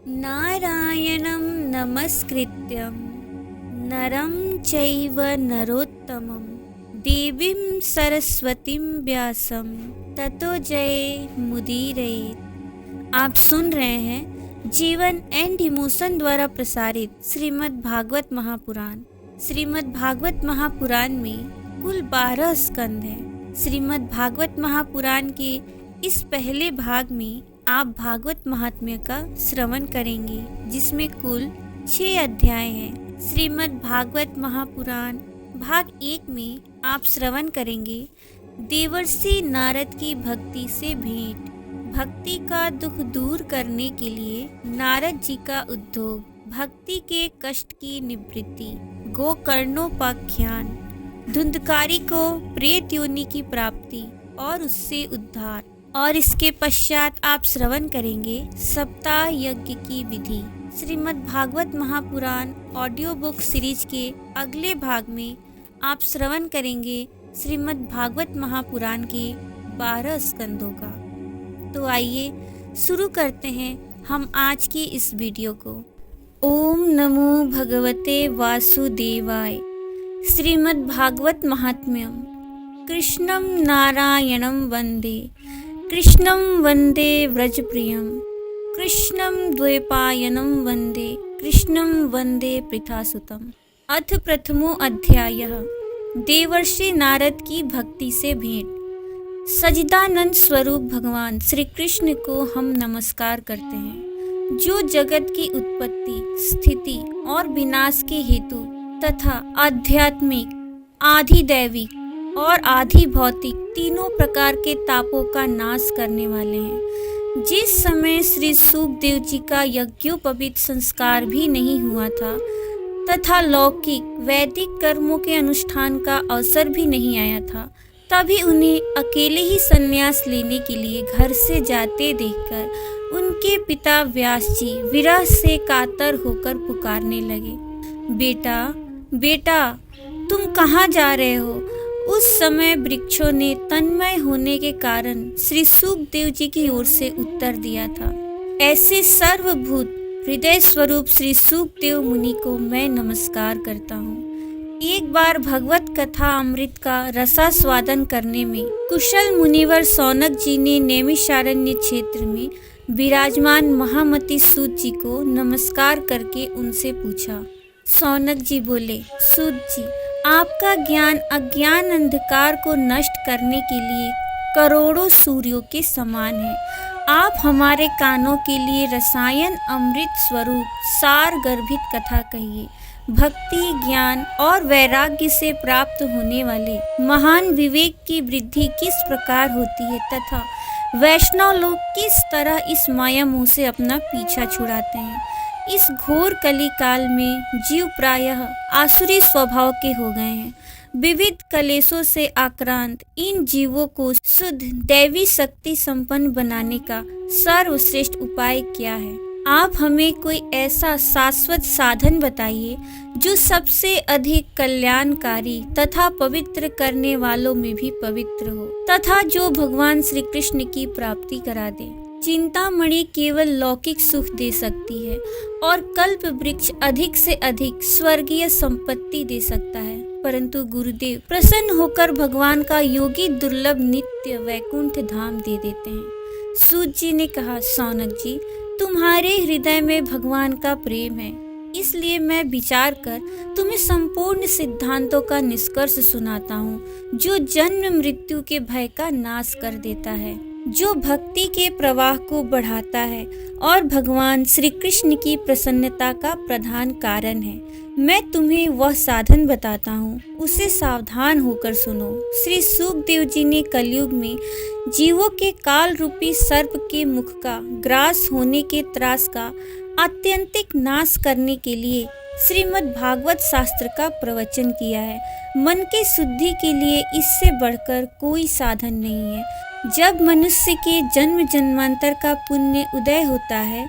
नारायणं नमस्कृत्यं नरं चैव नरोत्तमं देवीं सरस्वतीं व्यासं ततो जयमुदीरयेत्। आप सुन रहे हैं जीवन एंड इमोशन द्वारा प्रसारित श्रीमद् भागवत महापुराण। श्रीमद् भागवत महापुराण में कुल 12 स्कंद हैं। श्रीमद् भागवत महापुराण के इस पहले भाग में आप भागवत महात्म्य का श्रवण करेंगे, जिसमें कुल 6 अध्याय हैं। श्रीमद् भागवत महापुराण भाग 1 में आप श्रवण करेंगे देवर्षि नारद की भक्ति से भेंट, भक्ति का दुख दूर करने के लिए नारद जी का उद्योग, भक्ति के कष्ट की निवृत्ति, गोकर्णोपाख्यान, धुंधकारी को प्रेत योनि की प्राप्ति और उससे उद्धार। और इसके पश्चात आप श्रवण करेंगे सप्ताह यज्ञ की विधि। Shrimad Bhagwat Mahapuran audio book series के अगले भाग में आप श्रवण करेंगे श्रीमद् भागवत महापुराण के 12 स्कंदों का। तो आइए शुरू करते हैं हम आज की इस वीडियो को। ओम नमो भगवते वासुदेवाय। श्रीमद् भागवत महात्म्यम। कृष्णं नारायणं वंदे, कृष्णं वंदे व्रजप्रियं, कृष्णं द्वैपायनं वंदे, कृष्णं वंदे पृथासुतम्। अथ प्रथमो अध्यायः देवर्षि नारद की भक्ति से भेंट। सच्चिदानंद स्वरूप भगवान श्री कृष्ण को हम नमस्कार करते हैं, जो जगत की उत्पत्ति, स्थिति और विनाश के हेतु तथा आध्यात्मिक, आधिदैविक और आधि भौतिक तीनों प्रकार के तापों का नाश करने वाले हैं। जिस समय श्री सुखदेव जी का यज्ञोपवीत संस्कार भी नहीं हुआ था तथा लौकिक वैदिक कर्मों के अनुष्ठान का अवसर भी नहीं आया था, तभी उन्हें अकेले ही संन्यास लेने के लिए घर से जाते देखकर उनके पिता व्यास जी विरह से कातर होकर पुकारने लगे, बेटा बेटा तुम कहाँ जा रहे हो? उस समय वृक्षों ने तन्मय होने के कारण श्री सुखदेव जी की ओर से उत्तर दिया था, ऐसे सर्वभूत हृदय स्वरूप श्री सुखदेव मुनि को मैं नमस्कार करता हूँ। एक बार भगवत कथा अमृत का रसास्वादन करने में कुशल मुनिवर सौनक जी ने नैमिषारण्य क्षेत्र में विराजमान महामती सूत जी को नमस्कार करके उनसे पूछा। सौनक जी बोले, सूत जी, आपका ज्ञान अज्ञान अंधकार को नष्ट करने के लिए करोड़ों सूर्यों के समान है। आप हमारे कानों के लिए रसायन अमृत स्वरूप सार गर्भित कथा कहिए। भक्ति, ज्ञान और वैराग्य से प्राप्त होने वाले महान विवेक की वृद्धि किस प्रकार होती है तथा वैष्णव लोग किस तरह इस माया मोह से अपना पीछा छुड़ाते हैं। इस घोर कली काल में जीव प्रायः आसुरी स्वभाव के हो गए हैं। विविध कलेशों से आक्रांत इन जीवों को शुद्ध दैवी शक्ति संपन्न बनाने का सर्वश्रेष्ठ उपाय क्या है? आप हमें कोई ऐसा शाश्वत साधन बताइए जो सबसे अधिक कल्याणकारी तथा पवित्र करने वालों में भी पवित्र हो तथा जो भगवान श्री कृष्ण की प्राप्ति करा दे। चिंतामणि केवल लौकिक सुख दे सकती है और कल्प वृक्ष अधिक से अधिक स्वर्गीय संपत्ति दे सकता है, परंतु गुरुदेव प्रसन्न होकर भगवान का योगी दुर्लभ नित्य वैकुंठ धाम दे देते हैं। सूत जी ने कहा, सौनक जी, तुम्हारे हृदय में भगवान का प्रेम है, इसलिए मैं विचार कर तुम्हें संपूर्ण सिद्धांतों का निष्कर्ष सुनाता हूँ, जो जन्म मृत्यु के भय का नाश कर देता है, जो भक्ति के प्रवाह को बढ़ाता है और भगवान श्री कृष्ण की प्रसन्नता का प्रधान कारण है। मैं तुम्हें वह साधन बताता हूँ, उसे सावधान होकर सुनो। श्री सुखदेव जी ने कलयुग में जीवों के काल रूपी सर्प के मुख का ग्रास होने के त्रास का आत्यंतिक नाश करने के लिए श्रीमद् भागवत शास्त्र का प्रवचन किया है। मन की शुद्धि के लिए इससे बढ़कर कोई साधन नहीं है। जब मनुष्य के जन्म जन्मांतर का पुण्य उदय होता है,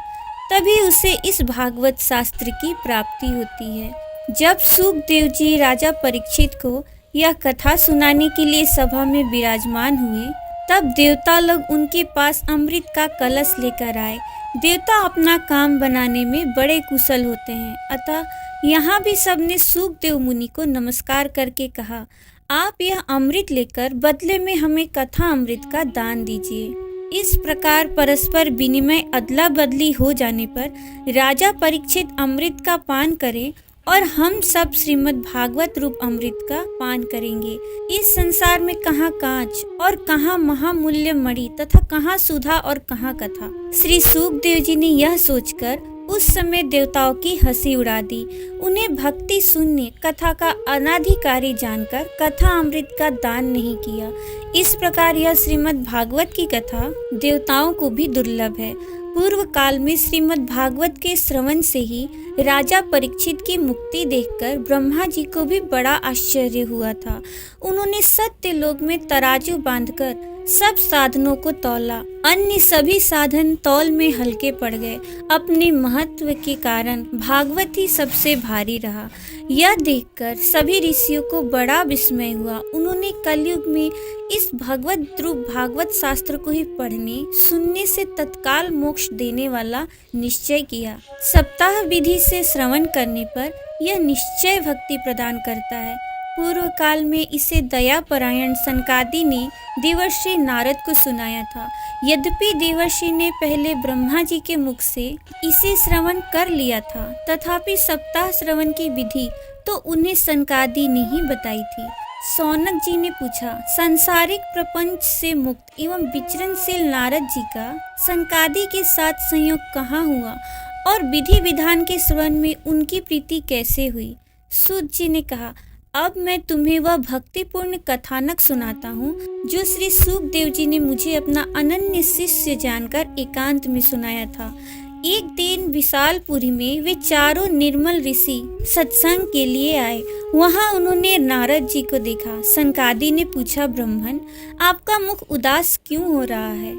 तभी उसे इस भागवत शास्त्र की प्राप्ति होती है। जब सुखदेव जी राजा परीक्षित को यह कथा सुनाने के लिए सभा में विराजमान हुए, तब देवता लोग उनके पास अमृत का कलश लेकर आए। देवता अपना काम बनाने में बड़े कुशल होते हैं, अतः यहाँ भी सबने सूकदेव मुनि को नमस्कार करके कहा, आप यह अमृत लेकर बदले में हमें कथा अमृत का दान दीजिए। इस प्रकार परस्पर विनिमय अदला बदली हो जाने पर राजा परीक्षित अमृत का पान करें और हम सब श्रीमद् भागवत रूप अमृत का पान करेंगे। इस संसार में कहाँ कांच और कहाँ महामूल्य मणि तथा कहाँ सुधा और कहाँ कथा। श्री सूकदेव जी ने यह सोचकर उस समय देवताओं की हंसी उड़ा दी। उन्हें भक्ति शून्य कथा का अनाधिकारी जानकर कथा अमृत का दान नहीं किया। इस प्रकार यह श्रीमद् भागवत की कथा देवताओं को भी दुर्लभ है। पूर्व काल में श्रीमद् भागवत के श्रवण से ही राजा परीक्षित की मुक्ति देखकर ब्रह्मा जी को भी बड़ा आश्चर्य हुआ था। उन्होंने सत्य लोक में तराजू बांधकर सब साधनों को तौला। अन्य सभी साधन तौल में हल्के पड़ गए। अपने महत्व के कारण भागवत ही सबसे भारी रहा। यह देखकर सभी ऋषियों को बड़ा विस्मय हुआ। उन्होंने कलयुग में इस भगवत रूप भागवत शास्त्र को ही पढ़ने सुनने से तत्काल मोक्ष देने वाला निश्चय किया। सप्ताह विधि से श्रवण करने पर यह निश्चय भक्ति प्रदान करता है। पूर्व काल में इसे दयापरायण सनकादि ने देवर्षि नारद को सुनाया था। यद्यपि देवर्षि ने पहले ब्रह्मा जी के मुख से इसे श्रवण कर लिया था, तथापि सप्ताह श्रवण की विधि तो उन्हें सनकादि ने ही बताई थी। सौनक जी ने पूछा, सांसारिक प्रपंच से मुक्त एवं विचरणशील नारद जी का सनकादि के साथ संयोग कहाँ हुआ और विधि विधान के श्रवण में उनकी प्रीति कैसे हुई? सूत जी ने कहा, अब मैं तुम्हें वह भक्तिपूर्ण कथानक सुनाता हूँ जो श्री सूकदेव जी ने मुझे अपना अनन्य शिष्य जानकर एकांत में सुनाया था। एक दिन विशालपुरी में वे चारों निर्मल ऋषि सत्संग के लिए आए। वहां उन्होंने नारद जी को देखा। सनकादि ने पूछा, ब्राह्मण, आपका मुख उदास क्यों हो रहा है?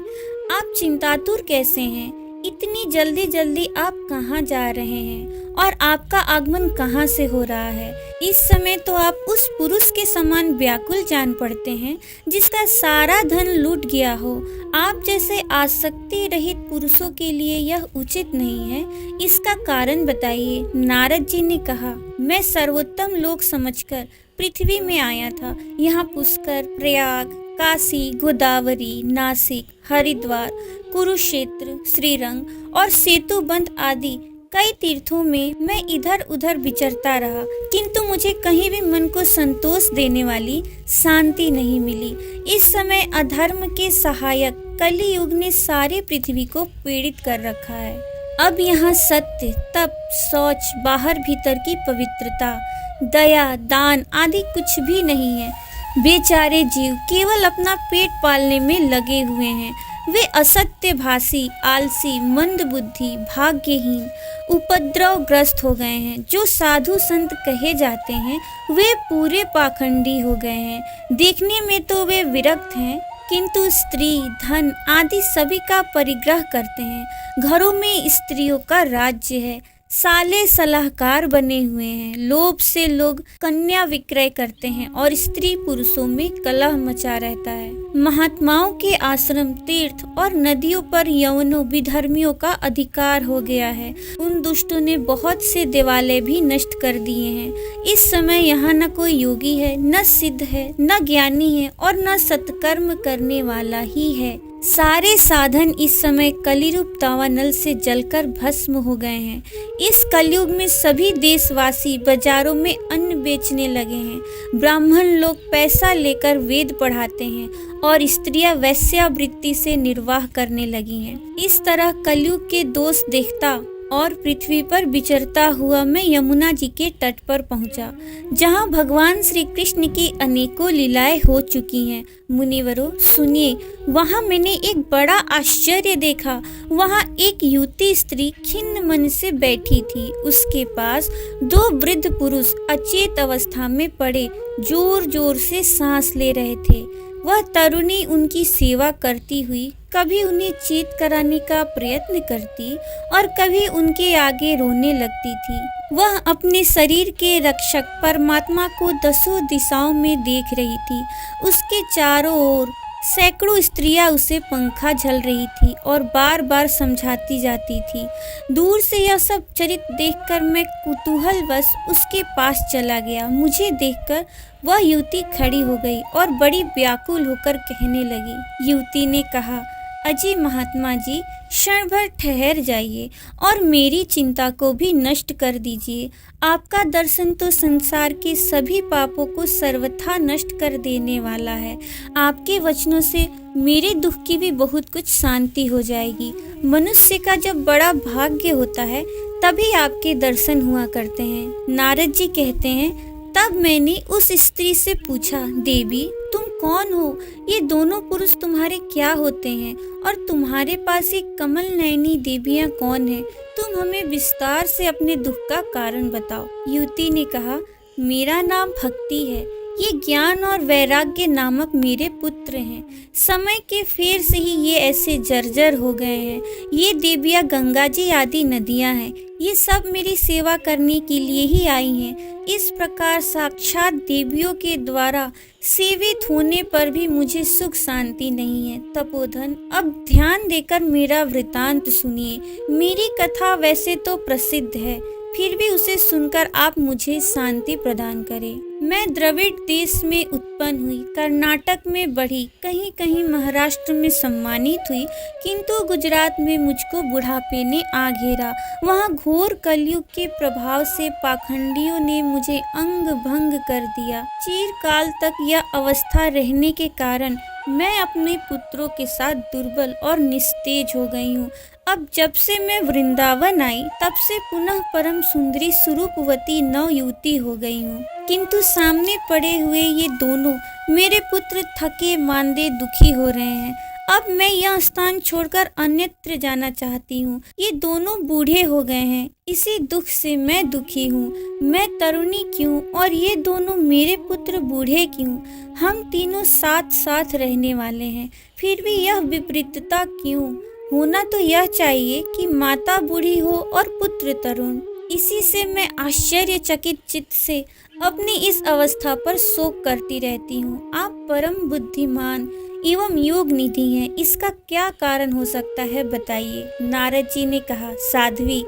आप चिंतातुर कैसे हैं? इतनी जल्दी जल्दी आप कहाँ जा रहे हैं और आपका आगमन कहाँ से हो रहा है? इस समय तो आप उस पुरुष के समान व्याकुल जान पड़ते हैं जिसका सारा धन लूट गया हो। आप जैसे आसक्ति रहित पुरुषों के लिए यह उचित नहीं है। इसका कारण बताइए। नारद जी ने कहा, मैं सर्वोत्तम लोक समझकर पृथ्वी में आया था। यहाँ पुष्कर, प्रयाग, काशी, गोदावरी, नासिक, हरिद्वार, कुरुक्षेत्र, श्रीरंग और सेतुबंध आदि कई तीर्थों में मैं इधर उधर विचरता रहा, किंतु मुझे कहीं भी मन को संतोष देने वाली शांति नहीं मिली। इस समय अधर्म के सहायक कली युग ने सारी पृथ्वी को पीड़ित कर रखा है। अब यहाँ सत्य, तप, शौच, बाहर भीतर की पवित्रता, दया, दान आदि कुछ भी नहीं है। बेचारे जीव केवल अपना पेट पालने में लगे हुए हैं। वे असत्यभाषी, आलसी, मंदबुद्धि, भाग्यहीन, उपद्रवग्रस्त हो गए हैं। जो साधु संत कहे जाते हैं वे पूरे पाखंडी हो गए हैं। देखने में तो वे विरक्त हैं, किंतु स्त्री, धन आदि सभी का परिग्रह करते हैं। घरों में स्त्रियों का राज्य है। साले सलाहकार बने हुए हैं। लोभ से लोग कन्या विक्रय करते हैं और स्त्री पुरुषों में कलह मचा रहता है। महात्माओं के आश्रम, तीर्थ और नदियों पर यवनों, विधर्मियों का अधिकार हो गया है। उन दुष्टों ने बहुत से देवालय भी नष्ट कर दिए हैं। इस समय यहाँ न कोई योगी है, न सिद्ध है, न ज्ञानी है और न सत्कर्म करने वाला ही है। सारे साधन इस समय कलिरूप दावानल से जलकर भस्म हो गए हैं। इस कलयुग में सभी देशवासी बाजारों में अन्न बेचने लगे हैं। ब्राह्मण लोग पैसा लेकर वेद पढ़ाते हैं और स्त्रियां वैश्यावृत्ति से निर्वाह करने लगी हैं। इस तरह कलयुग के दोष देखता और पृथ्वी पर विचरता हुआ मैं यमुना जी के तट पर पहुंचा, जहां भगवान श्री कृष्ण की अनेकों लीलाएं हो चुकी हैं। मुनिवरों सुनिए, वहां मैंने एक बड़ा आश्चर्य देखा। वहां एक युवती स्त्री खिन्न मन से बैठी थी। उसके पास दो वृद्ध पुरुष अचेत अवस्था में पड़े जोर जोर से सांस ले रहे थे। वह तरुणी उनकी सेवा करती हुई कभी उन्हें चेत कराने का प्रयत्न करती और कभी उनके आगे रोने लगती थी। वह अपने शरीर के रक्षक परमात्मा को दसों दिशाओं में देख रही थी। उसके चारों ओर सैकड़ों स्त्रियां उसे पंखा झल रही थी और बार बार समझाती जाती थी। दूर से यह सब चरित्र देखकर मैं कुतूहलवश उसके पास चला गया। मुझे देखकर वह युवती खड़ी हो गई और बड़ी व्याकुल होकर कहने लगी। युवती ने कहा, अजी महात्मा जी, क्षण भर ठहर जाइए और मेरी चिंता को भी नष्ट कर दीजिए। आपका दर्शन तो संसार के सभी पापों को सर्वथा नष्ट कर देने वाला है। आपके वचनों से मेरे दुख की भी बहुत कुछ शांति हो जाएगी। मनुष्य का जब बड़ा भाग्य होता है तभी आपके दर्शन हुआ करते हैं। नारद जी कहते हैं, तब मैंने उस स्त्री से पूछा, देवी तुम कौन हो? ये दोनों पुरुष तुम्हारे क्या होते हैं और तुम्हारे पास ये कमल नयनी देवियां कौन है? तुम हमें विस्तार से अपने दुख का कारण बताओ। युवती ने कहा, मेरा नाम भक्ति है। ये ज्ञान और वैराग्य नामक मेरे पुत्र हैं। समय के फेर से ही ये ऐसे जर्जर हो गए हैं। ये देवियां गंगा जी आदि नदियां हैं। ये सब मेरी सेवा करने के लिए ही आई हैं। इस प्रकार साक्षात देवियों के द्वारा सेवित होने पर भी मुझे सुख शांति नहीं है। तपोधन, अब ध्यान देकर मेरा वृतांत सुनिए। मेरी कथा वैसे तो प्रसिद्ध है, फिर भी उसे सुनकर आप मुझे शांति प्रदान करें। मैं द्रविड़ देश में उत्पन्न हुई, कर्नाटक में बढ़ी, कहीं कहीं महाराष्ट्र में सम्मानित हुई, किंतु गुजरात में मुझको बुढ़ापे ने आ घेरा। वहाँ घोर कलयुग के प्रभाव से पाखंडियों ने मुझे अंग भंग कर दिया। चिरकाल तक यह अवस्था रहने के कारण मैं अपने पुत्रों के साथ दुर्बल और निस्तेज हो गई हूँ। अब जब से मैं वृंदावन आई तब से पुनः परम सुंदरी स्वरूपवती नव युवती हो गई हूँ, किंतु सामने पड़े हुए ये दोनों मेरे पुत्र थके मांदे दुखी हो रहे हैं। अब मैं यह स्थान छोड़कर अन्यत्र जाना चाहती हूँ। ये दोनों बूढ़े हो गए हैं, इसी दुख से मैं दुखी हूँ। मैं तरुणी क्यों और ये दोनों मेरे पुत्र बूढ़े क्यों? हम तीनों साथ साथ रहने वाले हैं, फिर भी यह विपरीतता क्यों? होना तो यह चाहिए कि माता बूढ़ी हो और पुत्र तरुण। इसी से मैं आश्चर्यचकित चित्त से अपनी इस अवस्था पर शोक करती रहती हूँ। आप परम बुद्धिमान एवं योग निधि हैं, इसका क्या कारण हो सकता है, बताइए। नारद जी ने कहा, साध्वी,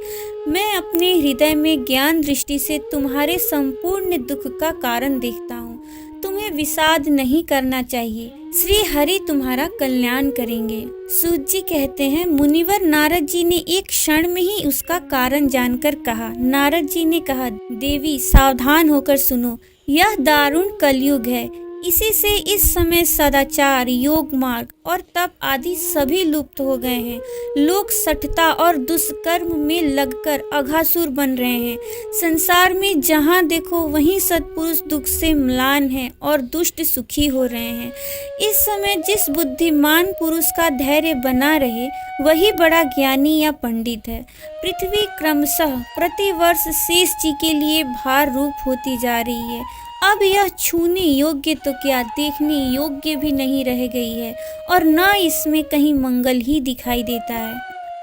मैं अपने हृदय में ज्ञान दृष्टि से तुम्हारे संपूर्ण दुख का कारण देखता हूँ। तुम्हें विषाद नहीं करना चाहिए। श्री हरि तुम्हारा कल्याण करेंगे। सूत जी कहते हैं, मुनिवर नारद जी ने एक क्षण में ही उसका कारण जानकर कहा। नारद जी ने कहा, देवी सावधान होकर सुनो, यह दारुण कलयुग है। इसी से इस समय सदाचार, योग मार्ग और तप आदि सभी लुप्त हो गए हैं। लोग सठता और दुष्कर्म में लगकर अघासुर बन रहे हैं। संसार में जहाँ देखो वहीं सत्पुरुष दुख से म्लान हैं और दुष्ट सुखी हो रहे हैं। इस समय जिस बुद्धिमान पुरुष का धैर्य बना रहे वही बड़ा ज्ञानी या पंडित है। पृथ्वी क्रमशः प्रतिवर्ष शेष जी के लिए भार रूप होती जा रही है। अब यह छूने योग्य तो क्या, देखने योग्य भी नहीं रह गई है और न इसमें कहीं मंगल ही दिखाई देता है।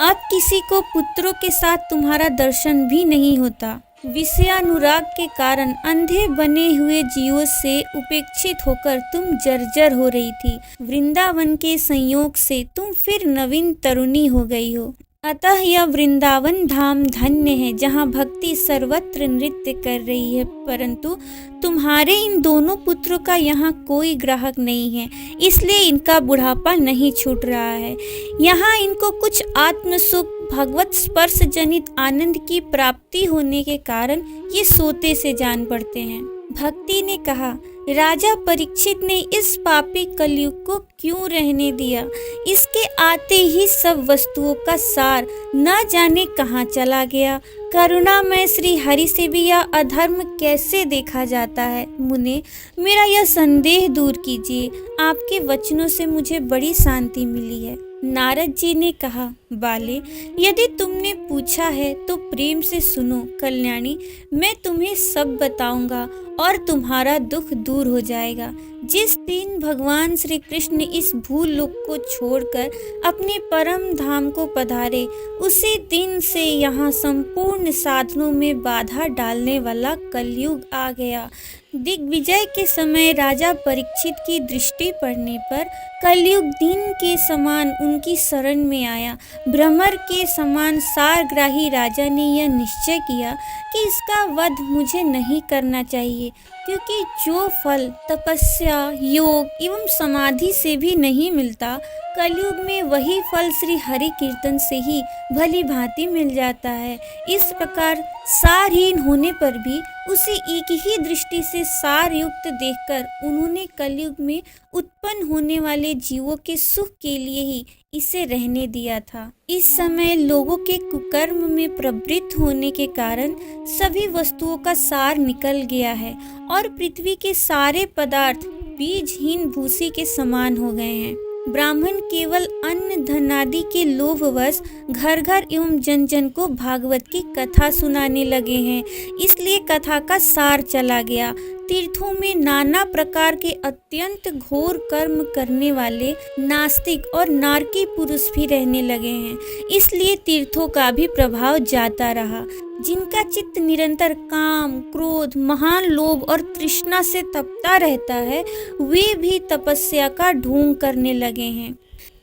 अब किसी को पुत्रों के साथ तुम्हारा दर्शन भी नहीं होता। विषयानुराग के कारण अंधे बने हुए जीवों से उपेक्षित होकर तुम जर्जर हो रही थी। वृंदावन के संयोग से तुम फिर नवीन तरुणी हो गई हो। अतः यह वृंदावन धाम धन्य है, जहाँ भक्ति सर्वत्र नृत्य कर रही है। परंतु तुम्हारे इन दोनों पुत्रों का यहाँ कोई ग्राहक नहीं है, इसलिए इनका बुढ़ापा नहीं छूट रहा है। यहाँ इनको कुछ आत्मसुख, भगवत स्पर्श जनित आनंद की प्राप्ति होने के कारण ये सोते से जान पड़ते हैं। भक्ति ने कहा, राजा परीक्षित ने इस पापी कलयुग को क्यों रहने दिया? इसके आते ही सब वस्तुओं का सार न जाने कहाँ चला गया। करुणामय श्री हरि से भी यह अधर्म कैसे देखा जाता है? मुने, मेरा यह संदेह दूर कीजिए। आपके वचनों से मुझे बड़ी शांति मिली है। नारद जी ने कहा, बाले, यदि तुमने पूछा है तो प्रेम से सुनो कल्याणी, मैं तुम्हें सब बताऊंगा और तुम्हारा दुख दूर हो जाएगा। जिस दिन भगवान श्री कृष्ण इस भूल लोक को छोड़कर अपने परम धाम को पधारे, उसी दिन से यहाँ संपूर्ण साधनों में बाधा डालने वाला कलयुग आ गया। दिग्विजय के समय राजा परीक्षित की दृष्टि पड़ने पर कलयुग दिन के समान उनकी शरण में आया। भ्रमर के समान सारग्राही राजा ने यह निश्चय किया कि इसका वध मुझे नहीं करना चाहिए, क्योंकि जो फल तपस्या, योग एवं समाधि से भी नहीं मिलता, कलयुग में वही फल श्री हरि कीर्तन से ही भली भांति मिल जाता है। इस प्रकार सारहीन होने पर भी उसे एक ही दृष्टि से सार युक्त देखकर उन्होंने कलयुग में उत्पन्न होने वाले जीवों के सुख के लिए ही इसे रहने दिया था। इस समय लोगों के कुकर्म में प्रवृत्त होने के कारण सभी वस्तुओं का सार निकल गया है और पृथ्वी के सारे पदार्थ बीजहीन भूसी के समान हो गए हैं। ब्राह्मण केवल अन्न धनादि के लोभवश घर घर एवं जन जन को भागवत की कथा सुनाने लगे हैं, इसलिए कथा का सार चला गया। तीर्थों में नाना प्रकार के अत्यंत घोर कर्म करने वाले नास्तिक और नारकी पुरुष भी रहने लगे हैं, इसलिए तीर्थों का भी प्रभाव जाता रहा। जिनका चित्त निरंतर काम, क्रोध, महान लोभ और तृष्णा से तपता रहता है, वे भी तपस्या का ढोंग करने लगे हैं,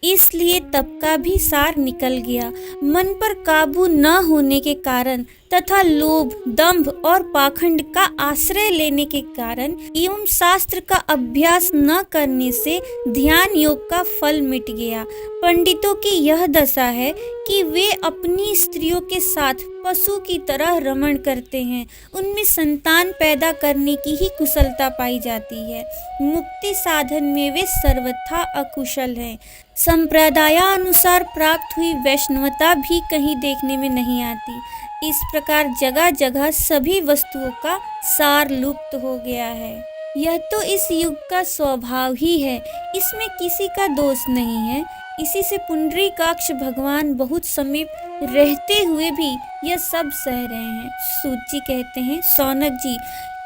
इसलिए तप का भी सार निकल गया। मन पर काबू न होने के कारण तथा लोभ, दंभ और पाखंड का आश्रय लेने के कारण एवं शास्त्र का अभ्यास न करने से ध्यान योग का फल मिट गया। पंडितों की यह दशा है कि वे अपनी स्त्रियों के साथ पशु की तरह रमण करते हैं, उनमें संतान पैदा करने की ही कुशलता पाई जाती है। मुक्ति साधन में वे सर्वथा अकुशल हैं। संप्रदायानुसार प्राप्त हुई वैष्णवता भी कहीं देखने में नहीं आती। इस प्रकार जगह जगह सभी वस्तुओं का सार लुप्त हो गया है। यह तो इस युग का स्वभाव ही है, इसमें किसी का दोष नहीं है। इसी से पुंडरीकाक्ष भगवान बहुत समीप रहते हुए भी यह सब सह रहे हैं। सूत जी कहते हैं, सौनक जी,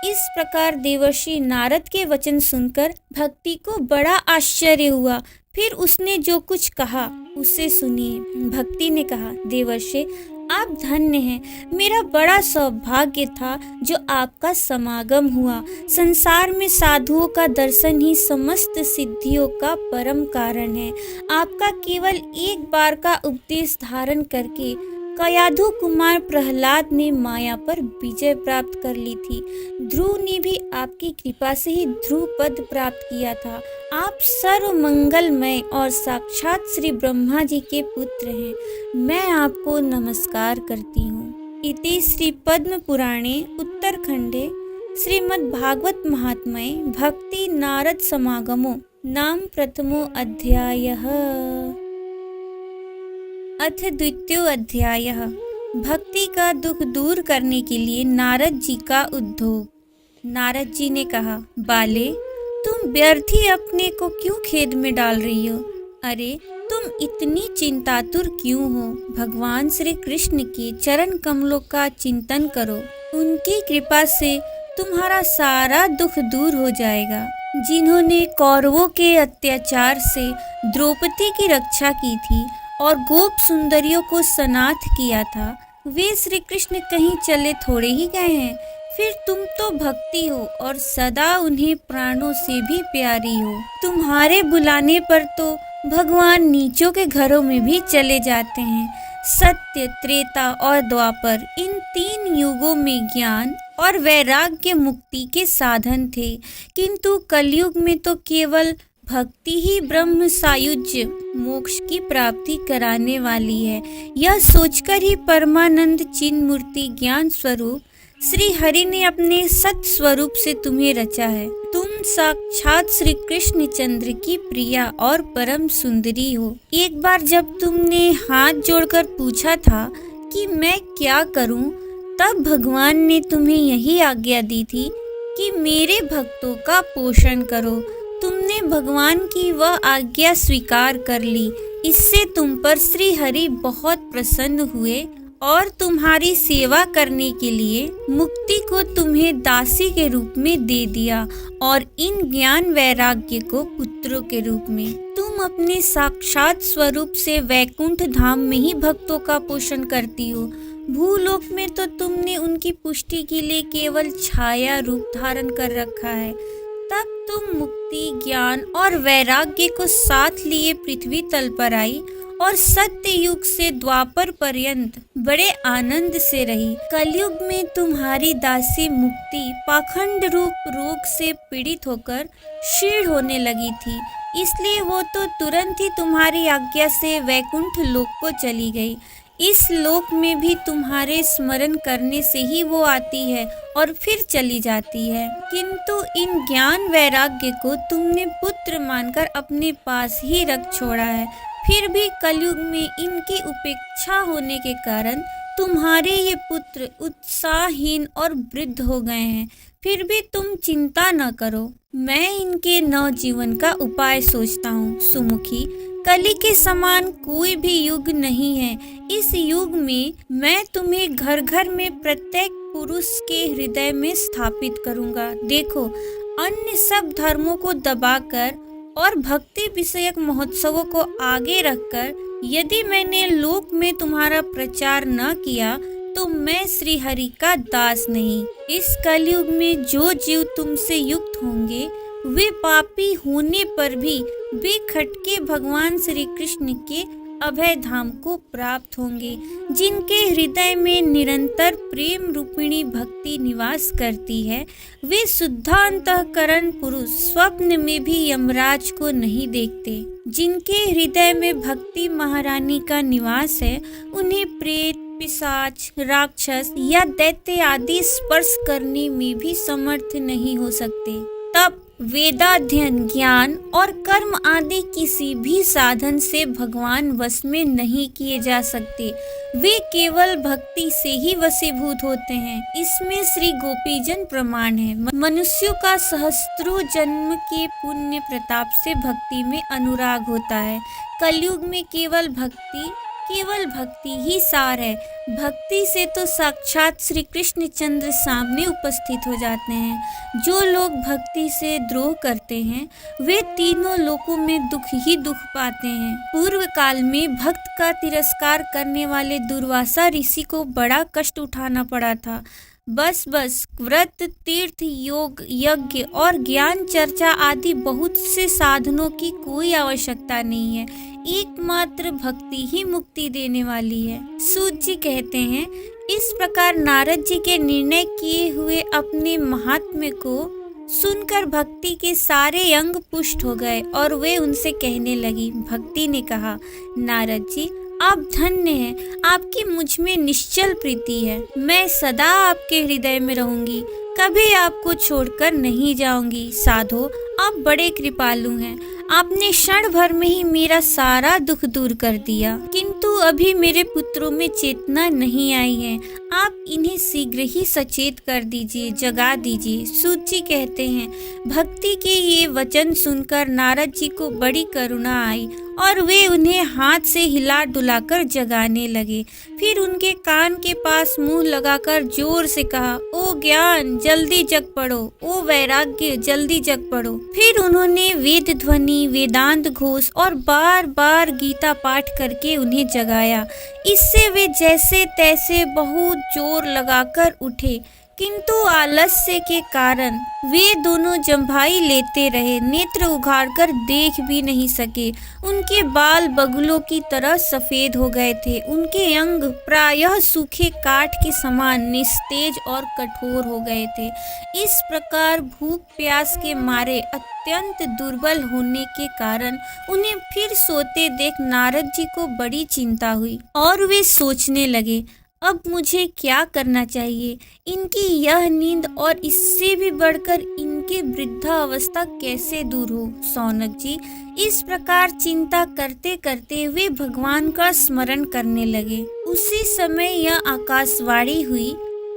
इस प्रकार देवर्षि नारद के वचन सुनकर भक्ति को बड़ा आश्चर्य हुआ। फिर उसने जो कुछ कहा उसे सुनिए। भक्ति ने कहा, देवर्षि आप धन्य हैं, मेरा बड़ा सौभाग्य था जो आपका समागम हुआ। संसार में साधुओं का दर्शन ही समस्त सिद्धियों का परम कारण है। आपका केवल एक बार का उपदेश धारण करके कयाधु कुमार प्रहलाद ने माया पर विजय प्राप्त कर ली थी। ध्रुव ने भी आपकी कृपा से ही ध्रुव पद प्राप्त किया था। आप सर्व मंगलमय और साक्षात श्री ब्रह्मा जी के पुत्र हैं। मैं आपको नमस्कार करती हूँ। इति श्री पद्म पुराणे उत्तरखंडे श्रीमद् भागवत महात्म्ये भक्ति नारद समागमो नाम प्रथमो अध्यायः। अथ द्वितीयो अध्यायः। भक्ति का दुख दूर करने के लिए नारद जी का उद्योग। नारद जी ने कहा, बाले, तुम व्यर्थ ही अपने को क्यों खेद में डाल रही हो? अरे तुम इतनी चिंतातुर क्यों हो? भगवान श्री कृष्ण के चरण कमलों का चिंतन करो, उनकी कृपा से तुम्हारा सारा दुख दूर हो जाएगा। जिन्होंने कौरवों के अत्याचार से द्रौपदी की रक्षा की थी और गोप सुंदरियों को सनाथ किया था, वे श्री कृष्ण कहीं चले थोड़े ही गए हैं। फिर तुम तो भक्ति हो और सदा उन्हें प्राणों से भी प्यारी हो। तुम्हारे बुलाने पर तो भगवान नीचों के घरों में भी चले जाते हैं। सत्य, त्रेता और द्वापर, इन 3 युगों में ज्ञान और वैराग्य मुक्ति के साधन थे, किंतु कलयुग में तो केवल भक्ति ही ब्रह्म सायुज्य मोक्ष की प्राप्ति कराने वाली है। यह सोचकर ही परमानंद चिन्ह मूर्ति ज्ञान स्वरूप श्री हरि ने अपने सत स्वरूप से तुम्हें रचा है। तुम साक्षात श्री कृष्ण चंद्र की प्रिया और परम सुंदरी हो। एक बार जब तुमने हाथ जोड़कर पूछा था कि मैं क्या करूं, तब भगवान ने तुम्हें यही आज्ञा दी थी कि मेरे भक्तों का पोषण करो। तुमने भगवान की वह आज्ञा स्वीकार कर ली, इससे तुम पर श्री हरि बहुत प्रसन्न हुए और तुम्हारी सेवा करने के लिए मुक्ति को तुम्हें दासी के रूप में दे दिया और इन ज्ञान वैराग्य को पुत्रों के रूप में। तुम अपने साक्षात स्वरूप से वैकुंठ धाम में ही भक्तों का पोषण करती हो। भूलोक में तो तुमने उनकी पुष्टि के लिए केवल छाया रूप धारण कर रखा है। तब तुम मुक्ति, ज्ञान और वैराग्य को साथ लिए पृथ्वी तल पर आई और सत्य युग से द्वापर पर्यंत बड़े आनंद से रही। कलयुग में तुम्हारी दासी मुक्ति पाखंड रूप रोग से पीड़ित होकर क्षीण होने लगी थी, इसलिए वो तो तुरंत ही तुम्हारी आज्ञा से वैकुंठ लोक को चली गई। इस लोक में भी तुम्हारे स्मरण करने से ही वो आती है और फिर चली जाती है, किंतु इन ज्ञान वैराग्य को तुमने पुत्र मानकर अपने पास ही रख छोड़ा है। फिर भी कलयुग में इनकी उपेक्षा होने के कारण तुम्हारे ये पुत्र उत्साहहीन और वृद्ध हो गए हैं। फिर भी तुम चिंता न करो, मैं इनके नवजीवन का उपाय सोचता हूँ। सुमुखी, कली के समान कोई भी युग नहीं है। इस युग में मैं तुम्हें घर घर में प्रत्येक पुरुष के हृदय में स्थापित करूँगा। देखो, अन्य सब धर्मों को दबाकर और भक्ति विषयक महोत्सवों को आगे रखकर यदि मैंने लोक में तुम्हारा प्रचार न किया तो मैं श्री हरि का दास नहीं। इस कलयुग में जो जीव तुमसे युक्त होंगे वे पापी होने पर भी बेखटके भगवान श्री कृष्ण के अभय धाम को प्राप्त होंगे। जिनके हृदय में निरंतर प्रेम रूपिणी भक्ति निवास करती है, वे शुद्धांतःकरण पुरुष स्वप्न में भी यमराज को नहीं देखते। जिनके हृदय में भक्ति महारानी का निवास है, उन्हें प्रेत, पिशाच, राक्षस या दैत्य आदि स्पर्श करने में भी समर्थ नहीं हो सकते। तब वेदाध्ययन, ज्ञान और कर्म आदि किसी भी साधन से भगवान वश में नहीं किए जा सकते। वे केवल भक्ति से ही वशीभूत होते हैं। इसमें श्री गोपीजन प्रमाण है। मनुष्यों का सहस्त्रों जन्म के पुण्य प्रताप से भक्ति में अनुराग होता है। कलयुग में केवल भक्ति ही सार है। भक्ति से तो साक्षात श्री कृष्ण चंद्र सामने उपस्थित हो जाते हैं। जो लोग भक्ति से द्रोह करते हैं वे तीनों लोकों में दुख ही दुख पाते हैं। पूर्व काल में भक्त का तिरस्कार करने वाले दुर्वासा ऋषि को बड़ा कष्ट उठाना पड़ा था। बस व्रत, तीर्थ, योग, यज्ञ और ज्ञान चर्चा आदि बहुत से साधनों की कोई आवश्यकता नहीं है। एकमात्र भक्ति ही मुक्ति देने वाली है। सूत जी कहते हैं, इस प्रकार नारद जी के निर्णय किए हुए अपने महात्म्य को सुनकर भक्ति के सारे अंग पुष्ट हो गए और वे उनसे कहने लगी। भक्ति ने कहा, नारद जी आप धन्य हैं, आपकी मुझ में निश्चल प्रीति है। मैं सदा आपके हृदय में रहूंगी, कभी आपको छोड़कर नहीं जाऊंगी। साधो, आप बड़े कृपालु हैं। आपने क्षण भर में ही मेरा सारा दुख दूर कर दिया, किंतु अभी मेरे पुत्रों में चेतना नहीं आई है। आप इन्हें शीघ्र ही सचेत कर दीजिए, जगा दीजिए। सूत जी कहते हैं, भक्ति के ये वचन सुनकर नारद जी को बड़ी करुणा आई और वे उन्हें हाथ से हिला डुलाकर जगाने लगे। फिर उनके कान के पास मुंह लगाकर जोर से कहा, ओ ज्ञान जल्दी जग पड़ो, ओ वैराग्य जल्दी जग पड़ो। फिर उन्होंने वेद ध्वनि, वेदांत घोष और बार बार गीता पाठ करके उन्हें जगाया। इससे वे जैसे तैसे बहुत जोर लगाकर उठे, किंतु आलस्य के कारण वे दोनों जम्भाई लेते रहे, नेत्र उघाड़कर देख भी नहीं सके। उनके बाल बगुलों की तरह सफेद हो गए थे। उनके अंग प्रायः सूखे काठ के समान निस्तेज और कठोर हो गए थे। इस प्रकार भूख प्यास के मारे अत्यंत दुर्बल होने के कारण उन्हें फिर सोते देख नारद जी को बड़ी चिंता हुई और वे सोचने लगे, अब मुझे क्या करना चाहिए। इनकी यह नींद और इससे भी बढ़कर इनके वृद्धावस्था कैसे दूर हो। सौनक जी इस प्रकार चिंता करते करते वे भगवान का स्मरण करने लगे। उसी समय यह आकाशवाणी हुई,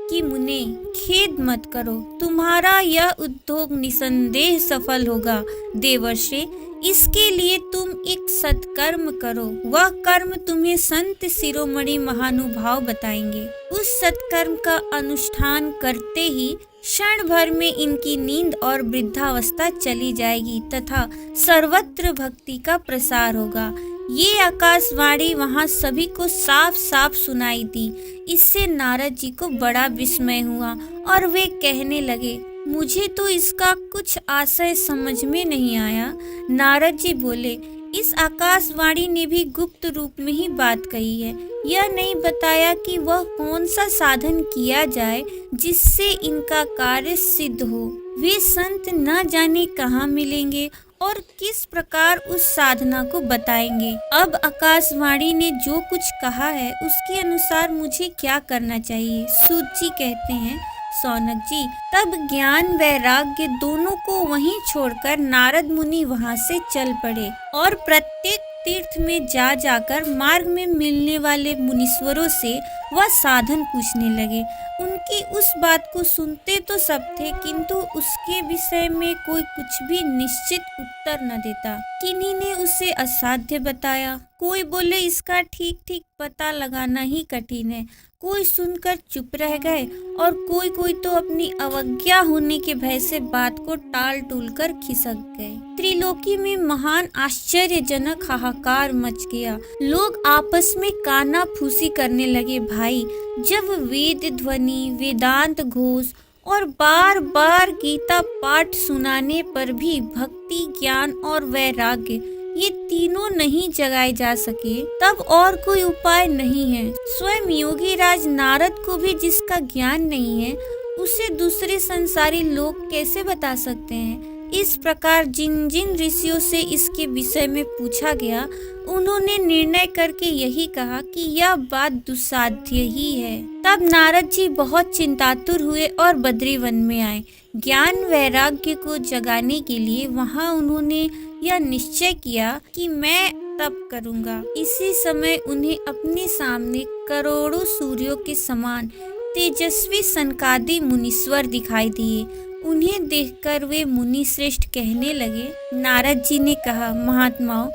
कि मुने खेद मत करो, तुम्हारा यह उद्योग निसंदेह सफल होगा। देवर्षि, इसके लिए तुम एक सत्कर्म करो, वह कर्म तुम्हें संत शिरोमणि महानुभाव बताएंगे। उस सत्कर्म का अनुष्ठान करते ही क्षण भर में इनकी नींद और वृद्धावस्था चली जाएगी तथा सर्वत्र भक्ति का प्रसार होगा। ये आकाशवाणी वहां सभी को साफ साफ सुनाई दी। इससे नारद जी को बड़ा विस्मय हुआ और वे कहने लगे, मुझे तो इसका कुछ आशय समझ में नहीं आया। नारद जी बोले, इस आकाशवाणी ने भी गुप्त रूप में ही बात कही है। यह नहीं बताया कि वह कौन सा साधन किया जाए जिससे इनका कार्य सिद्ध हो। वे संत न जाने कहाँ मिलेंगे और किस प्रकार उस साधना को बताएंगे। अब आकाशवाणी ने जो कुछ कहा है उसके अनुसार मुझे क्या करना चाहिए। सूत जी कहते हैं, सौनक जी, तब ज्ञान वैराग्य दोनों को वहीं छोड़कर नारद मुनि वहां से चल पड़े और प्रत्येक तीर्थ में जा जाकर मार्ग में मिलने वाले मुनीश्वरों से वह साधन पूछने लगे। उनकी उस बात को सुनते तो सब थे, किंतु उसके विषय में कोई कुछ भी निश्चित उत्तर न देता। किन्हीं ने उसे असाध्य बताया, कोई बोले इसका ठीक ठीक पता लगाना ही कठिन है, कोई सुनकर चुप रह गए और कोई तो अपनी अवज्ञा होने के भय से बात को टाल टूल कर खिसक गए। त्रिलोकी में महान आश्चर्यजनक हाहाकार मच गया। लोग आपस में काना फूसी करने लगे। भाई, जब वेद ध्वनि, वेदांत घोष और बार बार गीता पाठ सुनाने पर भी भक्ति, ज्ञान और वैराग्य ये तीनों नहीं जगाए जा सके, तब और कोई उपाय नहीं है। स्वयं योगी राज नारद को भी जिसका ज्ञान नहीं है, उसे दूसरे संसारी लोग कैसे बता सकते हैं। इस प्रकार जिन जिन ऋषियों से इसके विषय में पूछा गया, उन्होंने निर्णय करके यही कहा कि यह बात दुस्साध्य ही है। तब नारद जी बहुत चिंतातुर हुए और बद्रीवन में आए। ज्ञान वैराग्य को जगाने के लिए वहां उन्होंने यह निश्चय किया कि मैं तप करूंगा। इसी समय उन्हें अपने सामने करोड़ों सूर्यों के समान तेजस्वी सनकादि मुनीश्वर दिखाई दिए। उन्हें देखकर वे मुनि श्रेष्ठ कहने लगे। नारद जी ने कहा, महात्माओं,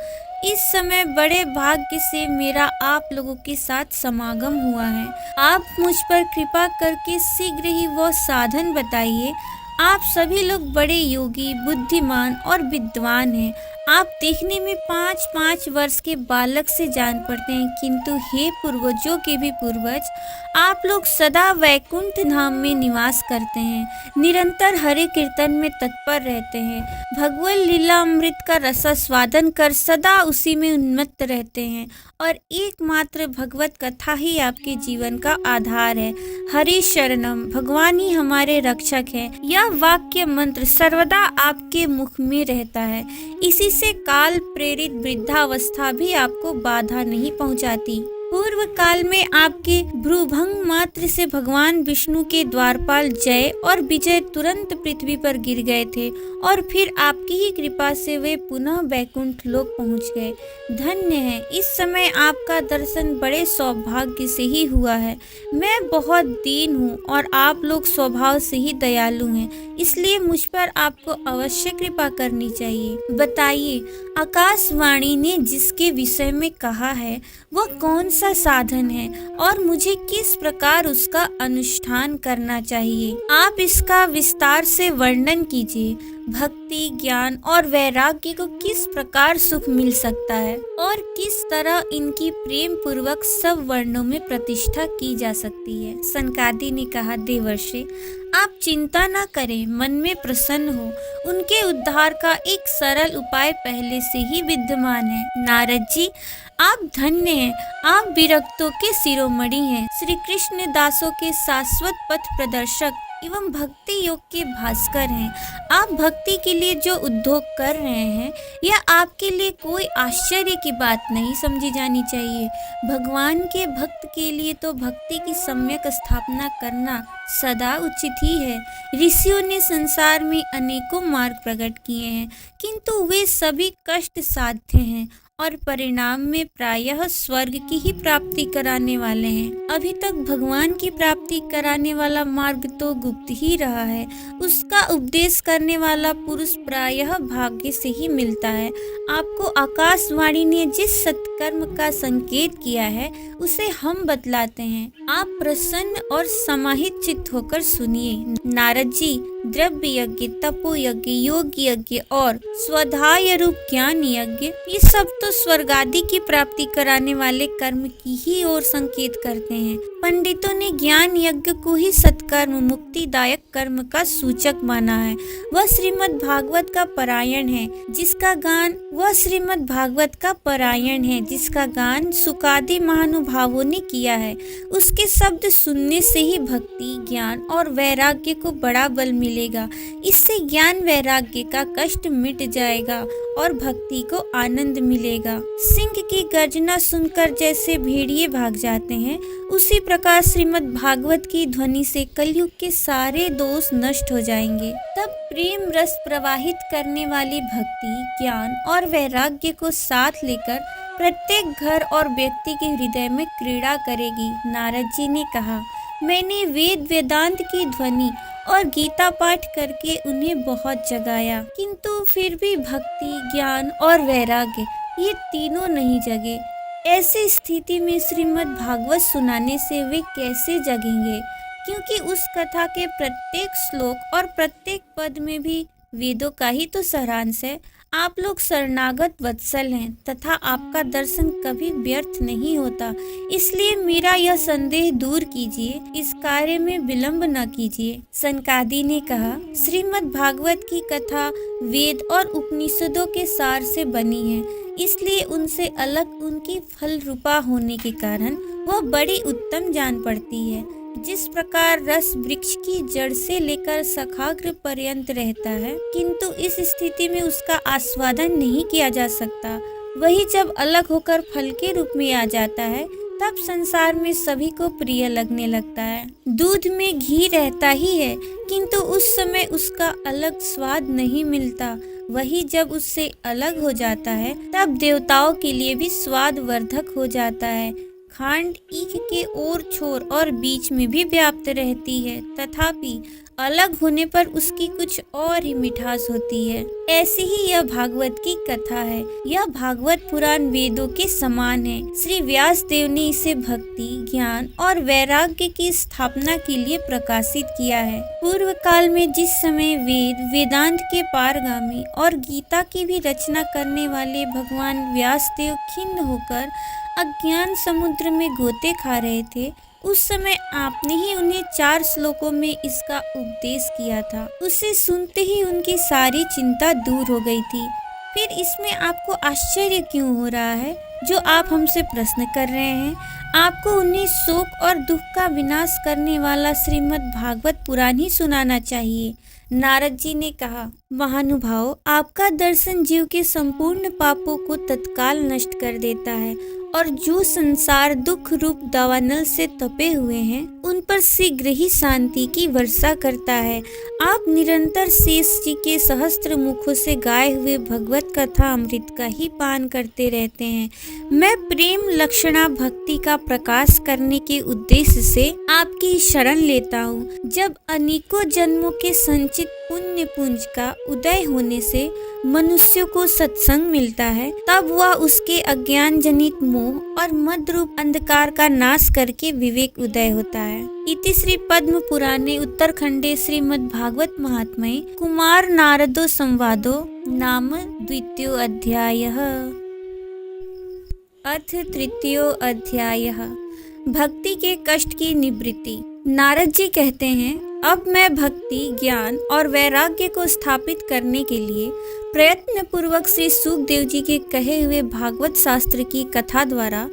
इस समय बड़े भाग्य से मेरा आप लोगों के साथ समागम हुआ है। आप मुझ पर कृपा करके शीघ्र ही वह साधन बताइए। आप सभी लोग बड़े योगी, बुद्धिमान और विद्वान हैं। आप देखने में 5-5 वर्ष के बालक से जान पड़ते हैं, किंतु हे पूर्वजों के भी पूर्वज, आप लोग सदा वैकुंठ धाम में निवास करते हैं, निरंतर हरि कीर्तन में तत्पर रहते हैं, भगवत लीला अमृत का रसास्वादन कर सदा उसी में उन्मत्त रहते हैं और एकमात्र भगवत कथा ही आपके जीवन का आधार है। हरि शरणम, भगवान ही हमारे रक्षक है। यह वाक्य मंत्र सर्वदा आपके मुख में रहता है। इसी से काल प्रेरित वृद्धावस्था भी आपको बाधा नहीं पहुंचाती। पूर्व काल में आपके भ्रूभंग मात्र से भगवान विष्णु के द्वारपाल जय और विजय तुरंत पृथ्वी पर गिर गए थे और फिर आपकी ही कृपा से वे पुनः वैकुंठ लोक पहुंच गए। धन्य है, इस समय आपका दर्शन बड़े सौभाग्य से ही हुआ है। मैं बहुत दीन हूँ और आप लोग स्वभाव से ही दयालु हैं, इसलिए मुझ पर आपको अवश्य कृपा करनी चाहिए। बताइए, आकाशवाणी ने जिसके विषय में कहा है वह कौन सा साधन है और मुझे किस प्रकार उसका अनुष्ठान करना चाहिए। आप इसका विस्तार से वर्णन कीजिए। भक्ति, ज्ञान और वैराग्य को किस प्रकार सुख मिल सकता है और किस तरह इनकी प्रेम पूर्वक सब वर्णों में प्रतिष्ठा की जा सकती है। सनकादि ने कहा, देवर्षि, आप चिंता न करें, मन में प्रसन्न हो। उनके उद्धार का एक सरल उपाय पहले से ही विद्यमान है। नारद जी, आप धन्य हैं, आप विरक्तों के शिरोमणि हैं, श्री कृष्ण दासों के शाश्वत पथ प्रदर्शक एवं भक्ति योग के भास्कर हैं। आप भक्ति के लिए जो उद्योग कर रहे हैं, यह आपके लिए कोई आश्चर्य की बात नहीं समझी जानी चाहिए। भगवान के भक्त के लिए तो भक्ति की सम्यक स्थापना करना सदा उचित ही है। ऋषियों ने संसार में अनेकों मार्ग प्रकट किए हैं, किंतु वे सभी कष्ट साध्य हैं और परिणाम में प्रायः स्वर्ग की ही प्राप्ति कराने वाले हैं। अभी तक भगवान की प्राप्ति कराने वाला मार्ग तो गुप्त ही रहा है। उसका उपदेश करने वाला पुरुष प्रायः भाग्य से ही मिलता है। आपको आकाशवाणी ने जिस सत्कर्म का संकेत किया है उसे हम बतलाते हैं। आप प्रसन्न और समाहित चित्त होकर सुनिए। नारद जी, द्रव्य यज्ञ, तपो यज्ञ, योग यज्ञ और स्वधाय रूप ज्ञान यज्ञ, ये सब तो स्वर्ग आदि की प्राप्ति कराने वाले कर्म की ही ओर संकेत करते हैं। पंडितों ने ज्ञान यज्ञ को ही सत्कर्म, मुक्तिदायक कर्म का सूचक माना है। वह श्रीमद् भागवत का पारायण है जिसका गान सुकादि महानुभावों ने किया है। उसके शब्द सुनने से ही भक्ति, ज्ञान और वैराग्य को बड़ा बल मिलेगा। इससे ज्ञान वैराग्य का कष्ट मिट जाएगा और भक्ति को आनंद मिलेगा। सिंह की गर्जना सुनकर जैसे भेड़िए भाग जाते हैं, उसी प्रकार श्रीमद् भागवत की ध्वनि से कलयुग के सारे दोष नष्ट हो जाएंगे। तब प्रेम रस प्रवाहित करने वाली भक्ति, ज्ञान और वैराग्य को साथ लेकर प्रत्येक घर और व्यक्ति के हृदय में क्रीड़ा करेगी। नारद जी ने कहा, मैंने वेद वेदांत की ध्वनि और गीता पाठ करके उन्हें बहुत जगाया, किंतु फिर भी भक्ति, ज्ञान और वैराग्य ये तीनों नहीं जगे। ऐसी स्थिति में श्रीमद् भागवत सुनाने से वे कैसे जगेंगे? क्योंकि उस कथा के प्रत्येक श्लोक और प्रत्येक पद में भी वेदों का ही तो सारांश है। आप लोग शरणागत वत्सल हैं तथा आपका दर्शन कभी व्यर्थ नहीं होता। इसलिए मेरा यह संदेह दूर कीजिए, इस कार्य में विलंब न कीजिए। सनकादि ने कहा, श्रीमद् भागवत की कथा वेद और उपनिषदों के सार से बनी है, इसलिए उनसे अलग उनकी फल रूपा होने के कारण वह बड़ी उत्तम जान पड़ती है। जिस प्रकार रस वृक्ष की जड़ से लेकर शाखाग्र पर्यंत रहता है, किंतु इस स्थिति में उसका आस्वादन नहीं किया जा सकता, वही जब अलग होकर फल के रूप में आ जाता है तब संसार में सभी को प्रिय लगने लगता है। दूध में घी रहता ही है, किंतु उस समय उसका अलग स्वाद नहीं मिलता, वही जब उससे अलग हो जाता है तब देवताओं के लिए भी स्वाद वर्धक हो जाता है। खांड ईख के ओर छोर और बीच में भी व्याप्त रहती है, तथापि अलग होने पर उसकी कुछ और ही मिठास होती है। ऐसी ही यह भागवत की कथा है। यह भागवत पुराण वेदों के समान है। श्री व्यास देव ने इसे भक्ति, ज्ञान और वैराग्य की स्थापना के लिए प्रकाशित किया है। पूर्व काल में जिस समय वेद, वेदांत के पारगामी और गीता की भी रचना करने वाले भगवान व्यास देव खिन्न होकर अज्ञान समुद्र में गोते खा रहे थे, उस समय आपने ही उन्हें 4 श्लोकों में इसका उपदेश किया था। उसे सुनते ही उनकी सारी चिंता दूर हो गई थी। फिर इसमें आपको आश्चर्य क्यों हो रहा है जो आप हमसे प्रश्न कर रहे हैं? आपको उन्हें शोक और दुख का विनाश करने वाला श्रीमद् भागवत पुराण ही सुनाना चाहिए। नारद जी ने कहा, महानुभाव, आपका दर्शन जीव के संपूर्ण पापों को तत्काल नष्ट कर देता है और जो संसार दुख रूप दावानल से तपे हुए हैं उन पर शीघ्र ही शांति की वर्षा करता है। आप निरंतर शेष जी के सहस्त्र मुखों से गाए हुए भगवत कथा अमृत का ही पान करते रहते हैं। मैं प्रेम लक्षणा भक्ति का प्रकाश करने के उद्देश्य से आपकी शरण लेता हूँ। जब अनेकों जन्मों के संचित पुण्य पुंज का उदय होने से मनुष्य को सत्संग मिलता है, तब वह उसके अज्ञान जनित मोह और मद रूप अंधकार का नाश करके विवेक उदय होता है। इति श्री पद्म पुराणे उत्तरखंडे श्रीमद् भागवत महात्म्ये कुमार नारदो संवादो नाम द्वितीयो अध्यायः। अथ तृतीयो अध्यायः। भक्ति के कष्ट की निवृत्ति। नारद जी कहते हैं, अब मैं भक्ति, ज्ञान और वैराग्य को स्थापित करने के लिए प्रयत्न पूर्वक श्री सुखदेव जी के कहे हुए भागवत शास्त्र की कथा द्वारा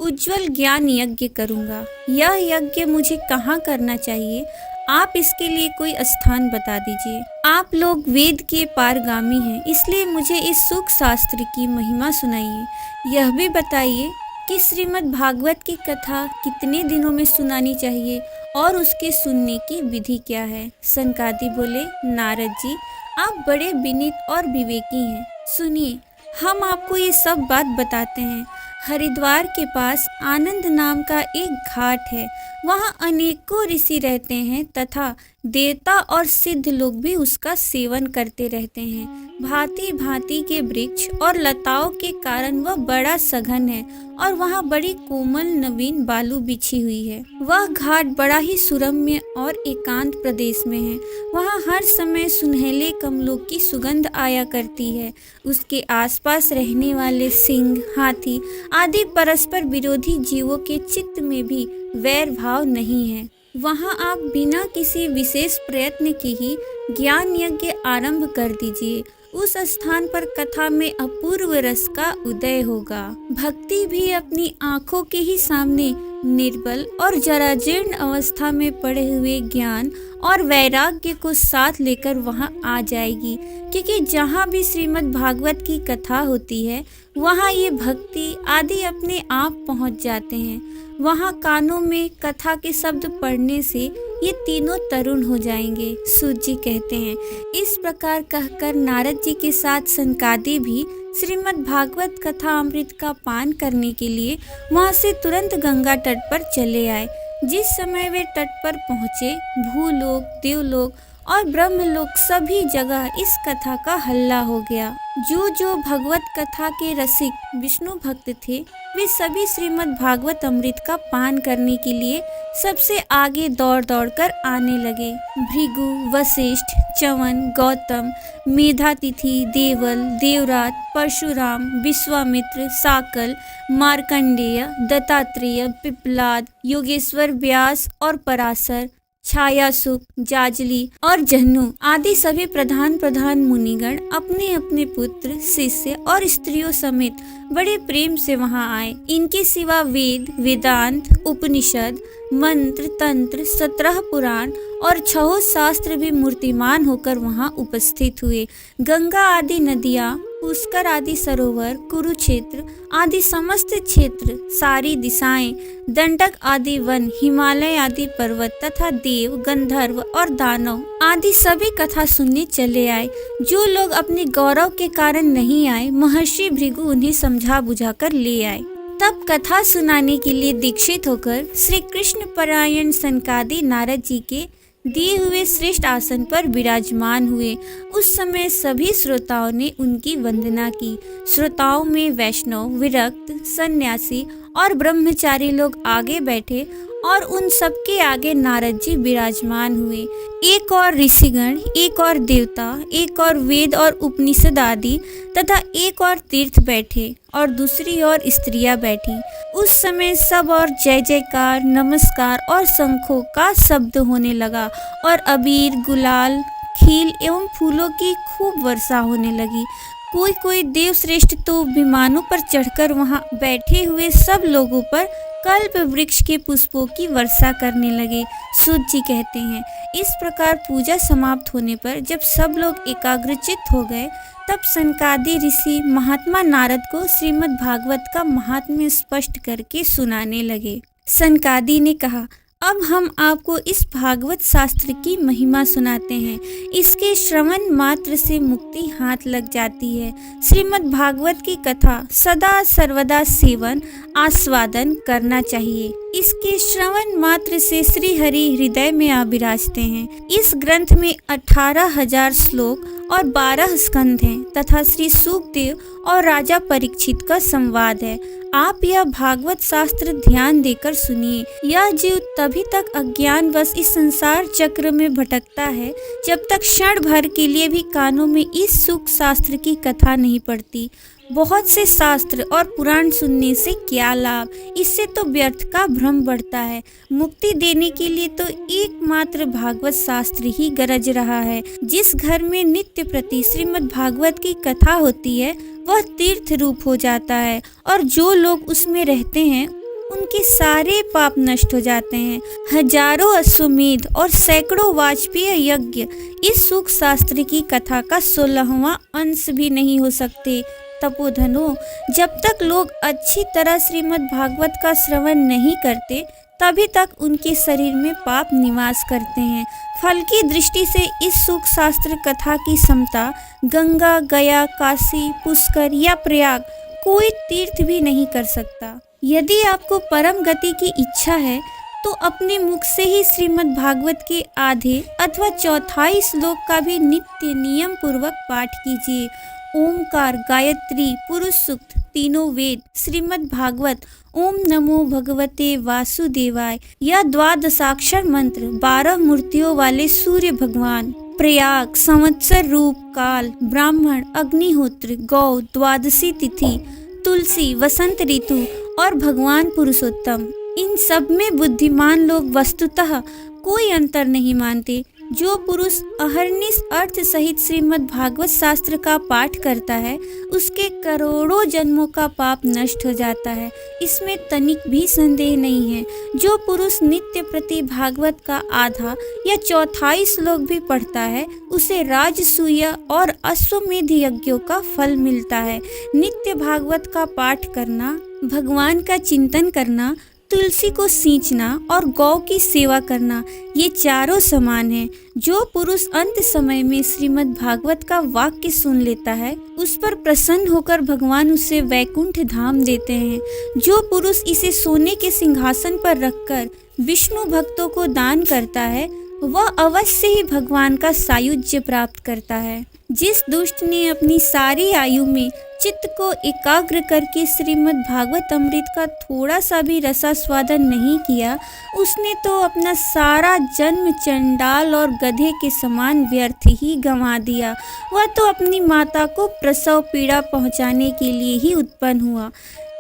उज्जवल ज्ञान यज्ञ करूंगा। यह यज्ञ मुझे कहाँ करना चाहिए? आप इसके लिए कोई स्थान बता दीजिए। आप लोग वेद के पारगामी हैं, इसलिए मुझे इस सुख शास्त्र की महिमा सुनाइए। यह भी बताइए कि श्रीमद् भागवत की कथा कितने दिनों में सुनानी चाहिए और उसके सुनने की विधि क्या है? सनकादि बोले, नारद जी, आप बड़े विनीत और विवेकी हैं। सुनिए, हम आपको ये सब बात बताते हैं। हरिद्वार के पास आनंद नाम का एक घाट है। वहाँ अनेकों ऋषि रहते हैं तथा देवता और सिद्ध लोग भी उसका सेवन करते रहते हैं। भांति भांति के वृक्ष और लताओं के कारण वह बड़ा सघन है और वहाँ बड़ी कोमल नवीन बालू बिछी हुई है। वह घाट बड़ा ही सुरम्य और एकांत प्रदेश में है। वहाँ हर समय सुनहले कमलों की सुगंध आया करती है। उसके आसपास रहने वाले सिंह, हाथी आदि परस्पर विरोधी जीवों के चित्त में भी वैर भाव नहीं है। वहाँ आप बिना किसी विशेष प्रयत्न के ही ज्ञान यज्ञ आरंभ कर दीजिए। उस स्थान पर कथा में अपूर्व रस का उदय होगा। भक्ति भी अपनी आंखों के ही सामने निर्बल और जराजीर्ण अवस्था में पड़े हुए ज्ञान और वैराग्य को साथ लेकर वहां आ जाएगी, क्योंकि जहां भी श्रीमद् भागवत की कथा होती है वहां ये भक्ति आदि अपने आप पहुंच जाते हैं। वहां कानों में कथा के शब्द पढ़ने से ये तीनों तरुण हो जाएंगे। सूत जी कहते हैं, इस प्रकार कहकर नारद जी के साथ सनकादि भी श्रीमद् भागवत कथा अमृत का पान करने के लिए वहां से तुरंत गंगा तट पर चले आए। जिस समय वे तट पर पहुँचे, भूलोक, देवलोक और ब्रह्मलोक सभी जगह इस कथा का हल्ला हो गया। जो भगवत कथा के रसिक विष्णु भक्त थे, वे सभी श्रीमद् भागवत अमृत का पान करने के लिए सबसे आगे दौड़ कर आने लगे। भृगु, वशिष्ठ, च्यवन, गौतम, मेधातिथि, देवल, देवरात, परशुराम, विश्वामित्र, साकल, मार्कंडेय, दत्तात्रेय, पिप्लाद, योगेश्वर, व्यास और पराशर, छायासुक, जाजली और जहनु आदि सभी प्रधान मुनिगण अपने अपने पुत्र, शिष्य और स्त्रियों समेत बड़े प्रेम से वहां आए। इनके सिवा वेद, वेदांत, उपनिषद, मंत्र, तंत्र, 17 पुराण और 6 शास्त्र भी मूर्तिमान होकर वहां उपस्थित हुए। गंगा आदि नदियाँ, पुष्कर आदि सरोवर, कुरुक्षेत्र आदि समस्त क्षेत्र, सारी दिशाएं, दंडक आदि वन, हिमालय आदि पर्वत तथा देव, गंधर्व और दानव आदि सभी कथा सुनने चले आए। जो लोग अपने गौरव के कारण नहीं आए, महर्षि भृगु उन्हें समझा बुझाकर ले आए। तब कथा सुनाने के लिए दीक्षित होकर श्री कृष्ण परायण सनकादि नारद जी के दिए हुए श्रेष्ठ आसन पर विराजमान हुए। उस समय सभी श्रोताओं ने उनकी वंदना की। श्रोताओं में वैष्णव, विरक्त, सन्यासी और ब्रह्मचारी लोग आगे बैठे और उन सबके आगे नारद जी विराजमान हुए। एक और ऋषिगण, एक और देवता, एक और वेद और उपनिषद आदि तथा एक और तीर्थ बैठे और दूसरी ओर स्त्रियां बैठी। उस समय सब और जय जयकार, नमस्कार और शंखों का शब्द होने लगा और अबीर, गुलाल, खील एवं फूलों की खूब वर्षा होने लगी। कोई देव श्रेष्ठ तो विमानों पर चढ़कर वहां बैठे हुए सब लोगों पर कल्प वृक्ष के पुष्पों की वर्षा करने लगे। सूत जी कहते हैं, इस प्रकार पूजा समाप्त होने पर जब सब लोग एकाग्रचित्त हो गए, तब सनकादि ऋषि महात्मा नारद को श्रीमद् भागवत का महात्म्य स्पष्ट करके सुनाने लगे। सनकादि ने कहा, अब हम आपको इस भागवत शास्त्र की महिमा सुनाते हैं। इसके श्रवण मात्र से मुक्ति हाथ लग जाती है। श्रीमद् भागवत की कथा सदा सर्वदा सेवन आस्वादन करना चाहिए। इसके श्रवण मात्र से श्री हरि हृदय में आ विराजते हैं। इस ग्रंथ में 18,000 श्लोक और 12 स्कंध हैं तथा श्री सुखदेव और राजा परीक्षित का संवाद है। आप यह भागवत शास्त्र ध्यान देकर सुनिए। यह जीव तभी तक अज्ञानवश इस संसार चक्र में भटकता है जब तक क्षण भर के लिए भी कानों में इस सुख शास्त्र की कथा नहीं पड़ती। बहुत से शास्त्र और पुराण सुनने से क्या लाभ, इससे तो व्यर्थ का भ्रम बढ़ता है। मुक्ति देने के लिए तो एकमात्र भागवत शास्त्र ही गरज रहा है। जिस घर में नित्य प्रति श्रीमद् भागवत की कथा होती है वह तीर्थ रूप हो जाता है और जो लोग उसमें रहते हैं उनके सारे पाप नष्ट हो जाते हैं। हजारों अश्वमेध और सैकड़ों वाजपेय यज्ञ इस सुख शास्त्र की कथा का 16वां अंश भी नहीं हो सकते। तपोधनो, जब तक लोग अच्छी तरह श्रीमद् भागवत का श्रवण नहीं करते तभी तक उनके शरीर में पाप निवास करते हैं। फल की दृष्टि से इस सुख शास्त्र कथा की समता गंगा, गया, काशी, पुष्कर या प्रयाग कोई तीर्थ भी नहीं कर सकता। यदि आपको परम गति की इच्छा है तो अपने मुख से ही श्रीमद् भागवत के आधे अथवा चौथाई श्लोक का भी नित्य नियम पूर्वक पाठ कीजिए। ओमकार, गायत्री, पुरुष सूक्त, तीनों वेद, श्रीमद् भागवत, ओम नमो भगवते वासुदेवाय, यह द्वादशाक्षर मंत्र 12 मूर्तियों वाले सूर्य भगवान, प्रयाग, संवत्सर रूप, काल, ब्राह्मण, अग्निहोत्र, गौ, द्वादशी तिथि, तुलसी, वसंत ऋतु और भगवान पुरुषोत्तम, इन सब में बुद्धिमान लोग वस्तुतः कोई अंतर नहीं मानते। जो पुरुष अहर्निश अर्थ सहित श्रीमद् भागवत शास्त्र का पाठ करता है उसके करोड़ों जन्मों का पाप नष्ट हो जाता है, इसमें तनिक भी संदेह नहीं है। जो पुरुष नित्य प्रति भागवत का आधा या चौथाई श्लोक भी पढ़ता है उसे राजसूय और अश्वमेध यज्ञों का फल मिलता है। नित्य भागवत का पाठ करना, भगवान का चिंतन करना, तुलसी को सींचना और गौ की सेवा करना, ये चारों समान हैं। जो पुरुष अंत समय में श्रीमद् भागवत का वाक्य सुन लेता है उस पर प्रसन्न होकर भगवान उसे वैकुंठ धाम देते हैं। जो पुरुष इसे सोने के सिंहासन पर रखकर विष्णु भक्तों को दान करता है वह अवश्य ही भगवान का सायुज्य प्राप्त करता है। जिस दुष्ट ने अपनी सारी आयु में चित्त को एकाग्र करके श्रीमद् भागवत अमृत का थोड़ा सा भी रसास्वादन नहीं किया, उसने तो अपना सारा जन्म चंडाल और गधे के समान व्यर्थ ही गंवा दिया। वह तो अपनी माता को प्रसव पीड़ा पहुंचाने के लिए ही उत्पन्न हुआ।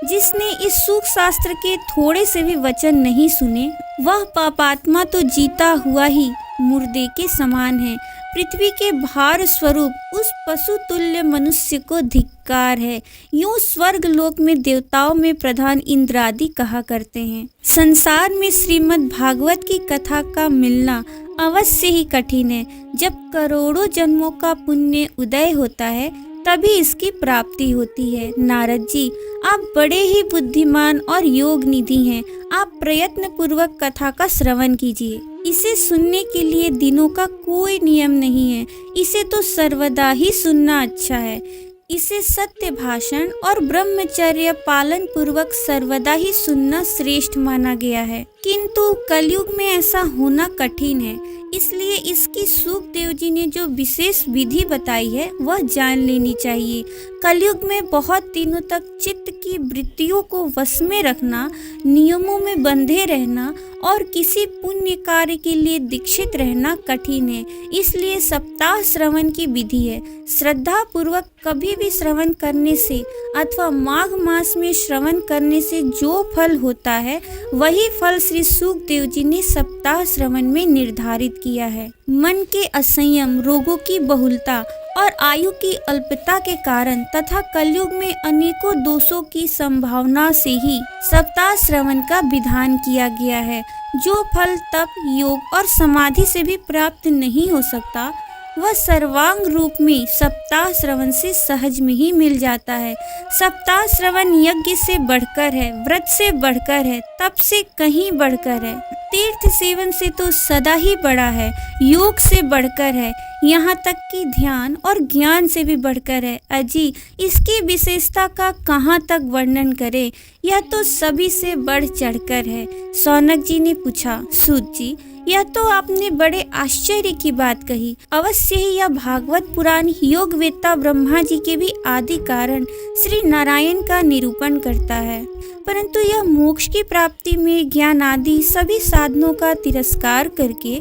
जिसने इस सुख शास्त्र के थोड़े से भी वचन नहीं सुने वह पापात्मा तो जीता हुआ ही मुर्दे के समान है। पृथ्वी के भार स्वरूप उस पशु तुल्य मनुष्य को धिक्कार है। यूं स्वर्ग लोक में देवताओं में प्रधान इंद्र आदि कहा करते हैं। संसार में श्रीमद् भागवत की कथा का मिलना अवश्य ही कठिन है। जब करोड़ों जन्मों का पुण्य उदय होता है तभी इसकी प्राप्ति होती है। नारद जी, आप बड़े ही बुद्धिमान और योग निधि हैं। आप प्रयत्न पूर्वक कथा का श्रवण कीजिए। इसे सुनने के लिए दिनों का कोई नियम नहीं है। इसे तो सर्वदा ही सुनना अच्छा है। इसे सत्य भाषण और ब्रह्मचर्य पालन पूर्वक सर्वदा ही सुनना श्रेष्ठ माना गया है। किंतु कलयुग में ऐसा होना कठिन है, इसलिए इसकी सुखदेव जी ने जो विशेष विधि बताई है वह जान लेनी चाहिए। कलयुग में बहुत दिनों तक चित्त की वृत्तियों को वश में रखना, नियमों में बंधे रहना और किसी पुण्य कार्य के लिए दीक्षित रहना कठिन है। इसलिए सप्ताह श्रवण की विधि है। श्रद्धा पूर्वक कभी भी श्रवण करने से अथवा माघ मास में श्रवण करने से जो फल होता है वही फल श्री सुखदेव जी ने सप्ताह श्रवण में निर्धारित किया है। मन के असंयम, रोगों की बहुलता और आयु की अल्पता के कारण तथा कलयुग में अनेकों दोषों की संभावना से ही सप्ताह श्रवण का विधान किया गया है। जो फल तप, योग और समाधि से भी प्राप्त नहीं हो सकता वह सर्वांग रूप में सप्ताह श्रवण से सहज में ही मिल जाता है। सप्ताह श्रवण यज्ञ से बढ़कर है, व्रत से बढ़कर है, तप से कहीं बढ़कर है, तीर्थ सेवन से तो सदा ही बड़ा है, योग से बढ़कर है, यहाँ तक कि ध्यान और ज्ञान से भी बढ़कर है। अजी, इसकी विशेषता का कहाँ तक वर्णन करें, यह तो सभी से बढ़ चढ़कर है। शौनक जी ने पूछा, सूत जी, यह तो आपने बड़े आश्चर्य की बात कही। अवश्य ही यह भागवत पुराण योग वेत्ता ब्रह्मा जी के भी आदि कारण श्री नारायण का निरूपण करता है, परंतु यह मोक्ष की प्राप्ति में ज्ञान आदि सभी साधनों का तिरस्कार करके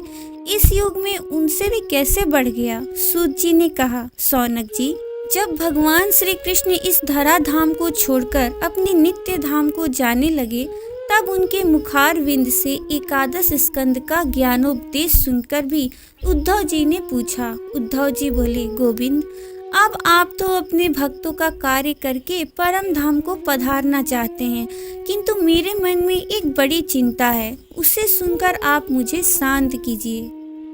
इस युग में उनसे भी कैसे बढ़ गया। सूत जी ने कहा, शौनक जी, जब भगवान श्री कृष्ण इस धरा धाम को छोड़कर अपने नित्य धाम को जाने लगे तब उनके मुखार विंद से एकादश स्कंद का ज्ञानोपदेश सुनकर भी उद्धव जी ने पूछा। उद्धव जी बोले, गोविंद, अब आप तो अपने भक्तों का कार्य करके परम धाम को पधारना चाहते हैं, किंतु मेरे मन में एक बड़ी चिंता है, उसे सुनकर आप मुझे शांत कीजिए।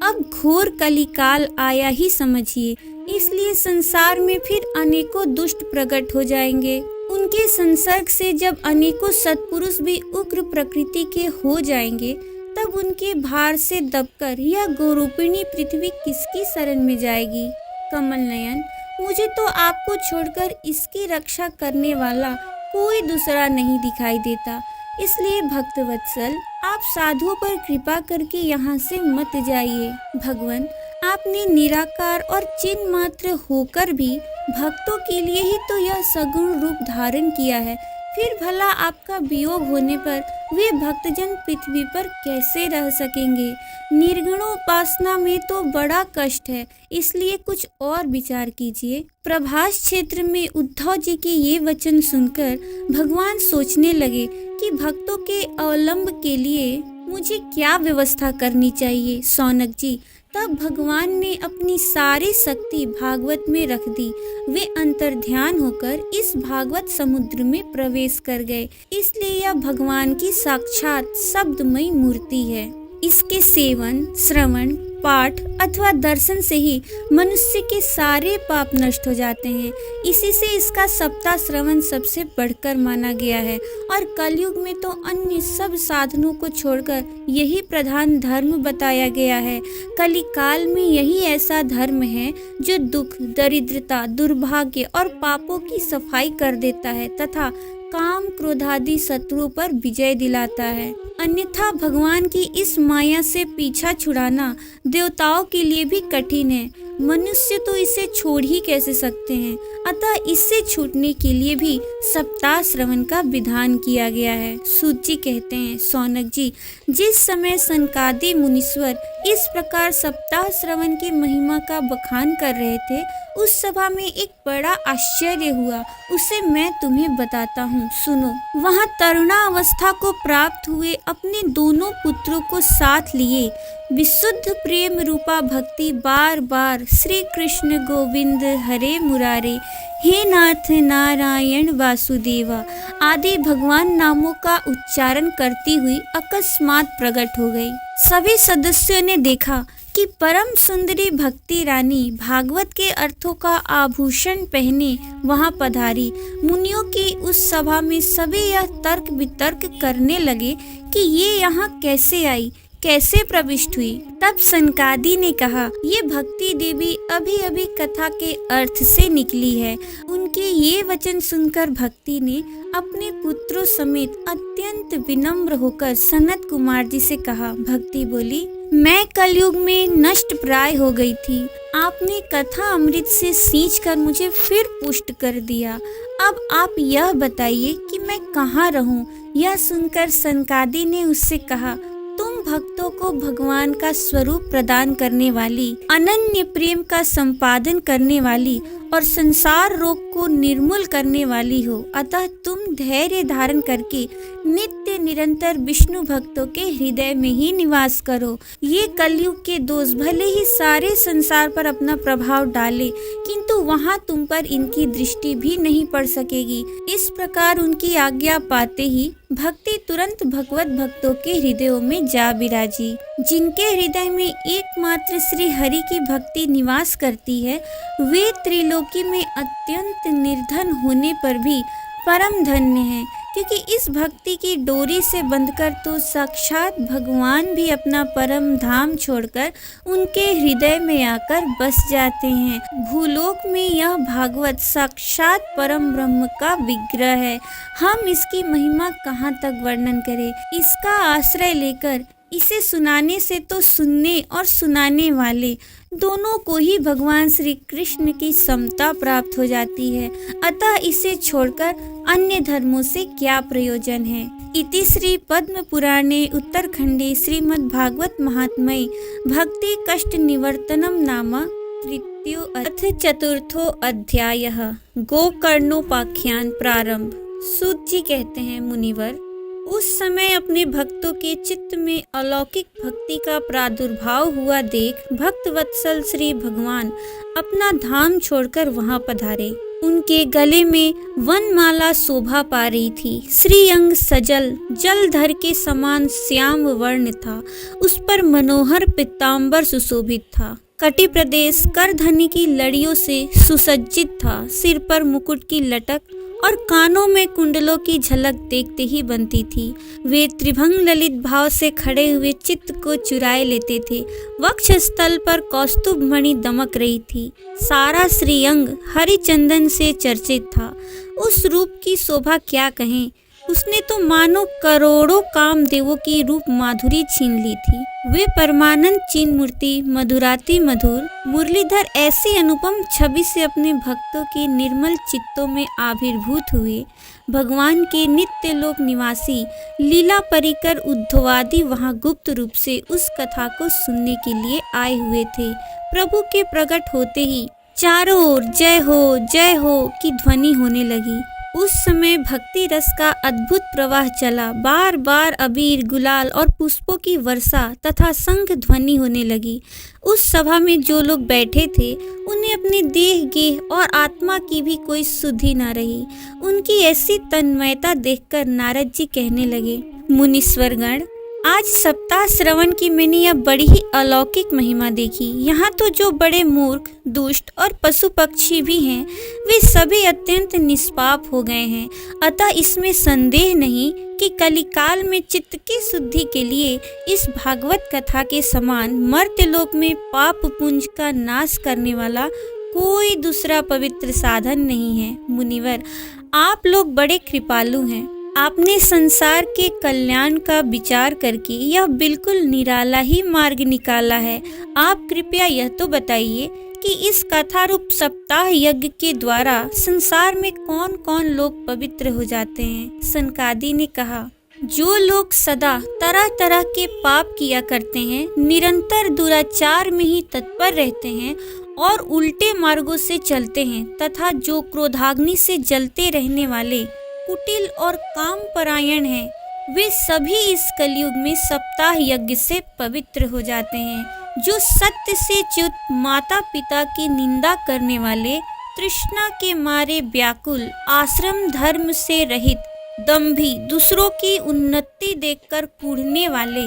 अब घोर कलिकाल आया ही समझिए, इसलिए संसार में फिर अनेकों दुष्ट प्रकट हो जाएंगे। उनके संसर्ग से जब अनेकों सत्पुरुष भी उग्र प्रकृति के हो जाएंगे, तब उनके भार से दबकर यह गोरूपिणी पृथ्वी किसकी शरण में जाएगी। कमल नयन, मुझे तो आपको छोड़कर इसकी रक्षा करने वाला कोई दूसरा नहीं दिखाई देता, इसलिए भक्तवत्सल आप साधुओं पर कृपा करके यहाँ से मत जाइए। भगवान, आपने निराकार और चिन्ह मात्र होकर भी भक्तों के लिए ही तो यह सगुण रूप धारण किया है, फिर भला आपका वियोग होने पर वे भक्तजन पृथ्वी पर कैसे रह सकेंगे। निर्गुणोपासना में तो बड़ा कष्ट है, इसलिए कुछ और विचार कीजिए। प्रभास क्षेत्र में उद्धव जी के ये वचन सुनकर भगवान सोचने लगे कि भक्तों के अवलंब के लिए मुझे क्या व्यवस्था करनी चाहिए। सौनक जी, तब भगवान ने अपनी सारी शक्ति भागवत में रख दी। वे अंतर्ध्यान होकर इस भागवत समुद्र में प्रवेश कर गए, इसलिए यह भगवान की साक्षात शब्दमयी मूर्ति है। इसके सेवन, श्रवण, पाठ अथवा दर्शन से ही मनुष्य के सारे पाप नष्ट हो जाते हैं। इसी से इसका सप्ताह श्रवण सबसे बढ़कर माना गया है और कलयुग में तो अन्य सब साधनों को छोड़कर यही प्रधान धर्म बताया गया है। कलिकाल में यही ऐसा धर्म है जो दुख, दरिद्रता, दुर्भाग्य और पापों की सफाई कर देता है तथा काम, क्रोधादि शत्रुओं पर विजय दिलाता है। अन्यथा भगवान की इस माया से पीछा छुड़ाना देवताओं के लिए भी कठिन है। मनुष्य तो इसे छोड़ ही कैसे सकते हैं। अतः इससे छूटने के लिए भी सप्ताह श्रवण का विधान किया गया है। सूत जी कहते हैं, सौनक जी, जिस समय सनकादि मुनीश्वर इस प्रकार सप्ताह श्रवण की महिमा का बखान कर रहे थे, उस सभा में एक बड़ा आश्चर्य हुआ। उसे मैं तुम्हें बताता हूँ, सुनो। वहाँ तरुणावस्था को प्राप्त हुए अपने दोनों पुत्रों को साथ लिए विशुद्ध प्रेम रूपा भक्ति बार बार श्री कृष्ण गोविंद हरे मुरारे, हे नाथ नारायण वासुदेवा आदि भगवान नामों का उच्चारण करती हुई अकस्मात प्रकट हो गई। सभी सदस्यों ने देखा कि परम सुंदरी भक्ति रानी भागवत के अर्थों का आभूषण पहने वहां पधारी। मुनियों की उस सभा में सभी यह तर्क वितर्क करने लगे कि ये यहाँ कैसे आई, कैसे प्रविष्ट हुई। तब सनकादि ने कहा, ये भक्ति देवी अभी अभी कथा के अर्थ से निकली है। उनके ये वचन सुनकर भक्ति ने अपने पुत्रों समेत अत्यंत विनम्र होकर सनत कुमार जी से कहा। भक्ति बोली, मैं कलयुग में नष्ट प्राय हो गई थी। आपने कथा अमृत से सींच कर मुझे फिर पुष्ट कर दिया। अब आप यह बताइए कि मैं कहाँ रहूं। यह सुनकर सनकादि ने उससे कहा, तुम भक्तों को भगवान का स्वरूप प्रदान करने वाली, अनन्य प्रेम का संपादन करने वाली और संसार रोग को निर्मूल करने वाली हो। अतः तुम धैर्य धारण करके नित्य निरंतर विष्णु भक्तों के हृदय में ही निवास करो। ये कलयुग के दोष भले ही सारे संसार पर अपना प्रभाव डाले, किंतु वहाँ तुम पर इनकी दृष्टि भी नहीं पड़ सकेगी। इस प्रकार उनकी आज्ञा पाते ही भक्ति तुरंत भगवत भक्तों के हृदयों में जा विराजी। जिनके हृदय में एकमात्र श्री हरि की भक्ति निवास करती है, वे त्रिलोकी में अत्यंत निर्धन होने पर भी परम धन्य हैं, क्योंकि इस भक्ति की डोरी से बंधकर तो साक्षात भगवान भी अपना परम धाम छोड़कर उनके हृदय में आकर बस जाते हैं। भूलोक में यह भागवत साक्षात परम ब्रह्म का विग्रह है। हम इसकी महिमा कहाँ तक वर्णन करें। इसका आश्रय लेकर इसे सुनाने से तो सुनने और सुनाने वाले दोनों को ही भगवान श्री कृष्ण की समता प्राप्त हो जाती है। अतः इसे छोड़कर अन्य धर्मों से क्या प्रयोजन है। इति श्री पद्म पुराणे उत्तरखंडे श्रीमद् भागवत महात्म्ये भक्ति कष्ट निवर्तनम नाम तृतीयो अथ चतुर्थो अध्यायः। गोकर्णोपाख्यान प्रारंभ। सूत जी कहते हैं, मुनिवर, उस समय अपने भक्तों के चित्त में अलौकिक भक्ति का प्रादुर्भाव हुआ देख भक्त वत्सल श्री भगवान अपना धाम छोड़कर वहां पधारे। उनके गले में वनमाला शोभा पा रही थी। श्री अंग सजल जलधर के समान श्याम वर्ण था। उस पर मनोहर पीताम्बर सुशोभित था। कटी प्रदेश करधनी की लड़ियों से सुसज्जित था। सिर पर मुकुट की लटक और कानों में कुंडलों की झलक देखते ही बनती थी। वे त्रिभंग ललित भाव से खड़े हुए चित्त को चुराए लेते थे। वक्ष स्थल पर कौस्तुभ मणि दमक रही थी। सारा श्रीअंग हरिचंदन से चर्चित था। उस रूप की शोभा क्या कहें। उसने तो मानो करोड़ों कामदेवों की रूप माधुरी छीन ली थी। वे परमानंद चिन्ह मूर्ति मधुराति मधुर मुरलीधर ऐसी अनुपम छवि से अपने भक्तों के निर्मल चित्तों में आविर्भूत हुए। भगवान के नित्य लोक निवासी लीला परिकर उद्धवादि वहां गुप्त रूप से उस कथा को सुनने के लिए आए हुए थे। प्रभु के प्रकट होते ही चारों ओर जय हो की ध्वनि होने लगी। उस समय भक्ति रस का अद्भुत प्रवाह चला। बार बार अबीर गुलाल और पुष्पों की वर्षा तथा शंख ध्वनि होने लगी। उस सभा में जो लोग बैठे थे उन्हें अपने देह गेह और आत्मा की भी कोई सुधि न रही। उनकी ऐसी तन्मयता देखकर नारद जी कहने लगे, मुनीश्वरगण, आज सप्ताह श्रवण की मैंने यह बड़ी ही अलौकिक महिमा देखी। यहाँ तो जो बड़े मूर्ख, दुष्ट और पशु पक्षी भी हैं, वे सभी अत्यंत निष्पाप हो गए हैं। अतः इसमें संदेह नहीं कि कलिकाल में चित्त की शुद्धि के लिए इस भागवत कथा के समान मर्त्यलोक में पाप पुंज का नाश करने वाला कोई दूसरा पवित्र साधन नहीं है। मुनिवर, आप लोग बड़े कृपालु हैं। आपने संसार के कल्याण का विचार करके यह बिल्कुल निराला ही मार्ग निकाला है। आप कृपया यह तो बताइए कि इस कथा रूप सप्ताह यज्ञ के द्वारा संसार में कौन कौन लोग पवित्र हो जाते हैं। सनकादि ने कहा, जो लोग सदा तरह तरह के पाप किया करते हैं, निरंतर दुराचार में ही तत्पर रहते हैं और उल्टे मार्गों से चलते हैं, तथा जो क्रोधाग्नि से जलते रहने वाले कुटिल और काम परायण हैं, वे सभी इस कलयुग में सप्ताह यज्ञ से पवित्र हो जाते हैं। जो सत्य से च्युत माता पिता की निंदा करने वाले, तृष्णा के मारे व्याकुल, आश्रम धर्म से रहित, दंभी, दूसरों की उन्नति देखकर कूढ़ने वाले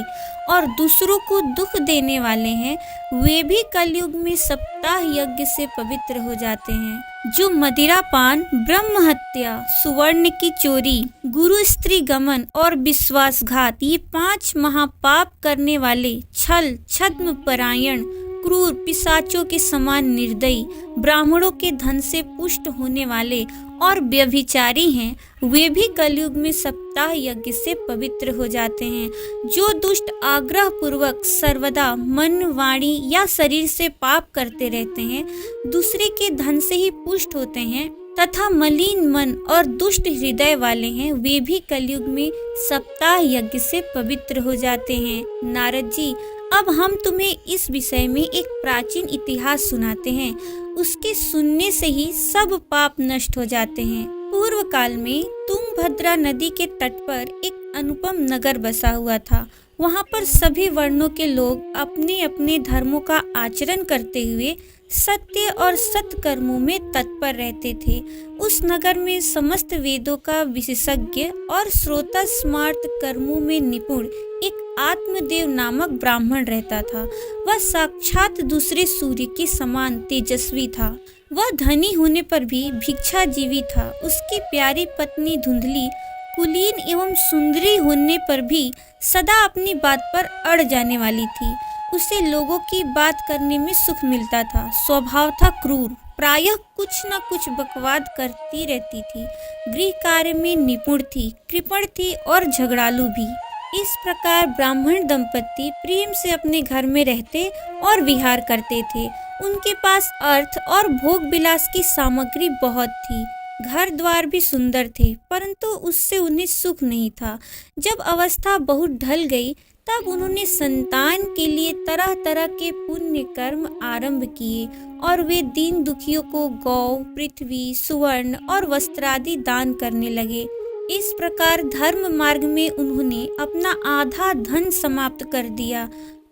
और दूसरों को दुख देने वाले हैं, वे भी कलयुग में सप्ताह यज्ञ से पवित्र हो जाते हैं। जो मदिरा पान, ब्रह्म हत्या, सुवर्ण की चोरी, गुरु स्त्री गमन और विश्वासघात, ये 5 महापाप करने वाले, छल छद्म परायण, क्रूर, पिशाचों के समान निर्दयी, ब्राह्मणों के धन से पुष्ट होने वाले और व्यभिचारी हैं, वे भी कलयुग में सप्ताह यज्ञ से पवित्र हो जाते हैं। जो दुष्ट आग्रह पूर्वक सर्वदा मन, वाणी या शरीर से पाप करते रहते हैं, दूसरे के धन से ही पुष्ट होते हैं तथा मलिन मन और दुष्ट हृदय वाले हैं, वे भी कलयुग में सप्ताह यज्ञ से पवित्र हो जाते हैं। नारद जी, अब हम तुम्हें इस विषय में एक प्राचीन इतिहास सुनाते हैं। उसके सुनने से ही सब पाप नष्ट हो जाते हैं। पूर्व काल में तुंगभद्रा नदी के तट पर एक अनुपम नगर बसा हुआ था। वहाँ पर सभी वर्णों के लोग अपने अपने धर्मों का आचरण करते हुए सत्य और सत्कर्मों में तत्पर रहते थे। उस नगर में समस्त वेदों का विशेषज्ञ और श्रोता स्मार्त कर्मों में निपुण एक आत्मदेव नामक ब्राह्मण रहता था। वह साक्षात दूसरे सूर्य के समान तेजस्वी था। वह धनी होने पर भी भिक्षाजीवी था। उसकी प्यारी पत्नी धुंधली, कुलीन एवं सुंदरी होने पर भी सदा अपनी बात पर अड़ जाने वाली थी। उसे लोगों की बात करने में सुख मिलता था। स्वभाव था क्रूर, प्रायः कुछ न कुछ बकवाद करती रहती थी। गृह कार्य में निपुण थी, कृपण थी और झगड़ालू भी। इस प्रकार ब्राह्मण दंपत्ति प्रेम से अपने घर में रहते और विहार करते थे। उनके पास अर्थ और भोग विलास की सामग्री बहुत थी। घर द्वार भी सुंदर थे, परंतु उससे उन्हें सुख नहीं था। जब अवस्था बहुत ढल गई, तब उन्होंने संतान के लिए तरह तरह के पुण्य कर्म आरंभ किए और वे दीन दुखियों को गौ, पृथ्वी, सुवर्ण और वस्त्रादि दान करने लगे। इस प्रकार धर्म मार्ग में उन्होंने अपना आधा धन समाप्त कर दिया,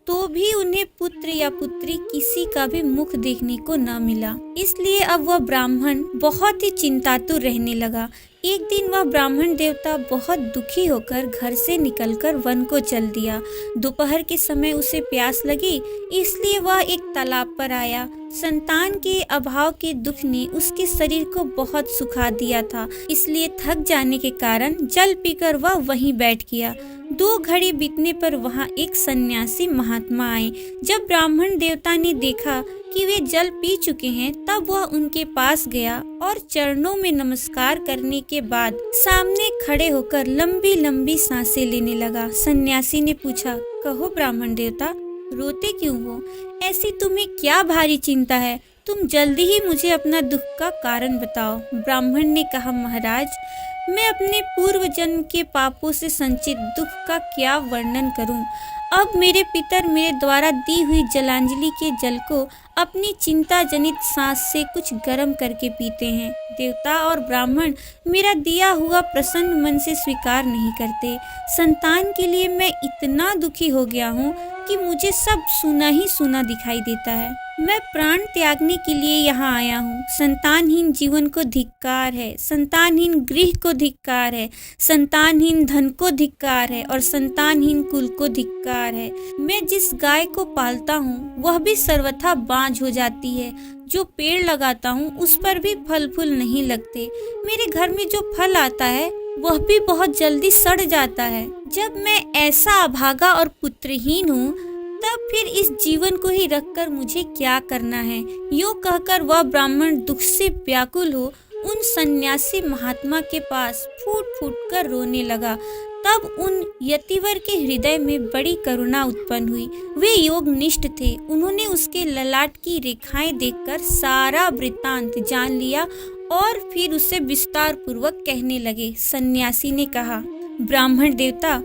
तो भी उन्हें पुत्र या पुत्री किसी का भी मुख देखने को न मिला। इसलिए अब वह ब्राह्मण बहुत ही चिंतातुर रहने लगा। एक दिन वह ब्राह्मण देवता बहुत दुखी होकर घर से निकलकर वन को चल दिया। दोपहर के समय उसे प्यास लगी, इसलिए वह एक तालाब पर आया। संतान के अभाव के दुख ने उसके शरीर को बहुत सुखा दिया था, इसलिए थक जाने के कारण जल पीकर वह वहीं बैठ गया। 2 घड़ी बीतने पर वहां एक सन्यासी महात्मा आए। जब ब्राह्मण देवता ने देखा कि वे जल पी चुके हैं, तब वह उनके पास गया और चरणों में नमस्कार करने के बाद सामने खड़े होकर लंबी लंबी सांसें लेने लगा। सन्यासी ने पूछा, कहो ब्राह्मण देवता, रोते क्यों हो? ऐसी तुम्हें क्या भारी चिंता है? तुम जल्दी ही मुझे अपना दुख का कारण बताओ। ब्राह्मण ने कहा, महाराज, मैं अपने पूर्व जन्म के पापों से संचित दुख का क्या वर्णन करूं। अब मेरे पितर मेरे द्वारा दी हुई जलांजलि के जल को अपनी चिंता जनित सांस से कुछ गर्म करके पीते हैं। देवता और ब्राह्मण मेरा दिया हुआ प्रसन्न मन से स्वीकार नहीं करते। संतान के लिए मैं इतना दुखी हो गया हूँ कि मुझे सब सुना ही सुना दिखाई देता है। मैं प्राण त्यागने के लिए यहाँ आया हूँ। संतानहीन जीवन को धिक्कार है, संतानहीन गृह को धिक्कार है, संतानहीन धन को धिक्कार है और संतानहीन कुल को धिक्कार है। मैं जिस गाय को पालता हूँ वह भी सर्वथा बांझ हो जाती है। जो पेड़ लगाता हूँ उस पर भी फल फूल नहीं लगते। मेरे घर में जो फल आता है वह भी बहुत जल्दी सड़ जाता है। जब मैं ऐसा अभागा और पुत्रहीन हूँ, तब फिर इस जीवन को ही रखकर मुझे क्या करना है? यूँ कहकर वह ब्राह्मण दुख से व्याकुल हो उन सन्यासी महात्मा के पास फूट फूट कर रोने लगा। तब उन यतिवर के हृदय में बड़ी करुणा उत्पन्न हुई। वे योग निष्ठ थे। उन्होंने उसके ललाट की रेखाएं देखकर सारा वृत्तांत जान लिया और फिर उसे विस्तार पूर्वक कहने लगे। सन्यासी ने कहा, ब्राह्मण देवता,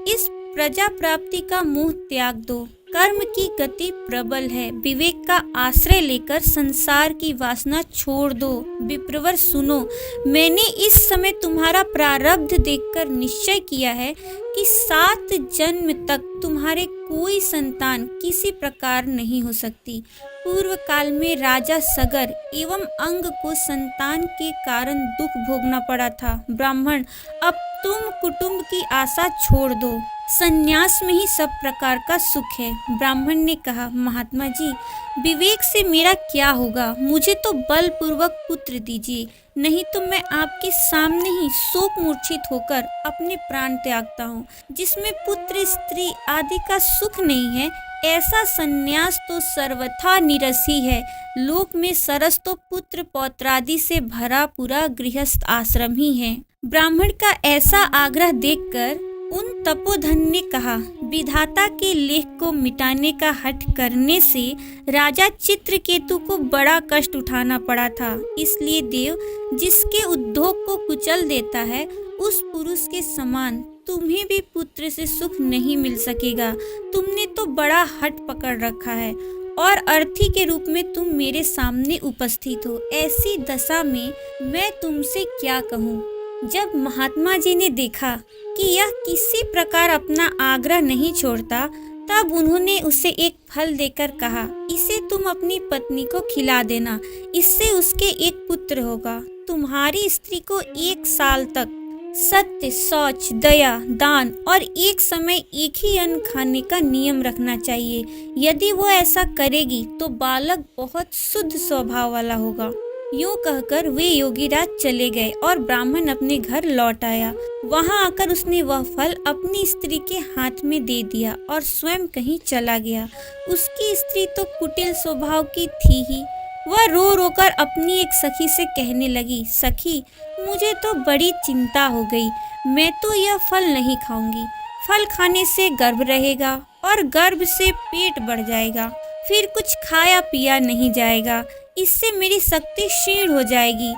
इस प्रजा प्राप्ति का मोह त्याग दो। कर्म की गति प्रबल है। विवेक का आश्रय लेकर संसार की वासना छोड़ दो। विप्रवर सुनो, मैंने इस समय तुम्हारा प्रारब्ध देखकर निश्चय किया है कि 7 जन्म तक तुम्हारे कोई संतान किसी प्रकार नहीं हो सकती। पूर्व काल में राजा सगर एवं अंग को संतान के कारण दुख भोगना पड़ा था। ब्राह्मण, अब तुम कुटुंब की आशा छोड़ दो। संन्यास में ही सब प्रकार का सुख है। ब्राह्मण ने कहा, महात्मा जी, विवेक से मेरा क्या होगा? मुझे तो बलपूर्वक पुत्र दीजिए, नहीं तो मैं आपके सामने ही शोक मूर्छित होकर अपने प्राण त्यागता हूँ। जिसमें पुत्र स्त्री आदि का सुख नहीं है, ऐसा संन्यास तो सर्वथा निरस ही है। लोक में सरस तो पुत्र पौत्रादि से भरा पूरा गृहस्थ आश्रम ही है। ब्राह्मण का ऐसा आग्रह देखकर उन तपोधन ने कहा, विधाता के लेख को मिटाने का हठ करने से राजा चित्रकेतु को बड़ा कष्ट उठाना पड़ा था। इसलिए देव जिसके उद्योग को कुचल देता है, उस पुरुष के समान तुम्हें भी पुत्र से सुख नहीं मिल सकेगा। तुमने तो बड़ा हठ पकड़ रखा है और अर्थी के रूप में तुम मेरे सामने उपस्थित हो। ऐसी दशा में मैं तुमसे क्या कहूँ? जब महात्मा जी ने देखा कि यह किसी प्रकार अपना आग्रह नहीं छोड़ता, तब उन्होंने उसे एक फल देकर कहा, इसे तुम अपनी पत्नी को खिला देना, इससे उसके एक पुत्र होगा। तुम्हारी स्त्री को 1 साल तक सत्य, शौच, दया, दान और एक समय एक ही अन्न खाने का नियम रखना चाहिए। यदि वो ऐसा करेगी तो बालक बहुत शुद्ध स्वभाव वाला होगा। यूँ कहकर वे योगीराज चले गए और ब्राह्मण अपने घर लौट आया। वहां आकर उसने वह फल अपनी स्त्री के हाथ में दे दिया और स्वयं कहीं चला गया। उसकी स्त्री तो कुटिल स्वभाव की थी ही। वह रो रोकर अपनी एक सखी से कहने लगी, सखी, मुझे तो बड़ी चिंता हो गई। मैं तो यह फल नहीं खाऊंगी। फल खाने से गर्भ रहेगा और गर्भ से पेट बढ़ जाएगा, फिर कुछ खाया पिया नहीं जाएगा। इससे मेरी शक्ति क्षीण हो जाएगी।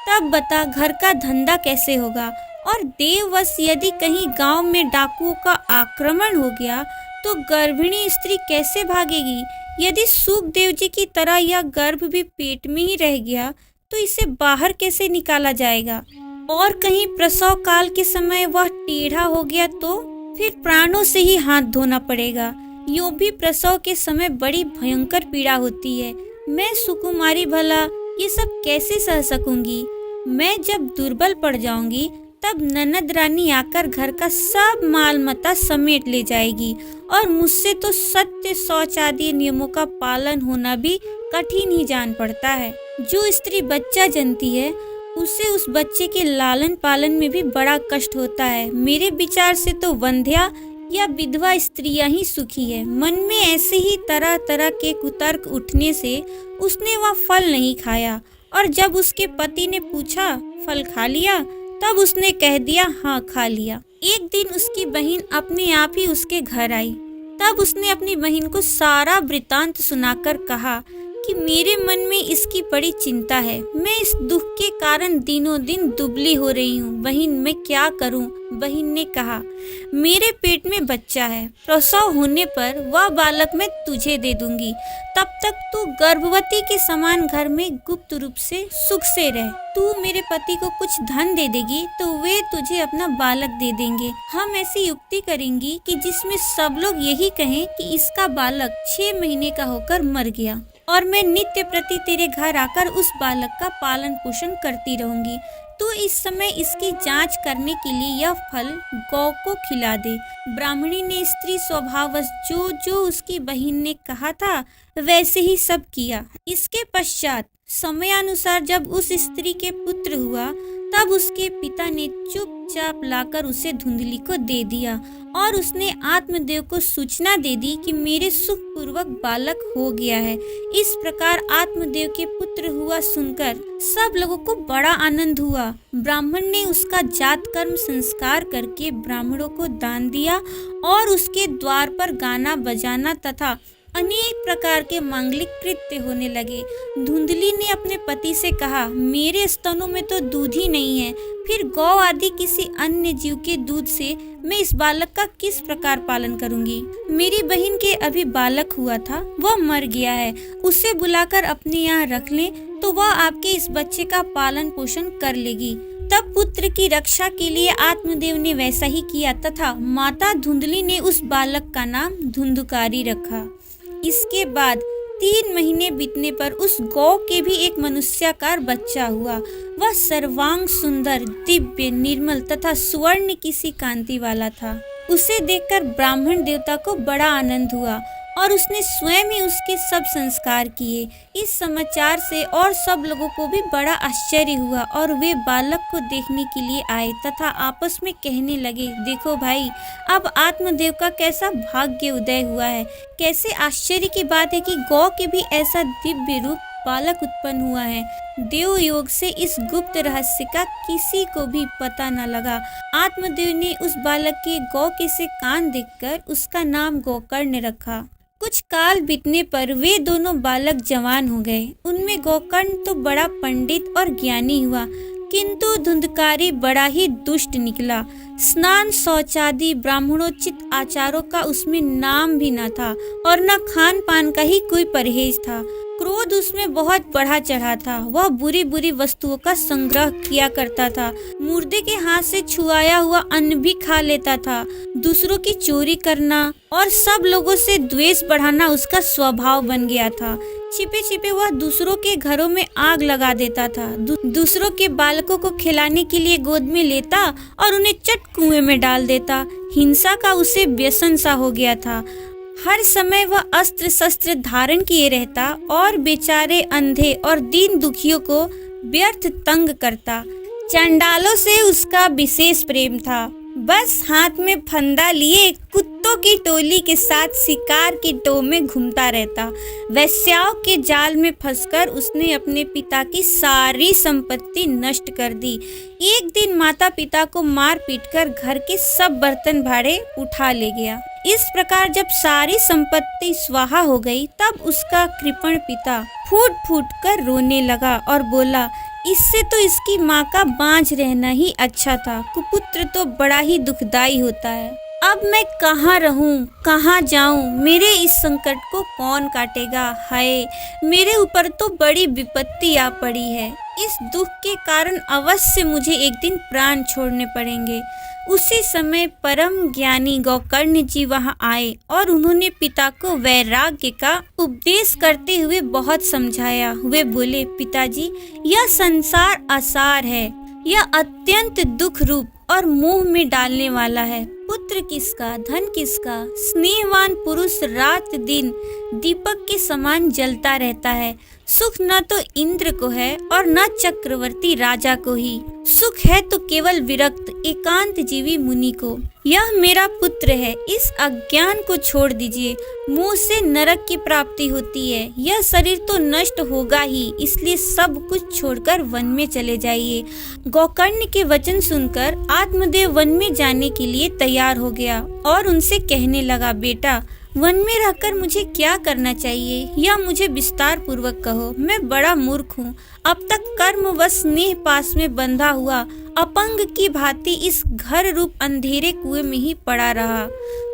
तब बता, घर का धंधा कैसे होगा? और देववश यदि कहीं गांव में डाकुओं का आक्रमण हो गया तो गर्भिणी स्त्री कैसे भागेगी? यदि सुखदेव जी की तरह यह गर्भ भी पेट में ही रह गया तो इसे बाहर कैसे निकाला जाएगा? और कहीं प्रसव काल के समय वह टेढ़ा हो गया तो फिर प्राणों से ही हाथ धोना पड़ेगा। यूँ भी प्रसव के समय बड़ी भयंकर पीड़ा होती है। मैं सुकुमारी भला ये सब कैसे सह सकूंगी? मैं जब दुर्बल पड़ जाऊंगी तब ननद रानी आकर घर का सब माल मता समेट ले जाएगी और मुझसे तो सत्य, शौच आदि नियमों का पालन होना भी कठिन ही जान पड़ता है। जो स्त्री बच्चा जनती है उसे उस बच्चे के लालन पालन में भी बड़ा कष्ट होता है। मेरे विचार से तो वंध्या या विधवा स्त्रियां ही सुखी है। मन में ऐसे ही तरह तरह के कुतर्क उठने से उसने वह फल नहीं खाया, और जब उसके पति ने पूछा फल खा लिया, तब उसने कह दिया हाँ खा लिया। एक दिन उसकी बहन अपने आप ही उसके घर आई। तब उसने अपनी बहन को सारा वृतांत सुनाकर कहा कि मेरे मन में इसकी बड़ी चिंता है। मैं इस दुख के कारण दिनों दिन दुबली हो रही हूँ। बहन, मैं क्या करूँ? बहन ने कहा, मेरे पेट में बच्चा है, प्रसव होने पर वह बालक मैं तुझे दे दूंगी। तब तक तू गर्भवती के समान घर में गुप्त रूप से सुख से रह। तू मेरे पति को कुछ धन दे देगी तो वे तुझे अपना बालक दे देंगे। हम ऐसी युक्ति करेंगी कि जिसमें सब लोग यही कहें कि इसका बालक 6 महीने का होकर मर गया, और मैं नित्य प्रति तेरे घर आकर उस बालक का पालन पोषण करती रहूंगी। तू इस समय इसकी जांच करने के लिए यह फल गौ को खिला दे। ब्राह्मणी ने स्त्री स्वभावश जो जो उसकी बहन ने कहा था वैसे ही सब किया। इसके पश्चात समयानुसार जब उस स्त्री के पुत्र हुआ, तब उसके पिता ने चुपचाप लाकर उसे धुंधली को दे दिया, और उसने आत्मदेव को सूचना दे दी कि मेरे सुखपूर्वक बालक हो गया है। इस प्रकार आत्मदेव के पुत्र हुआ सुनकर सब लोगों को बड़ा आनंद हुआ। ब्राह्मण ने उसका जात कर्म संस्कार करके ब्राह्मणों को दान दिया, और उसके द्वार पर गाना बजाना तथा अनेक प्रकार के मांगलिक कृत्य होने लगे। धुंधली ने अपने पति से कहा, मेरे स्तनों में तो दूध ही नहीं है, फिर गौ आदि किसी अन्य जीव के दूध से मैं इस बालक का किस प्रकार पालन करूंगी? मेरी बहन के अभी बालक हुआ था, वह मर गया है। उसे बुलाकर अपने यहाँ रख लें तो वह आपके इस बच्चे का पालन पोषण कर लेगी। तब पुत्र की रक्षा के लिए आत्मदेव ने वैसा ही किया, तथा माता धुंधली ने उस बालक का नाम धुंधुकारी रखा। इसके बाद 3 महीने बीतने पर उस गौ के भी एक मनुष्याकार बच्चा हुआ। वह सर्वांग सुंदर, दिव्य, निर्मल तथा स्वर्ण की सी कांति वाला था। उसे देखकर ब्राह्मण देवता को बड़ा आनंद हुआ, और उसने स्वयं ही उसके सब संस्कार किए। इस समाचार से और सब लोगों को भी बड़ा आश्चर्य हुआ, और वे बालक को देखने के लिए आए तथा आपस में कहने लगे, देखो भाई, अब आत्मदेव का कैसा भाग्य उदय हुआ है। कैसे आश्चर्य की बात है कि गौ के भी ऐसा दिव्य रूप बालक उत्पन्न हुआ है। देव योग से इस गुप्त रहस्य का किसी को भी पता न लगा। आत्मदेव ने उस बालक के गौ के से कान देखकर उसका नाम गोकर्ण रखा। कुछ काल बीतने पर वे दोनों बालक जवान हो गए। उनमें गोकर्ण तो बड़ा पंडित और ज्ञानी हुआ, किंतु धुंधकारी बड़ा ही दुष्ट निकला। स्नान शौचादि ब्राह्मणोचित आचारों का उसमें नाम भी न था, और न खान पान का ही कोई परहेज था। क्रोध उसमें बहुत बढ़ा चढ़ा था। वह बुरी बुरी वस्तुओं का संग्रह किया करता था। मुर्दे के हाथ से छुआया हुआ अन्न भी खा लेता था। दूसरों की चोरी करना और सब लोगों से द्वेष बढ़ाना उसका स्वभाव बन गया था। छिपे छिपे वह दूसरों के घरों में आग लगा देता था। दूसरों के बालकों को खिलाने के लिए गोद में लेता और उन्हें चट कुएं में डाल देता। हिंसा का उसे व्यसन सा हो गया था। हर समय वह अस्त्र शस्त्र धारण किए रहता और बेचारे अंधे और दीन दुखियों को व्यर्थ तंग करता। चंडालों से उसका विशेष प्रेम था। बस हाथ में फंदा लिए कुत्तों की टोली के साथ शिकार की टोह में घूमता रहता। वैश्याओं के जाल में फंसकर उसने अपने पिता की सारी संपत्ति नष्ट कर दी। एक दिन माता पिता को मार पीटकर घर के सब बर्तन भाड़े उठा ले गया। इस प्रकार जब सारी संपत्ति स्वाहा हो गई, तब उसका कृपण पिता फूट फूट कर रोने लगा और बोला, इससे तो इसकी माँ का बांझ रहना ही अच्छा था। कुपुत्र तो बड़ा ही दुखदाई होता है। अब मैं कहाँ रहूं, कहाँ जाऊं? मेरे इस संकट को कौन काटेगा? हाय, मेरे ऊपर तो बड़ी विपत्ति आ पड़ी है। इस दुख के कारण अवश्य मुझे एक दिन प्राण छोड़ने पड़ेंगे। उसी समय परम ज्ञानी गोकर्ण जी वहां आए और उन्होंने पिता को वैराग्य का उपदेश करते हुए बहुत समझाया। वे बोले, पिताजी, यह संसार असार है, यह अत्यंत दुख रूप और मोह में डालने वाला है। पुत्र किसका, धन किसका। स्नेहवान पुरुष रात दिन दीपक के समान जलता रहता है। सुख न तो इंद्र को है और न चक्रवर्ती राजा को ही। सुख है तो केवल विरक्त एकांत जीवी मुनि को। यह मेरा पुत्र है, इस अज्ञान को छोड़ दीजिए। मोह से नरक की प्राप्ति होती है। यह शरीर तो नष्ट होगा ही, इसलिए सब कुछ छोड़कर वन में चले जाइए। गोकर्ण के वचन सुनकर आत्मदेव वन में जाने के लिए तैयार हो गया और उनसे कहने लगा, बेटा वन में रहकर मुझे क्या करना चाहिए, यह मुझे विस्तार पूर्वक कहो। मैं बड़ा मूर्ख हूँ। अब तक कर्म व स्नेह पास में बंधा हुआ अपंग की भांति इस घर रूप अंधेरे कुएं में ही पड़ा रहा।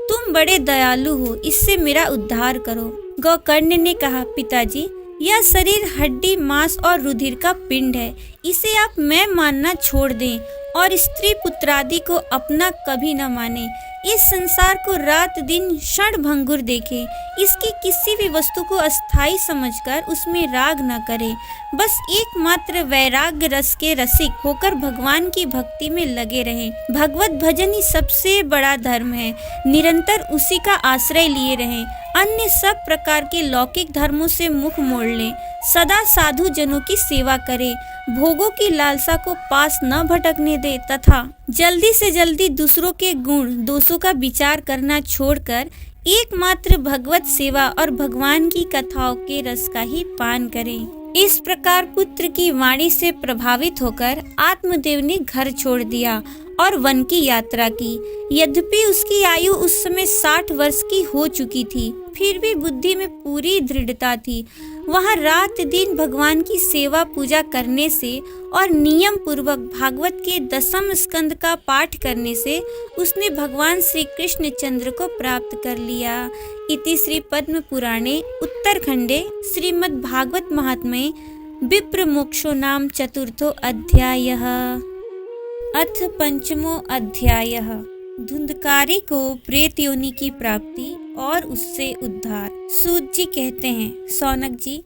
तुम बड़े दयालु हो, इससे मेरा उद्धार करो। गोकर्ण ने कहा, पिताजी यह शरीर हड्डी मांस और रुधिर का पिंड है। इसे आप मैं मानना छोड़ दें और स्त्री पुत्रादि को अपना कभी न माने। इस संसार को रात दिन क्षण भंगुर देखें। इसकी किसी भी वस्तु को अस्थाई समझकर उसमें राग न करें। बस एकमात्र वैराग्य रस के रसिक होकर भगवान की भक्ति में लगे रहें। भगवत भजन ही सबसे बड़ा धर्म है। निरंतर उसी का आश्रय लिए रहें। अन्य सब प्रकार के लौकिक धर्मों से मुख मोड़ लें। सदा साधु जनों की सेवा करें। भोगों की लालसा को पास न भटकने दे तथा जल्दी से जल्दी दूसरों के गुण दोषों का विचार करना छोड़कर एकमात्र भगवत सेवा और भगवान की कथाओं के रस का ही पान करें। इस प्रकार पुत्र की वाणी से प्रभावित होकर आत्मदेव ने घर छोड़ दिया और वन की यात्रा की। यद्यपि उसकी आयु उस समय 60 वर्ष की हो चुकी थी, फिर भी बुद्धि में पूरी दृढ़ता थी। वहाँ रात दिन भगवान की सेवा पूजा करने से और नियम पूर्वक भागवत के 10वें स्कंद का पाठ करने से उसने भगवान श्री कृष्ण चंद्र को प्राप्त कर लिया। इति श्री पद्म पुराणे उत्तरखंडे श्रीमद् भागवत महात्म्ये विप्र मोक्षो नाम चतुर्थो अध्यायः। अथ पंचमो अध्यायः। धुंधकारी को प्रेत योनि की प्राप्ति और उससे उद्धार। सूत जी कहते हैं, सौनक जी,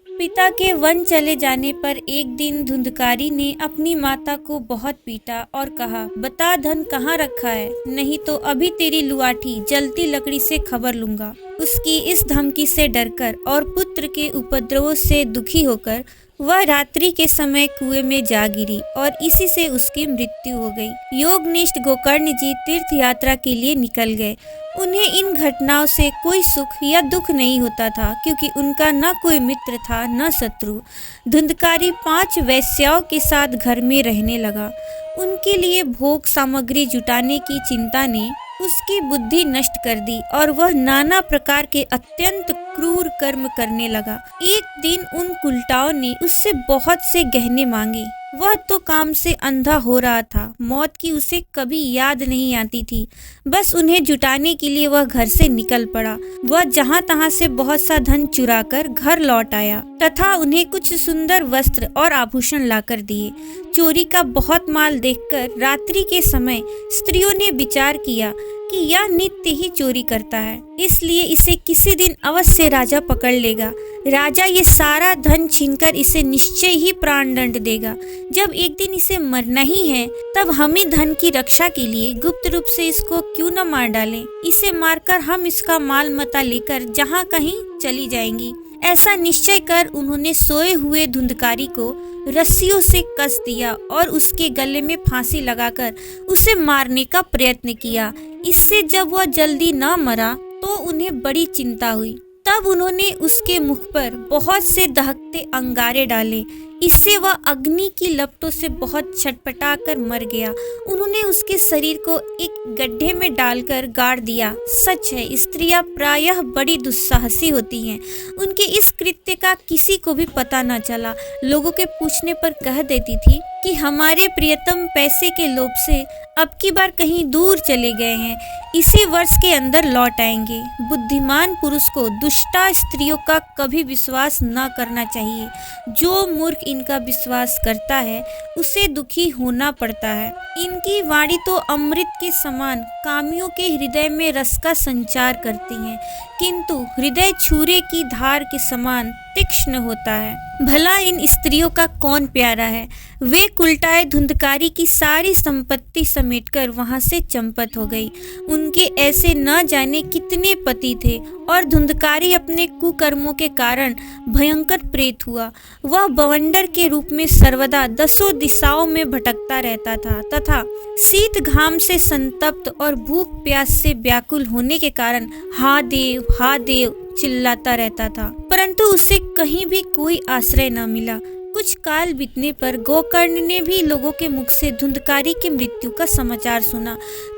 पिता के वन चले जाने पर एक दिन धुंधकारी ने अपनी माता को बहुत पीटा और कहा, बता धन कहाँ रखा है, नहीं तो अभी तेरी लुआठी जलती लकड़ी से खबर लूंगा। उसकी इस धमकी से डरकर और पुत्र के उपद्रवों से दुखी होकर वह रात्रि के समय कुएं में जा गिरी और इसी से उसकी मृत्यु हो गई। योगनिष्ठ गोकर्ण जी तीर्थ यात्रा के लिए निकल गए। उन्हें इन घटनाओं से कोई सुख या दुख नहीं होता था, क्योंकि उनका न कोई मित्र था न शत्रु। धुंधकारी 5 वेश्याओं के साथ घर में रहने लगा। उनके लिए भोग सामग्री जुटाने की चिंता ने उसकी बुद्धि नष्ट कर दी और वह नाना प्रकार के अत्यंत क्रूर कर्म करने लगा। एक दिन उन कुलटाओं ने उससे बहुत से गहने मांगे। वह तो काम से अंधा हो रहा था। मौत की उसे कभी याद नहीं आती थी। बस उन्हें जुटाने के लिए वह घर से निकल पड़ा। वह जहाँ तहाँ से बहुत सा धन चुराकर घर लौट आया तथा उन्हें कुछ सुंदर वस्त्र और आभूषण लाकर दिए। चोरी का बहुत माल देखकर रात्रि के समय स्त्रियों ने विचार किया कि यह नित्य ही चोरी करता है, इसलिए इसे किसी दिन अवश्य राजा पकड़ लेगा। राजा ये सारा धन छीनकर इसे निश्चय ही प्राण दंड देगा। जब एक दिन इसे मरना ही है, तब हम ही धन की रक्षा के लिए गुप्त रूप से इसको क्यों न मार डालें। इसे मारकर हम इसका माल मता लेकर जहाँ कहीं चली जाएंगी। ऐसा निश्चय कर उन्होंने सोए हुए धुंधकारी को रस्सियों से कस दिया और उसके गले में फांसी लगाकर उसे मारने का प्रयत्न किया। इससे जब वह जल्दी न मरा तो उन्हें बड़ी चिंता हुई। तब उन्होंने उसके मुख पर बहुत से दहकते अंगारे डाले। इससे वह अग्नि की लपटों से बहुत छटपटा कर मर गया। उन्होंने उसके शरीर को एक गड्ढे में डालकर गाड़ दिया। सच है, स्त्रियां प्रायः बड़ी दुस्साहसी होती हैं। उनके इस कृत्य का किसी को भी पता न चला। लोगों के पूछने पर कह देती थी कि हमारे प्रियतम पैसे के लोभ से अब की बार कहीं दूर चले गए हैं, इसी वर्ष के अंदर लौट आएंगे। बुद्धिमान पुरुष को दुष्टा स्त्रियों का कभी विश्वास न करना चाहिए। जो मूर्ख इनका विश्वास करता है उसे दुखी होना पड़ता है। इनकी वाणी तो अमृत के समान कामियों के हृदय में रस का संचार करती हैं, किंतु हृदय छुरे की धार के समान तीक्ष्ण होता है। भला इन स्त्रियों का कौन प्यारा है। वे कुलटाए धुंधकारी की सारी संपत्ति समेटकर वहां से चंपत हो गई। उनके ऐसे न जाने कितने पति थे और धुंधकारी अपने कुकर्मों के कारण भयंकर प्रेत हुआ। वह बवंडर के रूप में सर्वदा दसों दिशाओं में भटकता रहता था तथा शीत घाम से संतप्त और भूख प्यास से व्याकुल होने के कारण हा देव चिल्लाता रहता था, परंतु उसे कहीं भी कोई आश्रय न मिला। कुछ काल बीतने पर गोकर्ण ने भी लोगों के मुख से धुंधकारी की मृत्यु का समाचार सुना।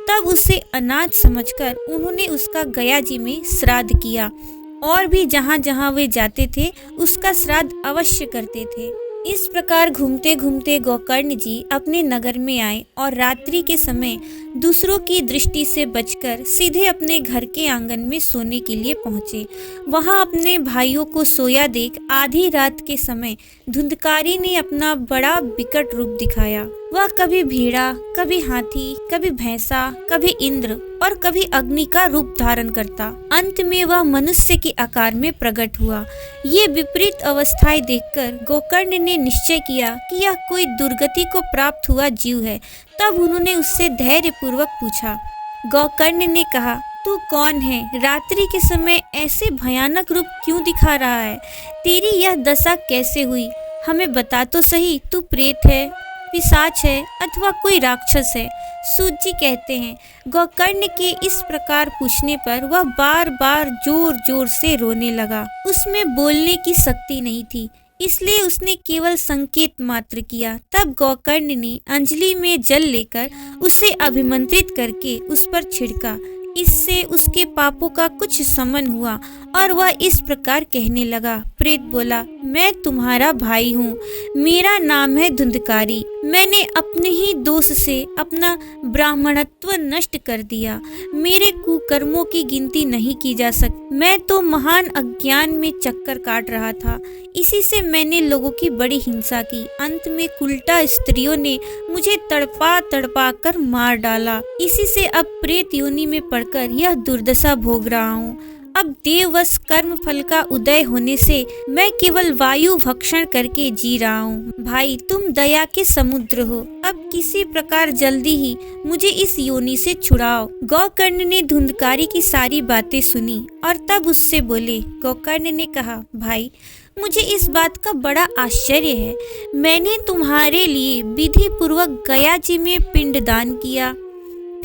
तब उसे अनाथ समझकर उन्होंने उसका गया जी में श्राद्ध किया और भी जहाँ जहाँ वे जाते थे उसका श्राद्ध अवश्य करते थे। इस प्रकार घूमते घूमते गोकर्ण जी अपने नगर में आए और रात्रि के समय दूसरों की दृष्टि से बचकर सीधे अपने घर के आंगन में सोने के लिए पहुंचे। वहां अपने भाइयों को सोया देख आधी रात के समय धुंधकारी ने अपना बड़ा विकट रूप दिखाया। वह कभी भेड़ा, कभी हाथी, कभी भैंसा, कभी इंद्र और कभी अग्नि का रूप धारण करता। अंत में वह मनुष्य के आकार में प्रकट हुआ। ये विपरीत अवस्थाएं देखकर गोकर्ण ने निश्चय किया कि यह कोई दुर्गति को प्राप्त हुआ जीव है। तब उन्होंने उससे धैर्य पूर्वक पूछा। गोकर्ण ने कहा, तू कौन है? रात्रि के समय ऐसे भयानक रूप क्यों दिखा रहा है? तेरी यह दशा कैसे हुई? हमें बता तो सही। तू प्रेत है, पिशाच है अथवा कोई राक्षस है? सूत जी कहते हैं, गोकर्ण के इस प्रकार पूछने पर वह बार बार जोर जोर से रोने लगा। उसमें बोलने की शक्ति नहीं थी, इसलिए उसने केवल संकेत मात्र किया। तब गोकर्ण ने अंजलि में जल लेकर उसे अभिमंत्रित करके उस पर छिड़का। इससे उसके पापों का कुछ शमन हुआ और वह इस प्रकार कहने लगा। प्रेत बोला, मैं तुम्हारा भाई हूँ, मेरा नाम है धुंधकारी। मैंने अपने ही दोष से अपना ब्राह्मणत्व नष्ट कर दिया। मेरे कुकर्मों की गिनती नहीं की जा सकती। मैं तो महान अज्ञान में चक्कर काट रहा था, इसी से मैंने लोगों की बड़ी हिंसा की। अंत में कुलटा स्त्रियों ने मुझे तड़पा तड़पा कर मार डाला। इसी से अब प्रेत योनि में पड़कर यह दुर्दशा भोग रहा हूँ। अब देववश कर्म फल का उदय होने से मैं केवल वायु भक्षण करके जी रहा हूँ। भाई, तुम दया के समुद्र हो, अब किसी प्रकार जल्दी ही मुझे इस योनि से छुड़ाओ। गोकर्ण ने धुंधकारी की सारी बातें सुनी और तब उससे बोले। गोकर्ण ने कहा, भाई, मुझे इस बात का बड़ा आश्चर्य है। मैंने तुम्हारे लिए विधि पूर्वक गया जी में पिंडदान किया,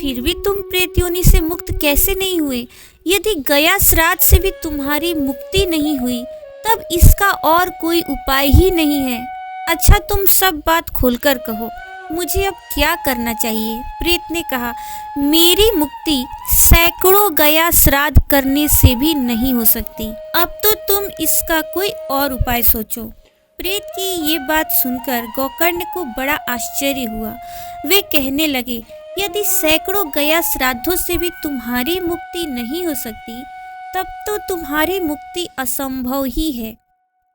फिर भी तुम प्रेत योनि से मुक्त कैसे नहीं हुए? यदि गया श्राद्ध से भी तुम्हारी मुक्ति नहीं हुई, तब इसका और कोई उपाय ही नहीं है। अच्छा, तुम सब बात खोलकर कहो, मुझे अब क्या करना चाहिए? प्रेत ने कहा, मेरी मुक्ति सैकड़ों गया श्राद्ध करने से भी नहीं हो सकती। अब तो तुम इसका कोई और उपाय सोचो। प्रेत की ये बात सुनकर गोकर्ण को बड़ा आश्चर्य हुआ। वे कहने लगे, यदि सैकड़ों गया श्राद्धों से भी तुम्हारी मुक्ति नहीं हो सकती, तब तो तुम्हारी मुक्ति असंभव ही है।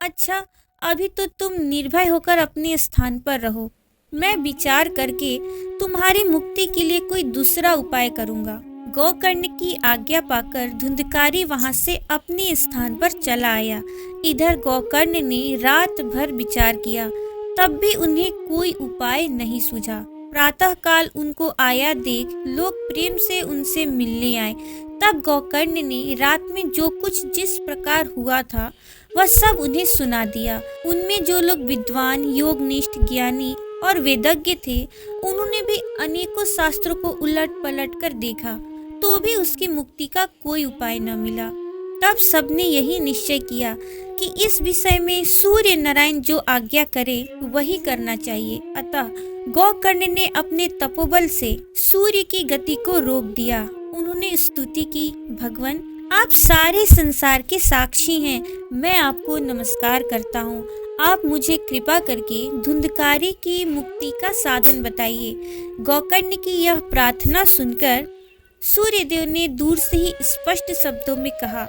अच्छा, अभी तो तुम निर्भय होकर अपने स्थान पर रहो। मैं विचार करके तुम्हारी मुक्ति के लिए कोई दूसरा उपाय करूंगा। गोकर्ण की आज्ञा पाकर धुंधकारी वहां से अपने स्थान पर चला आया। इधर गोकर्ण ने रात भर विचार किया, तब भी उन्हें कोई उपाय नहीं सूझा। प्रातः काल उनको आया देख लोग प्रेम से उनसे मिलने आए। तब गोकर्ण ने रात में जो कुछ जिस प्रकार हुआ था वह सब उन्हें सुना दिया। उनमें जो लोग विद्वान, योगनिष्ठ, ज्ञानी और वेदज्ञ थे, उन्होंने भी अनेकों शास्त्रों को उलट पलट कर देखा, तो भी उसकी मुक्ति का कोई उपाय न मिला। तब सबने यही निश्चय किया कि इस विषय में सूर्य नारायण जो आज्ञा करे वही करना चाहिए। अतः गोकर्ण ने अपने तपोबल से सूर्य की गति को रोक दिया। उन्होंने स्तुति की, भगवान, आप सारे संसार के साक्षी हैं। मैं आपको नमस्कार करता हूँ। आप मुझे कृपा करके धुंधकारी की मुक्ति का साधन बताइए। गोकर्ण की यह प्रार्थना सुनकर सूर्यदेव ने दूर से ही स्पष्ट शब्दों में कहा,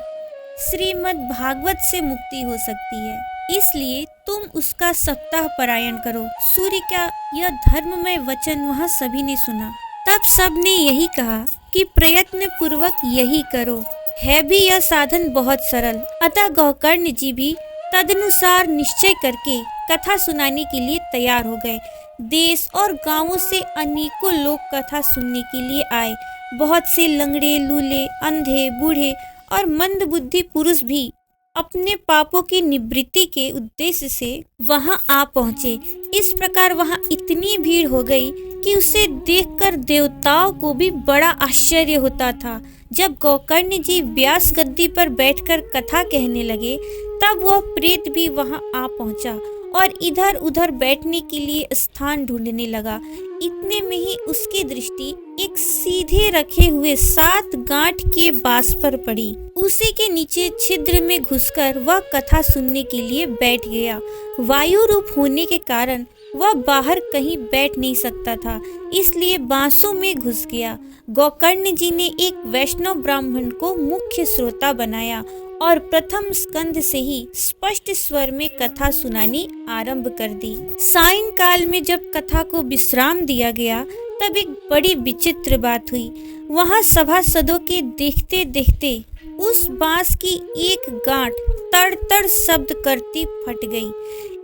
श्रीमद् भागवत से मुक्ति हो सकती है, इसलिए तुम उसका सप्ताह पारायण करो। सूर्य का यह धर्ममय वचन वहाँ सभी ने सुना। तब सबने यही कहा कि प्रयत्न पूर्वक यही करो। है भी यह साधन बहुत सरल। अतः गोकर्ण जी भी तदनुसार निश्चय करके कथा सुनाने के लिए तैयार हो गए। देश और गांवों से अनेकों लोग कथा सुनने के लिए आए। बहुत से लंगड़े, लूले, अंधे, बूढ़े और मंदबुद्धि पुरुष भी अपने पापों की निवृत्ति के उद्देश्य से वहां आ पहुंचे। इस प्रकार वहां इतनी भीड़ हो गई कि उसे देखकर देवताओं को भी बड़ा आश्चर्य होता था। जब गोकर्ण जी व्यास गद्दी पर बैठकर कथा कहने लगे, तब वह प्रेत भी वहां आ पहुंचा और इधर उधर बैठने के लिए स्थान ढूंढने लगा। इतने में ही उसकी दृष्टि एक सीधे रखे हुए 7 गांठ के बांस पर पड़ी। उसी के नीचे छिद्र में घुसकर वह कथा सुनने के लिए बैठ गया। वायु रूप होने के कारण वह बाहर कहीं बैठ नहीं सकता था, इसलिए बांसों में घुस गया। गोकर्ण जी ने एक वैष्णव ब्राह्मण को मुख्य श्रोता बनाया और प्रथम स्कंद से ही स्पष्ट स्वर में कथा सुनानी आरंभ कर दी। सायंकाल में जब कथा को विश्राम दिया गया, तब एक बड़ी विचित्र बात हुई। वहां सभासदों के देखते देखते उस बांस की एक गांठ तड़-तड़ शब्द करती फट गई।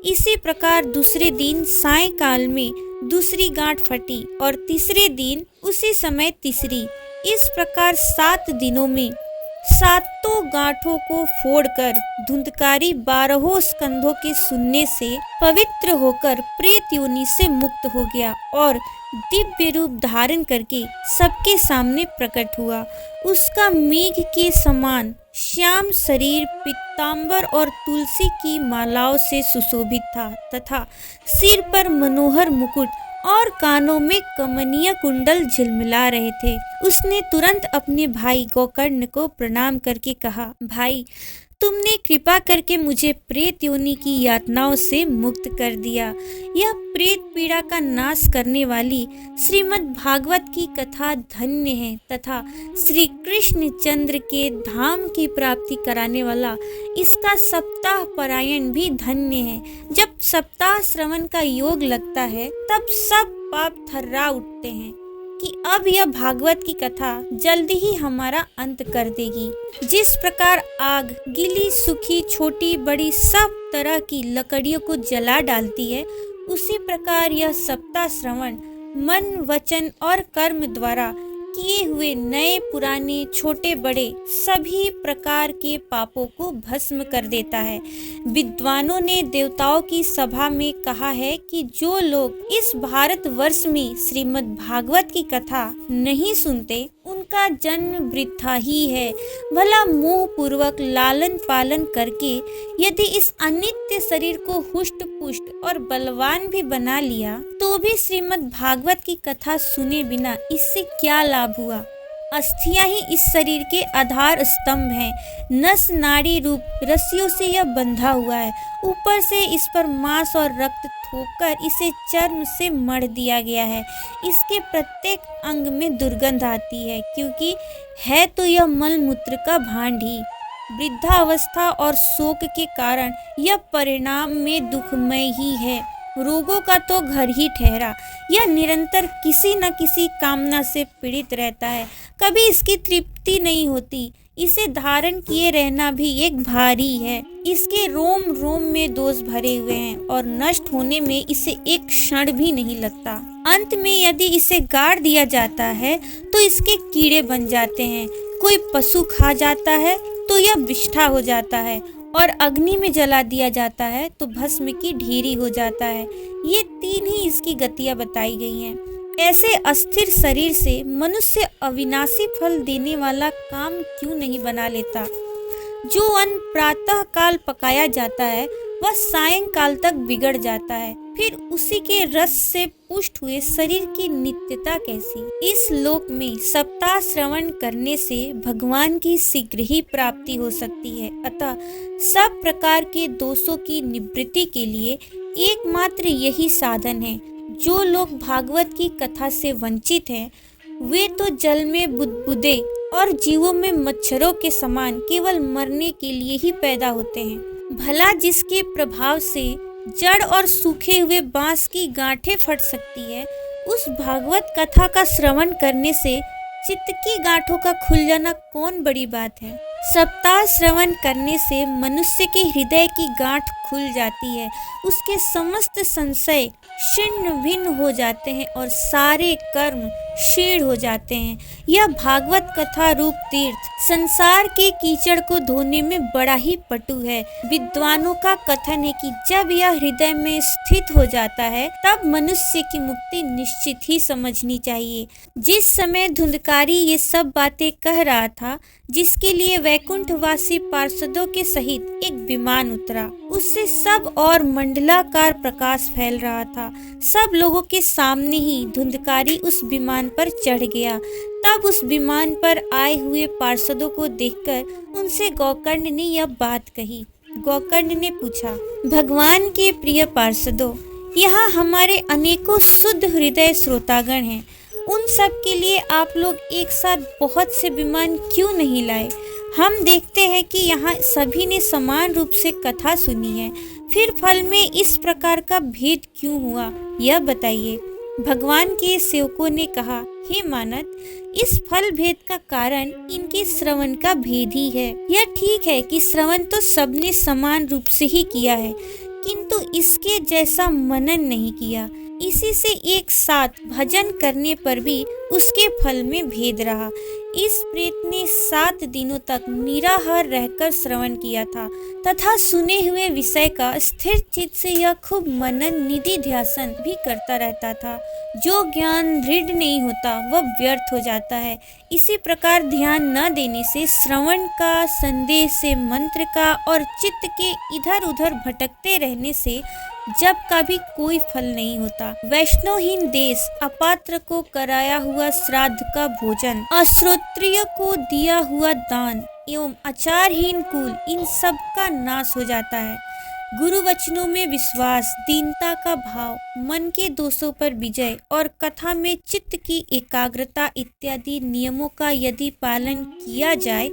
इसी प्रकार दूसरे दिन सायंकाल में दूसरी गांठ फटी और तीसरे दिन उसी समय तीसरी। इस प्रकार 7 दिनों में 7 गांठों को फोड़कर धुंधकारी 12 स्कंधों के सुनने से पवित्र होकर प्रेत योनि से मुक्त हो गया और दिव्य रूप धारण करके सबके सामने प्रकट हुआ। उसका मेघ के समान श्याम शरीर पीतांबर और तुलसी की मालाओं से सुशोभित था तथा सिर पर मनोहर मुकुट और कानों में कमनीय कुंडल झिलमिला रहे थे। उसने तुरंत अपने भाई गोकर्ण को प्रणाम करके कहा, भाई, तुमने कृपा करके मुझे प्रेत योनि की यातनाओं से मुक्त कर दिया। यह प्रेत पीड़ा का नाश करने वाली श्रीमद् भागवत की कथा धन्य है तथा श्री कृष्ण चंद्र के धाम की प्राप्ति कराने वाला इसका सप्ताह पारायण भी धन्य है। जब सप्ताह श्रवण का योग लगता है, तब सब पाप थर्रा उठते हैं कि अब यह भागवत की कथा जल्दी ही हमारा अंत कर देगी। जिस प्रकार आग गीली, सूखी, छोटी बड़ी सब तरह की लकड़ियों को जला डालती है, उसी प्रकार यह सप्ताह श्रवण मन, वचन और कर्म द्वारा किए हुए नए पुराने छोटे बड़े सभी प्रकार के पापों को भस्म कर देता है। विद्वानों ने देवताओं की सभा में कहा है कि जो लोग इस भारतवर्ष में श्रीमद् भागवत की कथा नहीं सुनते, उनका जन्म वृथा ही है। भला मोह पूर्वक लालन पालन करके यदि इस अनित्य शरीर को हुष्ट पुष्ट और बलवान भी बना लिया, तो भी श्रीमद् भागवत की कथा सुने बिना इससे क्या लाभ हुआ। अस्थियां ही इस शरीर के आधार स्तंभ हैं। नस नाड़ी रूप रस्सियों से यह बंधा हुआ है। ऊपर से इस पर मांस और रक्त थोपकर इसे चर्म से मढ़ दिया गया है। इसके प्रत्येक अंग में दुर्गंध आती है, क्योंकि है तो यह मल मूत्र का भांड ही। वृद्धावस्था और शोक के कारण यह परिणाम में दुखमय ही है। रोगों का तो घर ही ठहरा। यह निरंतर किसी न किसी कामना से पीड़ित रहता है, कभी इसकी तृप्ति नहीं होती। इसे धारण किए रहना भी एक भारी है। इसके रोम रोम में दोष भरे हुए हैं और नष्ट होने में इसे एक क्षण भी नहीं लगता। अंत में यदि इसे गाड़ दिया जाता है तो इसके कीड़े बन जाते हैं। कोई पशु खा जाता है तो यह विष्ठा हो जाता है और अग्नि में जला दिया जाता है तो भस्म की ढेरी हो जाता है। ये 3 ही इसकी गतियां बताई गई हैं। ऐसे अस्थिर शरीर से मनुष्य अविनाशी फल देने वाला काम क्यों नहीं बना लेता। जो अन्न प्रातः काल पकाया जाता है वह सायंकाल तक बिगड़ जाता है, फिर उसी के रस से पुष्ट हुए शरीर की नित्यता कैसी। इस लोक में सप्ताह श्रवण करने से भगवान की शीघ्र ही प्राप्ति हो सकती है। अतः सब प्रकार के दोषों की निवृत्ति के लिए एकमात्र यही साधन है। जो लोग भागवत की कथा से वंचित हैं, वे तो जल में बुदबुदे और जीवों में मच्छरों के समान केवल मरने के लिए ही पैदा होते हैं। भला जिसके प्रभाव से जड़ और सूखे हुए बांस की गांठें फट सकती है, उस भागवत कथा का श्रवण करने से चित्त की गांठों का खुल जाना कौन बड़ी बात है। सप्ताह श्रवण करने से मनुष्य के हृदय की गांठ खुल जाती है, उसके समस्त संशय छिन्न भिन्न हो जाते हैं और सारे कर्म क्षीण हो जाते हैं। यह भागवत कथा रूप तीर्थ संसार के कीचड़ को धोने में बड़ा ही पटु है। विद्वानों का कथन है कि जब यह हृदय में स्थित हो जाता है तब मनुष्य की मुक्ति निश्चित ही समझनी चाहिए। जिस समय धुंधकारी ये सब बातें कह रहा था, जिसके लिए वैकुंठवासी पार्षदों के सहित एक विमान उतरा, उससे सब और मंडलाकार प्रकाश फैल रहा था। सब लोगों के सामने ही धुंधकारी उस विमान पर चढ़ गया। तब उस विमान पर आए हुए पार्षदों को देखकर उनसे गोकर्ण ने यह बात कही। गोकर्ण ने पूछा, भगवान के प्रिय पार्षदों, यहाँ हमारे अनेकों शुद्ध हृदय श्रोतागण हैं, उन सब के लिए आप लोग एक साथ बहुत से विमान क्यों नहीं लाए? हम देखते हैं कि यहाँ सभी ने समान रूप से कथा सुनी है, फिर फल में इस प्रकार का भेद क्यों हुआ, यह बताइए। भगवान के सेवकों ने कहा, हे मानद, इस फल भेद का कारण इनके श्रवण का भेद ही है। यह ठीक है कि श्रवण तो सबने समान रूप से ही किया है, किंतु इसके जैसा मनन नहीं किया। इसी से एक साथ भजन करने पर भी उसके फल में भेद रहा। इस प्रेत ने 7 दिनों तक निराहार रहकर श्रवण किया था तथा सुने हुए विषय का स्थिर चित्त से यह खूब मनन निधि ध्यासन भी करता रहता था। जो ज्ञान दृढ़ नहीं होता वह व्यर्थ हो जाता है। इसी प्रकार ध्यान न देने से, श्रवण का, संदेश से, मंत्र का और चित्त के इधर उधर भटकते रहने से जब का भी कोई फल नहीं होता। वैष्णवहीन देश, अपात्र को कराया हुआ श्राद्ध का भोजन, अश्रोत्रिय को दिया हुआ दान एवं आचारहीन कुल, इन सब का नाश हो जाता है। गुरु वचनों में विश्वास, दीनता का भाव, मन के दोषों पर विजय और कथा में चित्त की एकाग्रता इत्यादि नियमों का यदि पालन किया जाए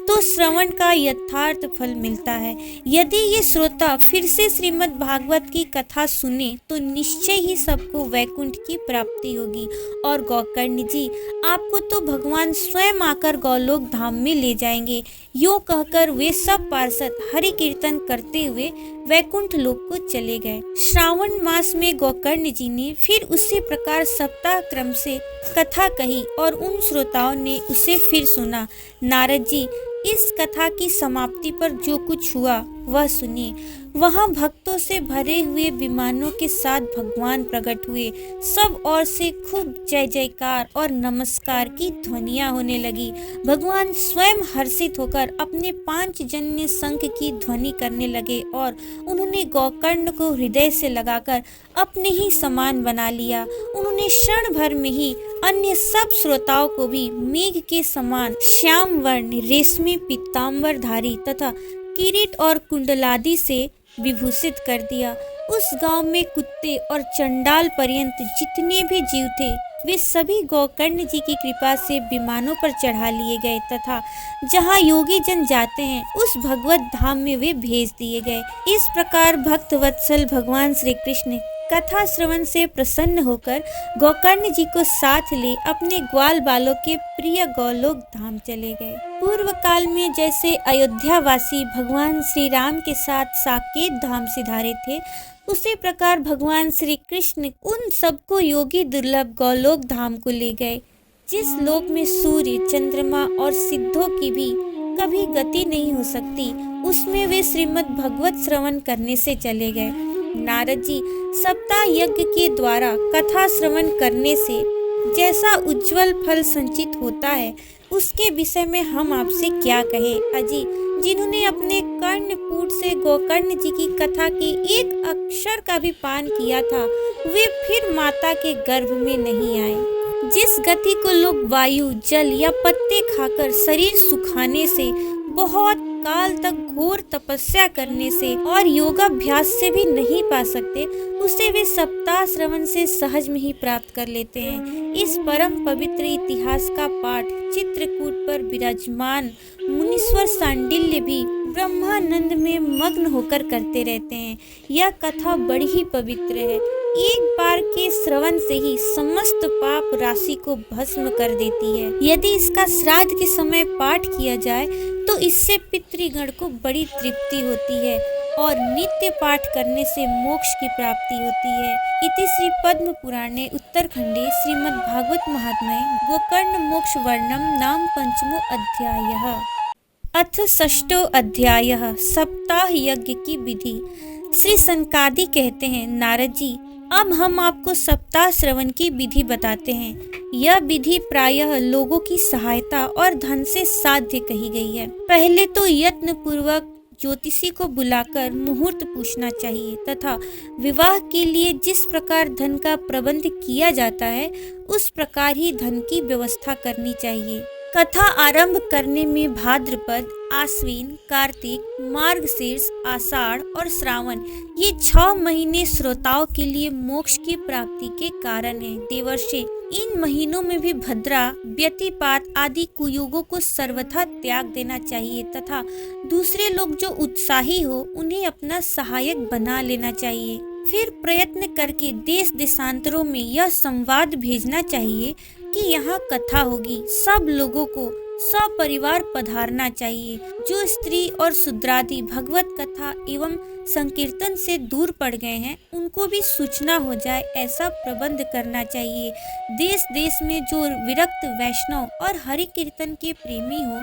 तो श्रवण का यथार्थ फल मिलता है। यदि ये श्रोता फिर से श्रीमद् भागवत की कथा सुने तो निश्चय ही सबको वैकुंठ की प्राप्ति होगी। और गोकर्ण जी, आपको तो भगवान स्वयं आकर गौलोक धाम में ले जाएंगे। यो कहकर वे सब पार्षद हरि कीर्तन करते हुए वैकुंठ लोक को चले गए। श्रावण मास में गोकर्ण जी ने फिर उसी प्रकार सप्ताह क्रम से कथा कही और उन श्रोताओं ने उसे फिर सुना। नारद जी, इस कथा की समाप्ति पर जो कुछ हुआ वह सुनिए। वहाँ भक्तों से भरे हुए विमानों के साथ भगवान प्रकट हुए। सब ओर से खूब जय जयकार और नमस्कार की ध्वनियाँ होने लगी। भगवान स्वयं हर्षित होकर अपने 5 जन्य शंख की ध्वनि करने लगे और उन्होंने गोकर्ण को हृदय से लगाकर अपने ही समान बना लिया। उन्होंने क्षण भर में ही अन्य सब श्रोताओं को भी मेघ के समान श्याम वर्ण, रेशमी पीताम्बरधारी तथा किरीट और कुंडलादि से विभूषित कर दिया। उस गांव में कुत्ते और चंडाल पर्यंत जितने भी जीव थे, वे सभी गोकर्ण जी की कृपा से विमानों पर चढ़ा लिए गए तथा जहां योगी जन जाते हैं उस भगवत धाम में वे भेज दिए गए। इस प्रकार भक्त वत्सल भगवान श्री कृष्ण कथा श्रवण से प्रसन्न होकर गोकर्ण जी को साथ ले अपने ग्वाल बालों के प्रिय गोलोक धाम चले गए। पूर्व काल में जैसे अयोध्यावासी भगवान श्री राम के साथ साकेत धाम सिधारे थे, उसी प्रकार भगवान श्री कृष्ण उन सबको योगी दुर्लभ गोलोक धाम को ले गए, जिस लोक में सूर्य, चंद्रमा और सिद्धों की भी कभी गति नहीं हो सकती। उसमें वे श्रीमद् भगवत श्रवण करने से चले गए। नारद जी, सप्ताह यज्ञ के द्वारा कथा श्रवण करने से जैसा उज्जवल फल संचित होता है, उसके विषय में हम आपसे क्या कहें। अजी, जिन्होंने अपने कर्णपुट से गोकर्ण जी की कथा के एक अक्षर का भी पान किया था, वे फिर माता के गर्भ में नहीं आए। जिस गति को लोग वायु, जल या पत्ते खाकर शरीर सुखाने से, बहुत काल तक घोर तपस्या करने से और योगाभ्यास से भी नहीं पा सकते, उसे वे सप्ताह श्रवण से सहज में ही प्राप्त कर लेते हैं। इस परम पवित्र इतिहास का पाठ चित्रकूट पर विराजमान मुनीश्वर सांडिल्य भी ब्रह्मानंद में मग्न होकर करते रहते हैं। यह कथा बड़ी ही पवित्र है। एक बार के श्रवण से ही समस्त पाप राशि को भस्म कर देती है। यदि इसका श्राद्ध के समय पाठ किया जाए तो इससे पितृगण को बड़ी तृप्ति होती है और नित्य पाठ करने से मोक्ष की प्राप्ति होती है। इति श्री पद्म पुराणे उत्तरखंडे श्रीमद् भागवत महात्म्ये गोकर्ण मोक्ष वर्णम नाम पंचमो अध्यायः। अथ षष्ठो अध्यायः सप्ताह यज्ञ की विधि। श्री सनकादि कहते हैं, नारद जी, अब हम आपको सप्ताह श्रवण की विधि बताते हैं। यह विधि प्रायः लोगों की सहायता और धन से साध्य कही गई है। पहले तो यत्न पूर्वक ज्योतिषी को बुलाकर मुहूर्त पूछना चाहिए तथा विवाह के लिए जिस प्रकार धन का प्रबंध किया जाता है उस प्रकार ही धन की व्यवस्था करनी चाहिए। कथा आरंभ करने में भाद्रपद, आश्विन, कार्तिक, मार्गशीर्ष, आषाढ़ और श्रावण ये 6 महीने श्रोताओं के लिए मोक्ष की प्राप्ति के कारण हैं। देवर्षि, इन महीनों में भी भद्रा, व्यतिपात आदि कुयुगों को सर्वथा त्याग देना चाहिए तथा दूसरे लोग जो उत्साही हो उन्हें अपना सहायक बना लेना चाहिए। फिर प्रयत्न करके देश देशांतरों में यह संवाद भेजना चाहिए कि यहाँ कथा होगी, सब लोगों को सपरिवार पधारना चाहिए। जो स्त्री और शूद्रादि भगवत कथा एवं संकीर्तन से दूर पड़ गए हैं उनको भी सूचना हो जाए, ऐसा प्रबंध करना चाहिए। देश देश में जो विरक्त वैष्णव और हरि कीर्तन के प्रेमी हो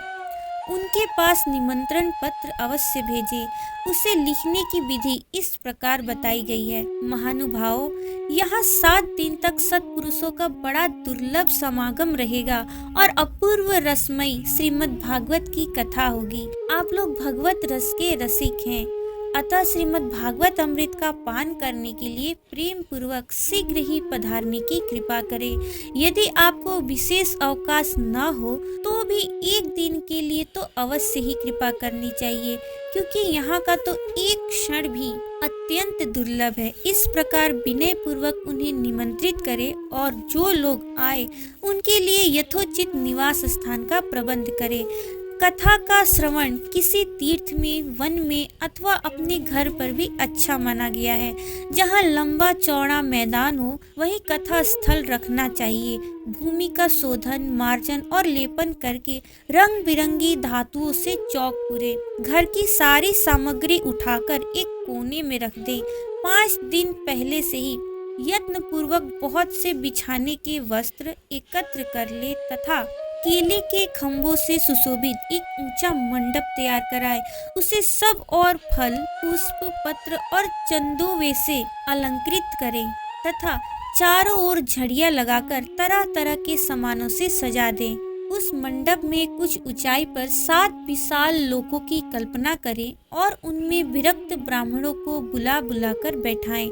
उनके पास निमंत्रण पत्र अवश्य भेजे। उसे लिखने की विधि इस प्रकार बताई गई है। महानुभावों, यहाँ 7 दिन तक सत्पुरुषों का बड़ा दुर्लभ समागम रहेगा और अपूर्व रसमयी श्रीमद् भागवत की कथा होगी। आप लोग भगवत रस के रसिक हैं, अतः श्रीमद् भागवत अमृत का पान करने के लिए प्रेम पूर्वक शीघ्र ही पधारने की कृपा करें। यदि आपको विशेष अवकाश न हो तो भी 1 दिन के लिए तो अवश्य ही कृपा करनी चाहिए, क्योंकि यहाँ का तो एक क्षण भी अत्यंत दुर्लभ है। इस प्रकार विनय पूर्वक उन्हें निमंत्रित करें और जो लोग आए उनके लिए यथोचित निवास स्थान का प्रबंध करें। कथा का श्रवण किसी तीर्थ में, वन में अथवा अपने घर पर भी अच्छा माना गया है। जहाँ लंबा चौड़ा मैदान हो वहीं कथा स्थल रखना चाहिए। भूमि का शोधन, मार्जन और लेपन करके रंग बिरंगी धातुओं से चौक पूरे। घर की सारी सामग्री उठाकर एक कोने में रख दे। 5 दिन पहले से ही यत्न पूर्वक बहुत से बिछाने के वस्त्र एकत्र कर ले तथा केले के खम्भों से सुशोभित एक ऊंचा मंडप तैयार कराए। उसे सब और फल, पुष्प, पत्र और चंदोवे से अलंकृत करें तथा चारों ओर झड़ियां लगाकर तरह तरह के सामानों से सजा दें। उस मंडप में कुछ ऊंचाई पर 7 विशाल लोकों की कल्पना करें और उनमें विरक्त ब्राह्मणों को बुला बुलाकर बैठाएं।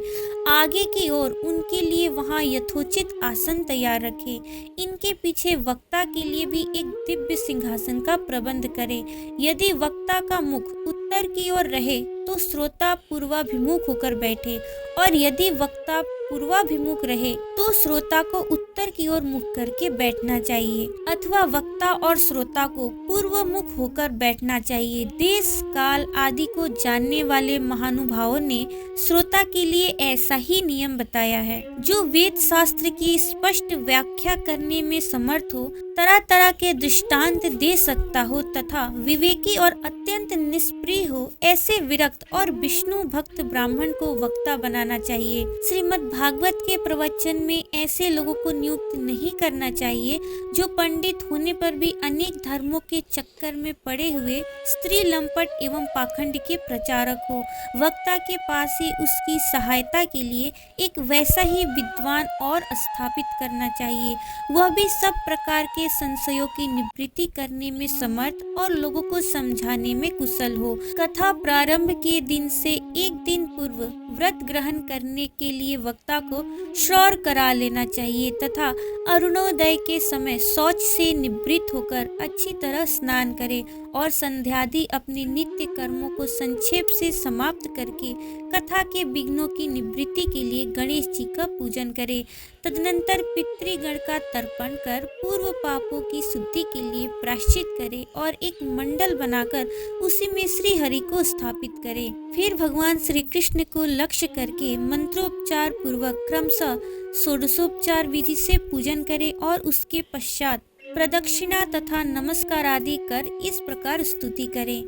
आगे की ओर उनके लिए वहां यथोचित आसन तैयार रखें। इनके पीछे वक्ता के लिए भी एक दिव्य सिंहासन का प्रबंध करें। यदि वक्ता का मुख उत्तर की ओर रहे तो श्रोता पूर्वाभिमुख होकर बैठे और यदि वक्ता पूर्वाभिमुख रहे तो श्रोता को उत्तर की ओर मुख करके बैठना चाहिए अथवा वक्ता और श्रोता को पूर्व मुख होकर बैठना चाहिए। देश काल आदि को जानने वाले महानुभावों ने श्रोता के लिए ऐसा ही नियम बताया है। जो वेद शास्त्र की स्पष्ट व्याख्या करने में समर्थ हो, तरह तरह के दृष्टांत दे सकता हो तथा विवेकी और अत्यंत निष्प्रिय हो, ऐसे विरक्त और विष्णु भक्त ब्राह्मण को वक्ता बनाना चाहिए। श्रीमद् भागवत के प्रवचन में ऐसे लोगों को नियुक्त नहीं करना चाहिए जो पंडित होने पर भी अनेक धर्मों के चक्कर में पड़े हुए स्त्री लंपट एवं पाखंड के प्रचारक हो। वक्ता के पास ही उसकी सहायता के लिए एक वैसा ही विद्वान और स्थापित करना चाहिए, वह भी सब प्रकार के संशयों की निवृत्ति करने में समर्थ और लोगों को समझाने में कुशल हो। कथा प्रारंभ के दिन से 1 दिन पूर्व व्रत ग्रहण करने के लिए वक्ता को श्रौर करा लेना चाहिए तथा अरुणोदय के समय शौच से निवृत्त होकर अच्छी तरह स्नान करे और संध्यादि अपने नित्य कर्मों को संक्षेप से समाप्त करके कथा के विघ्नों की निवृत्ति के लिए गणेश जी का पूजन करे। तदनंतर पितृगण का तर्पण कर पूर्व पापों की शुद्धि के लिए प्रायश्चित करे और एक मंडल बनाकर उसी में श्री हरि को स्थापित करे। फिर भगवान श्री कृष्ण को लक्ष्य करके मंत्रोपचार पूर्वक क्रमशः षोडशोपचार विधि से पूजन करे और उसके पश्चात प्रदक्षिणा तथा नमस्कार आदि कर इस प्रकार स्तुति करें।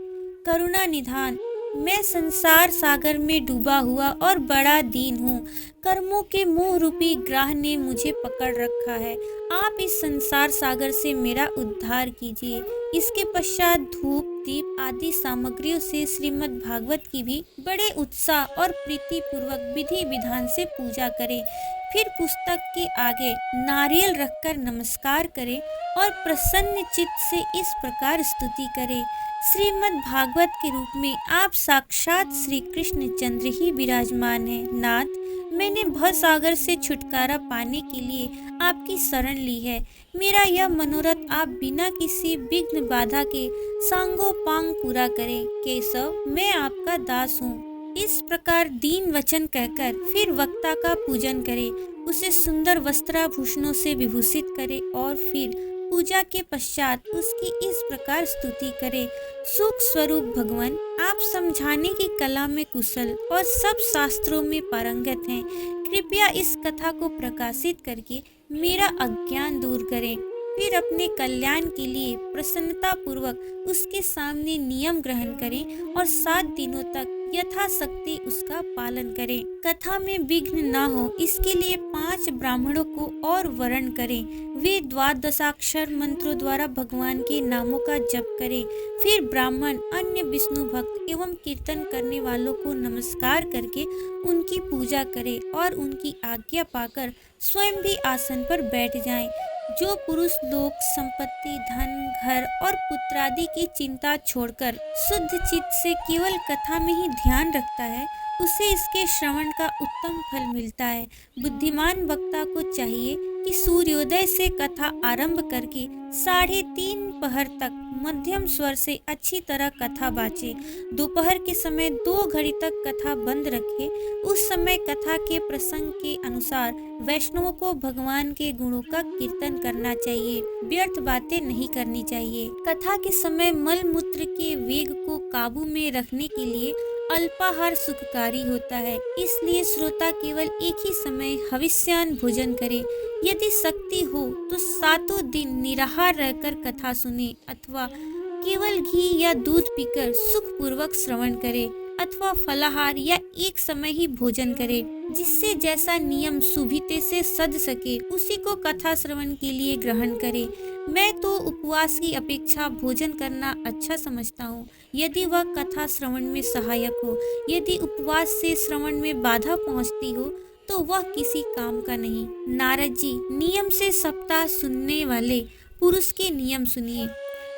करुणा निधान, मैं संसार सागर में डूबा हुआ और बड़ा दीन हूँ। कर्मों के मोह रूपी ग्राह ने मुझे पकड़ रखा है। आप इस संसार सागर से मेरा उद्धार कीजिए। इसके पश्चात धूप दीप आदि सामग्रियों से श्रीमद् भागवत की भी बड़े उत्साह और प्रीति पूर्वक विधि विधान से पूजा करें। फिर पुस्तक के आगे नारियल रखकर नमस्कार करें और प्रसन्न चित्त से इस प्रकार स्तुति करें। श्रीमद् भागवत के रूप में आप साक्षात श्री कृष्ण चंद्र ही विराजमान हैं। नाथ, मैंने भवसागर से छुटकारा पाने के लिए आपकी शरण ली है। मेरा यह मनोरथ आप बिना किसी विघ्न बाधा के सांगोपांग पूरा करें। केशव, मैं आपका दास हूँ। इस प्रकार दीन वचन कहकर फिर वक्ता का पूजन करे, उसे सुंदर वस्त्राभूषणों से विभूषित करे और फिर पूजा के पश्चात उसकी इस प्रकार स्तुति करे। सुख स्वरूप भगवान, आप समझाने की कला में कुशल और सब शास्त्रों में पारंगत हैं। कृपया इस कथा को प्रकाशित करके मेरा अज्ञान दूर करें। फिर अपने कल्याण के लिए प्रसन्नता पूर्वक उसके सामने नियम ग्रहण करें और 7 दिनों तक यथाशक्ति उसका पालन करें। कथा में विघ्न न हो इसके लिए 5 ब्राह्मणों को और वर्ण करें। वे 12 मंत्रों द्वारा भगवान के नामों का जप करें। फिर ब्राह्मण अन्य विष्णु भक्त एवं कीर्तन करने वालों को नमस्कार करके उनकी पूजा करें और उनकी आज्ञा पाकर स्वयं भी आसन पर बैठ जाएं। जो पुरुष लोक संपत्ति धन घर और पुत्रादि की चिंता छोड़कर शुद्ध चित्त से केवल कथा में ही ध्यान रखता है, उसे इसके श्रवण का उत्तम फल मिलता है। बुद्धिमान वक्ता को चाहिए कि सूर्योदय से कथा आरंभ करके 3:30 पहर तक मध्यम स्वर से अच्छी तरह कथा बाचे। दोपहर के समय 2 घड़ी तक कथा बंद रखे। उस समय कथा के प्रसंग के अनुसार वैष्णवों को भगवान के गुणों का कीर्तन करना चाहिए। व्यर्थ बातें नहीं करनी चाहिए। कथा के समय मल मूत्र के वेग को काबू में रखने के लिए अल्पाहार सुखकारी होता है। इसलिए श्रोता केवल एक ही समय हविष्यान्न भोजन करे। यदि शक्ति हो तो 7 दिन निराहार रहकर कथा सुने अथवा केवल घी या दूध पीकर सुखपूर्वक श्रवण करे अथवा फलाहार या एक समय ही भोजन करे। जिससे जैसा नियम सुविधि से सध सके उसी को कथा श्रवण के लिए ग्रहण करे। मैं तो उपवास की अपेक्षा भोजन करना अच्छा समझता हूँ, यदि वह कथा श्रवण में सहायक हो। यदि उपवास से श्रवण में बाधा पहुँचती हो तो वह किसी काम का नहीं। नारद जी, नियम से सप्ताह सुनने वाले पुरुष के नियम सुनिए।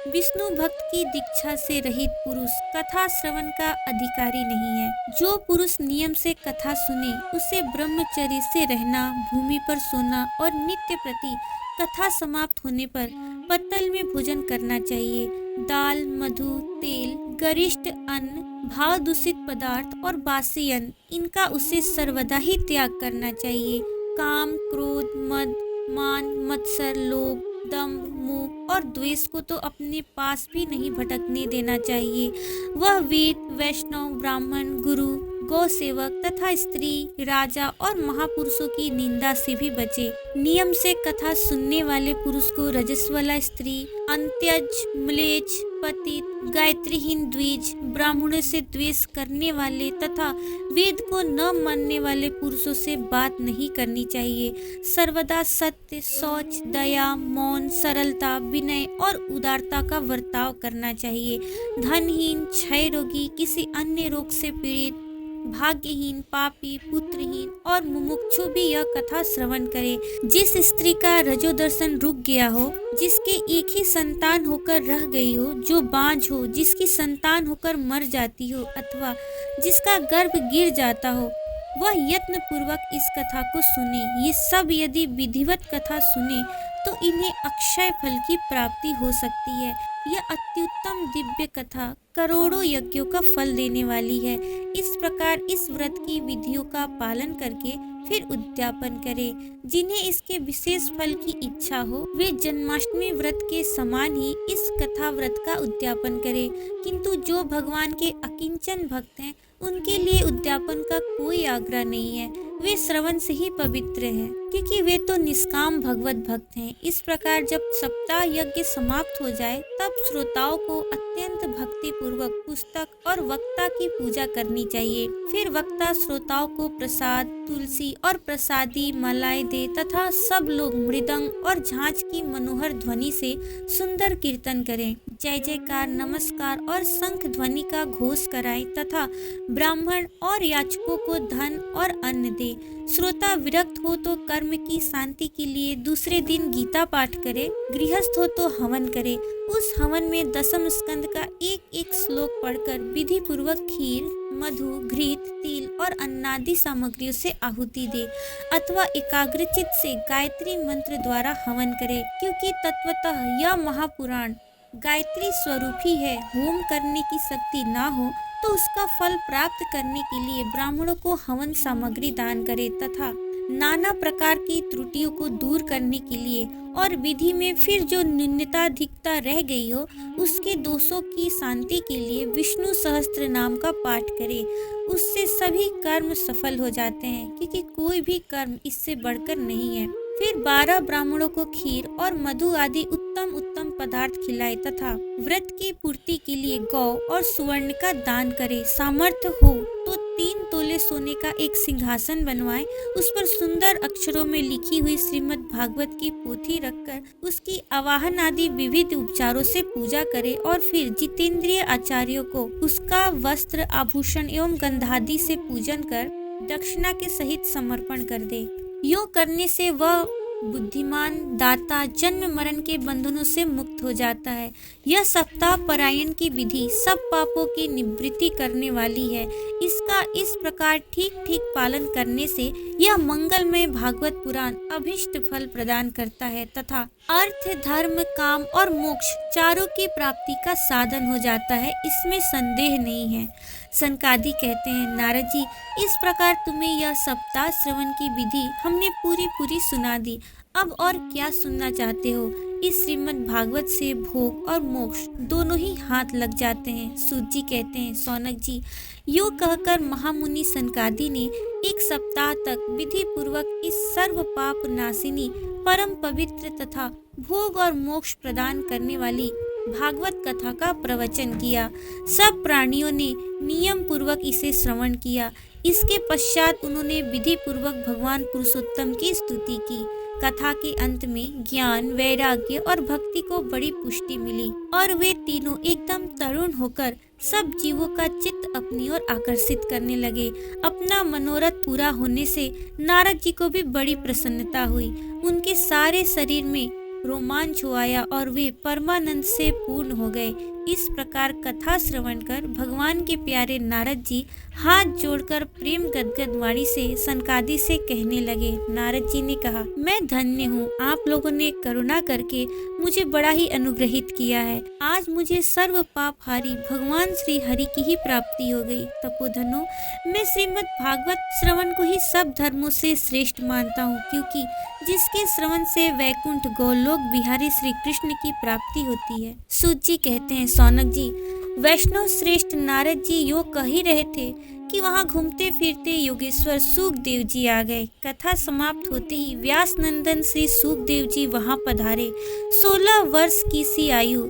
विष्णु भक्त की दीक्षा से रहित पुरुष कथा श्रवण का अधिकारी नहीं है। जो पुरुष नियम से कथा सुने उसे ब्रह्मचर्य से रहना, भूमि पर सोना और नित्य प्रति कथा समाप्त होने पर पत्तल में भोजन करना चाहिए। दाल, मधु, तेल, गरिष्ठ अन्न, भाव दूषित पदार्थ और बासी अन्न, इनका उसे सर्वदा ही त्याग करना चाहिए। काम, क्रोध, मद, मान, मत्सर, लोभ, दम्भ, मोह और द्वेष को तो अपने पास भी नहीं भटकने देना चाहिए। वह वेद, वैष्णव, ब्राह्मण, गुरु, गौ सेवक तथा स्त्री, राजा और महापुरुषों की निंदा से भी बचे। नियम से कथा सुनने वाले पुरुष को रजस्वला स्त्री, अंत्यज, म्लेच्छ, पतित, गायत्रीहीन द्विज, ब्राह्मणों से द्वेष करने वाले तथा वेद को न मानने वाले पुरुषों से बात नहीं करनी चाहिए। सर्वदा सत्य, शौच, दया, मौन, सरलता, विनय और उदारता का बर्ताव करना चाहिए। धनहीन, क्षय रोगी, किसी अन्य रोग से पीड़ित, भाग्यहीन, पापी, पुत्रहीन और मुमुक्षु भी यह कथा श्रवण करे। जिस स्त्री का रजोदर्शन रुक गया हो, जिसके एक ही संतान होकर रह गई हो, जो बांझ हो, जिसकी संतान होकर मर जाती हो अथवा जिसका गर्भ गिर जाता हो, वह यत्न पूर्वक इस कथा को सुने। ये सब यदि विधिवत कथा सुने तो इन्हें अक्षय फल की प्राप्ति हो सकती है। यह अत्युत्तम दिव्य कथा करोड़ों यज्ञों का फल देने वाली है। इस प्रकार इस व्रत की विधियों का पालन करके फिर उद्यापन करें। जिन्हें इसके विशेष फल की इच्छा हो वे जन्माष्टमी व्रत के समान ही इस कथा व्रत का उद्यापन करें। किंतु जो भगवान के अकिंचन भक्त हैं उनके लिए उद्यापन का कोई आग्रह नहीं है। वे श्रवण से ही पवित्र हैं, क्योंकि वे तो निष्काम भगवत भक्त हैं। इस प्रकार जब सप्ताह यज्ञ समाप्त हो जाए तब श्रोताओं को अत्यंत भक्ति पूर्वक पुस्तक और वक्ता की पूजा करनी चाहिए। फिर वक्ता श्रोताओं को प्रसाद, तुलसी और प्रसादी मलाई दे तथा सब लोग मृदंग और झांझ की मनोहर ध्वनि से सुंदर कीर्तन करें। जय जयकार, नमस्कार और शंख ध्वनि का घोष कराएं तथा ब्राह्मण और याचकों को धन और अन्न दे। श्रोता विरक्त हो तो कर्म की शांति के लिए दूसरे दिन गीता पाठ करे। गृहस्थ हो तो हवन करे। उस हवन में दशम स्कंद का एक एक श्लोक पढ़कर विधि पूर्वक खीर, मधु, घृत, तिल और अन्नादि सामग्रियों से आहुति दे अथवा एकाग्रचित से गायत्री मंत्र द्वारा हवन करे, क्योंकि तत्वतः यह महापुराण गायत्री स्वरूप ही है। होम करने की शक्ति ना हो तो उसका फल प्राप्त करने के लिए ब्राह्मणों को हवन सामग्री दान करे तथा नाना प्रकार की त्रुटियों को दूर करने के लिए और विधि में फिर जो न्यूनताधिकता रह गई हो उसके दोषों की शांति के लिए विष्णु सहस्त्र नाम का पाठ करे। उससे सभी कर्म सफल हो जाते हैं, क्योंकि कोई भी कर्म इससे बढ़कर नहीं है। फिर 12 ब्राह्मणों को खीर और मधु आदि उत्तम उत्तम पदार्थ खिलाए तथा व्रत की पूर्ति के लिए गौ और सुवर्ण का दान करे। सामर्थ्य हो तो 3 तोले सोने का एक सिंहासन बनवाए, उस पर सुंदर अक्षरों में लिखी हुई श्रीमद् भागवत की पोथी रखकर उसकी आवाहन आदि विविध उपचारों से पूजा करे और फिर जितेंद्रिय आचार्यों को उसका वस्त्र, आभूषण एवं गंधादि से पूजन कर दक्षिणा के सहित समर्पण कर दे। यूं करने से वह बुद्धिमान दाता जन्म मरण के बंधनों से मुक्त हो जाता है। यह सप्ताह परायण की विधि सब पापों की निवृत्ति करने वाली है। इसका इस प्रकार ठीक ठीक पालन करने से यह मंगलमय भागवत पुराण अभिष्ट फल प्रदान करता है तथा अर्थ, धर्म, काम और मोक्ष चारों की प्राप्ति का साधन हो जाता है। इसमें संदेह नहीं है। सनकादि कहते हैं, नारद जी, इस प्रकार तुम्हें यह सप्ताह श्रवण की विधि हमने पूरी सुना दी। अब और क्या सुनना चाहते हो? इस श्रीमद् भागवत से भोग और मोक्ष दोनों ही हाथ लग जाते हैं। सूत जी कहते हैं, सौनक जी, यो कहकर महामुनि सनकादि ने 1 सप्ताह तक विधि पूर्वक इस सर्व पाप नाशिनी परम पवित्र तथा भोग और मोक्ष प्रदान करने वाली भागवत कथा का प्रवचन किया। सब प्राणियों ने नियम पूर्वक इसे श्रवण किया। इसके पश्चात उन्होंने विधि पूर्वक भगवान पुरुषोत्तम की स्तुति की। कथा के अंत में ज्ञान, वैराग्य और भक्ति को बड़ी पुष्टि मिली और वे तीनों एकदम तरुण होकर सब जीवों का चित्त अपनी ओर आकर्षित करने लगे। अपना मनोरथ पूरा होने से नारद जी को भी बड़ी प्रसन्नता हुई। उनके सारे शरीर में रोमांच हो आया और वे परमानंद से पूर्ण हो गए। इस प्रकार कथा श्रवण कर भगवान के प्यारे नारद जी हाथ जोड़कर प्रेम गदगद वाणी से सनकादि से कहने लगे। नारद जी ने कहा, मैं धन्य हूँ, आप लोगों ने करुणा करके मुझे बड़ा ही अनुग्रहित किया है। आज मुझे सर्व पाप हारी भगवान श्री हरि की ही प्राप्ति हो गई। तपोधनो, मैं श्रीमद् भागवत श्रवण को ही सब धर्मों से श्रेष्ठ मानता हूँ, क्योंकि जिसके श्रवण से वैकुंठ गोलोक बिहारी श्री कृष्ण की प्राप्ति होती है। सूत जी कहते हैं, सौनक जी, वैष्णव श्रेष्ठ नारद जी यो कह ही रहे थे कि वहाँ घूमते फिरते योगेश्वर सुखदेव जी आ गए। कथा समाप्त होते ही व्यास नंदन श्री सुखदेव जी वहाँ पधारे। 16 वर्ष की सी आयु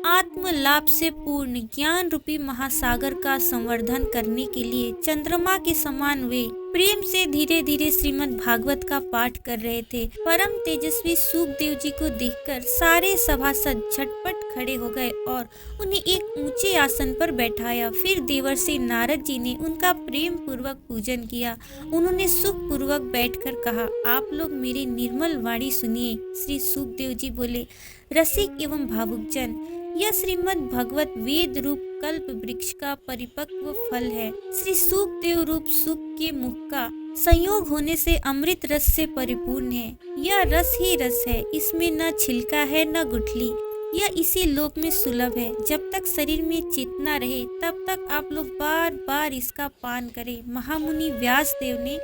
आत्म लाभ से पूर्ण ज्ञान रूपी महासागर का संवर्धन करने के लिए चंद्रमा के समान वे प्रेम से धीरे धीरे श्रीमद् भागवत का पाठ कर रहे थे। परम तेजस्वी सुखदेव जी को देखकर सारे सभासद झटपट खड़े हो गए और उन्हें एक ऊंचे आसन पर बैठाया। फिर देवर्षि नारद जी ने उनका प्रेम पूर्वक पूजन किया। उन्होंने सुख पूर्वक बैठकर कहा, आप लोग मेरी निर्मल वाणी सुनिए। श्री सुखदेव जी बोले, रसिक एवं भावुक जन, यह श्रीमद् भगवत वेद रूप कल्प वृक्ष का परिपक्व फल है। श्री सुखदेव रूप सुख के मुख का संयोग होने से अमृत रस से परिपूर्ण है। यह रस ही रस है, इसमें न छिलका है न गुठली। यह इसी लोक में सुलभ है। जब तक शरीर में चेतना रहे तब तक आप लोग बार बार इसका पान करें। महामुनि व्यास देव ने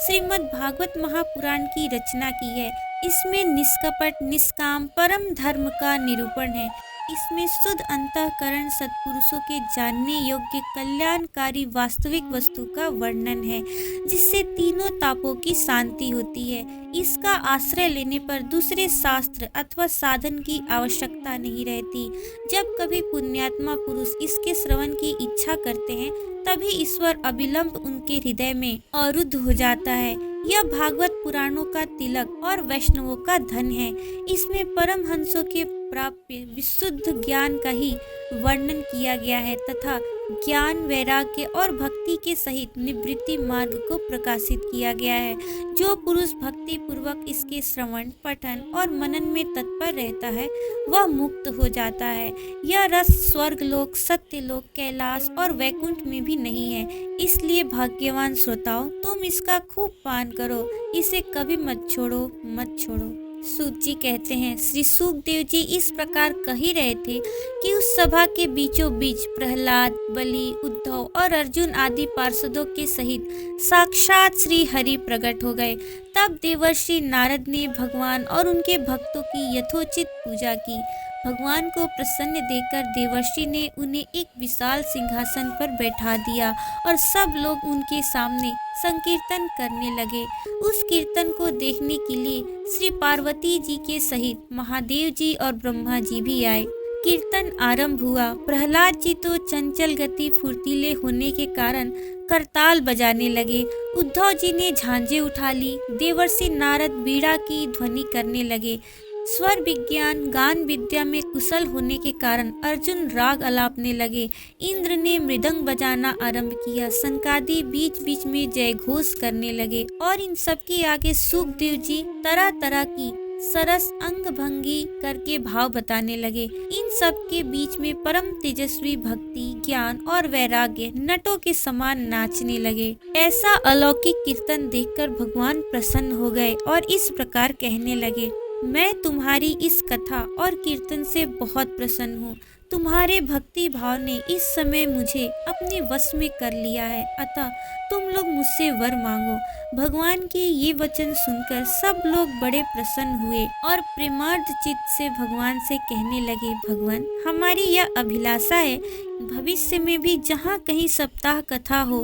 श्रीमद् भागवत महापुराण की रचना की है। इसमें निष्कपट निष्काम परम धर्म का निरूपण है। इसमें शुद्ध अंतःकरण सत्पुरुषों के जानने योग्य कल्याणकारी वास्तविक वस्तु का वर्णन है, जिससे तीनों तापों की शांति होती है। इसका आश्रय लेने पर दूसरे शास्त्र अथवा साधन की आवश्यकता नहीं रहती। जब कभी पुण्यात्मा पुरुष इसके श्रवण की इच्छा करते हैं तभी ईश्वर अविलंब उनके हृदय में आरूढ़ हो जाता है। यह भागवत पुराणों का तिलक और वैष्णवों का धन है। इसमें परमहंसों के प्राप्य विशुद्ध ज्ञान का ही वर्णन किया गया है तथा ज्ञान वैराग्य और भक्ति के सहित निवृत्ति मार्ग को प्रकाशित किया गया है। जो पुरुष भक्ति पूर्वक इसके श्रवण पठन और मनन में तत्पर रहता है वह मुक्त हो जाता है। यह रस स्वर्गलोक, सत्यलोक, कैलाश और वैकुंठ में भी नहीं है। इसलिए भाग्यवान श्रोताओं, तुम इसका खूब पान करो, इसे कभी मत छोड़ो, मत छोड़ो। सूत जी कहते हैं, श्री सुखदेव जी इस प्रकार कह ही रहे थे कि उस सभा के बीचों बीच प्रहलाद, बलि, उद्धव और अर्जुन आदि पार्षदों के सहित साक्षात श्री हरि प्रकट हो गए। तब देवर्षि नारद ने भगवान और उनके भक्तों की यथोचित पूजा की। भगवान को प्रसन्न देखकर देवर्षि ने उन्हें एक विशाल सिंहासन पर बैठा दिया और सब लोग उनके सामने संकीर्तन करने लगे। उस कीर्तन को देखने के लिए श्री पार्वती जी के सहित महादेव जी और ब्रह्मा जी भी आए। कीर्तन आरंभ हुआ। प्रहलाद जी तो चंचल गति फुर्तीले होने के कारण करताल बजाने लगे। उद्धव जी ने झांझे उठा ली। देवर्षि नारद बीड़ा की ध्वनि करने लगे। स्वर विज्ञान गान विद्या में कुशल होने के कारण अर्जुन राग अलापने लगे। इंद्र ने मृदंग बजाना आरंभ किया। सनकादि बीच बीच में जय घोष करने लगे और इन सब के आगे सुखदेव जी तरह तरह की सरस अंग भंगी करके भाव बताने लगे। इन सब के बीच में परम तेजस्वी भक्ति, ज्ञान और वैराग्य नटों के समान नाचने लगे। ऐसा अलौकिक कीर्तन देखकर भगवान प्रसन्न हो गए और इस प्रकार कहने लगे, मैं तुम्हारी इस कथा और कीर्तन से बहुत प्रसन्न हूँ। तुम्हारे भक्ति भाव ने इस समय मुझे अपने वश में कर लिया है, अतः तुम लोग मुझसे वर मांगो। भगवान के ये वचन सुनकर सब लोग बड़े प्रसन्न हुए और प्रेमार्थ चित्त से भगवान से कहने लगे, भगवान हमारी यह अभिलाषा है, भविष्य में भी जहाँ कहीं सप्ताह कथा हो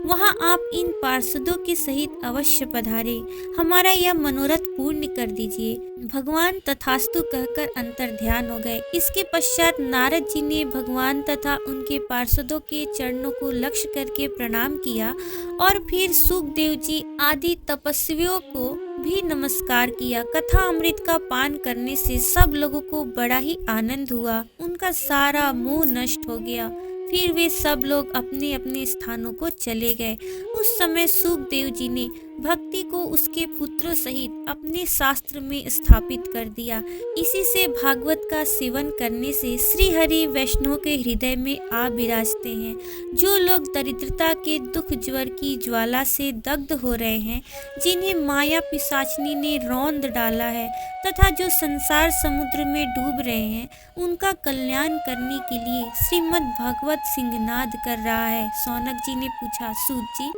वहाँ आप इन पार्षदों के सहित अवश्य पधारे। हमारा यह मनोरथ पूर्ण कर दीजिए। भगवान तथास्तु कहकर अंतर ध्यान हो गए। इसके पश्चात नारद जी ने भगवान तथा उनके पार्षदों के चरणों को लक्ष्य करके प्रणाम किया और फिर सुखदेव जी आदि तपस्वियों को भी नमस्कार किया। कथा अमृत का पान करने से सब लोगों को बड़ा ही आनंद हुआ। उनका सारा मोह नष्ट हो गया। फिर वे सब लोग अपने अपने स्थानों को चले गए। उस समय सुखदेव जी ने भक्ति को उसके पुत्रों सहित अपने शास्त्र में स्थापित कर दिया। इसी से भागवत का सेवन करने से श्री हरि वैष्णव के हृदय में आ विराजते हैं। जो लोग दरिद्रता के दुख ज्वर की ज्वाला से दग्ध हो रहे हैं, जिन्हें माया पिशाचनी ने रौंद डाला है तथा जो संसार समुद्र में डूब रहे हैं, उनका कल्याण करने के लिए श्रीमद् भागवत सिंहनाद कर रहा है। सौनक जी ने पूछा, सूत जी,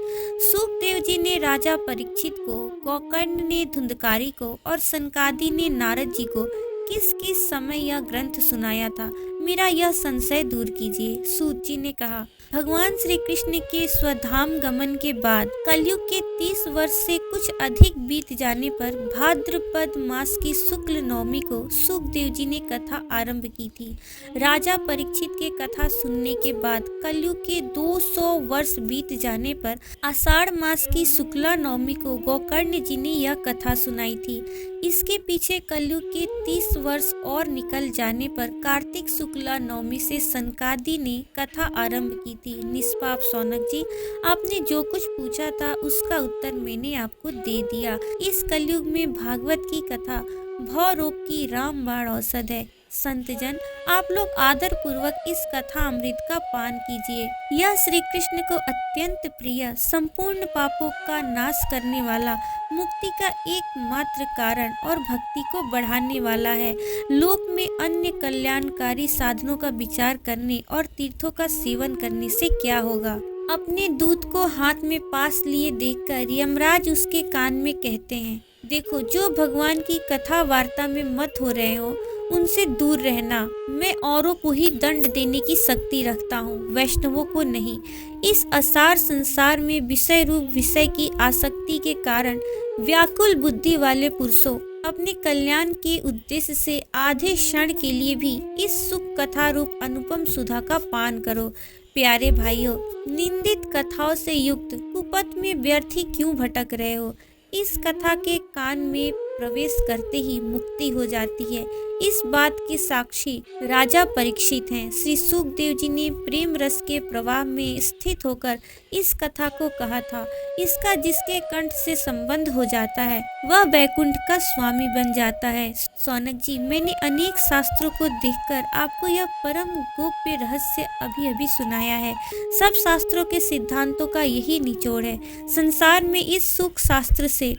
सुखदेव जी ने राजा परीक्षित को, गोकर्ण ने धुंधकारी को और सनकादि ने नारद जी को किस किस समय यह ग्रंथ सुनाया था? मेरा यह संशय दूर कीजिए। सूत जी ने कहा, भगवान श्री कृष्ण के स्वधाम गमन के बाद कलयुग के 30 वर्ष से कुछ अधिक बीत जाने पर भाद्रपद मास की शुक्ल नवमी को सुखदेव जी ने कथा आरंभ की थी। राजा परीक्षित के कथा सुनने के बाद कलयुग के 200 वर्ष बीत जाने पर आषाढ़ मास की शुक्ला नवमी को गोकर्ण जी ने यह कथा सुनाई थी। इसके पीछे कलयुग के 30 वर्ष और निकल जाने पर कार्तिक शुक्ला नवमी से सनकादि ने कथा आरंभ की थी। निष्पाप शौनक जी, आपने जो कुछ पूछा था उसका उत्तर मैंने आपको दे दिया। इस कलयुग में भागवत की कथा भव रोग की रामबाण औषध है। संतजन, आप लोग आदर पूर्वक इस कथा अमृत का पान कीजिए। यह श्री कृष्ण को अत्यंत प्रिय, संपूर्ण पापों का नाश करने वाला, मुक्ति का एकमात्र कारण और भक्ति को बढ़ाने वाला है। लोक में अन्य कल्याणकारी साधनों का विचार करने और तीर्थों का सेवन करने से क्या होगा। अपने दूत को हाथ में पास लिए देखकर यमराज उसके कान में कहते हैं, देखो, जो भगवान की कथा वार्ता में मत हो रहे हो उनसे दूर रहना। मैं औरों को ही दंड देने की शक्ति रखता हूँ, वैष्णवों को नहीं। इस असार संसार में विषय रूप विषय की आसक्ति के कारण व्याकुल बुद्धि वाले पुरुषों, अपने कल्याण के उद्देश्य से आधे क्षण के लिए भी इस सुख कथा रूप अनुपम सुधा का पान करो। प्यारे भाइयों, निंदित कथाओं से युक्त कुपथ में व्यर्थ ही क्यों भटक रहे हो। इस कथा के कान में प्रवेश करते ही मुक्ति हो जाती है। इस बात के साक्षी राजा परीक्षित हैं। श्री सुखदेव जी ने प्रेम रस के प्रवाह में स्थित होकर इस कथा को कहा था। इसका जिसके कंठ से संबंध हो जाता है वह वैकुंठ का स्वामी बन जाता है। शौनक जी, मैंने अनेक शास्त्रों को देखकर आपको यह परम गोप्य रहस्य अभी सुनाया है। सब शास्त्रों के सिद्धांतों का यही निचोड़ है। संसार में इस सुख शास्त्र से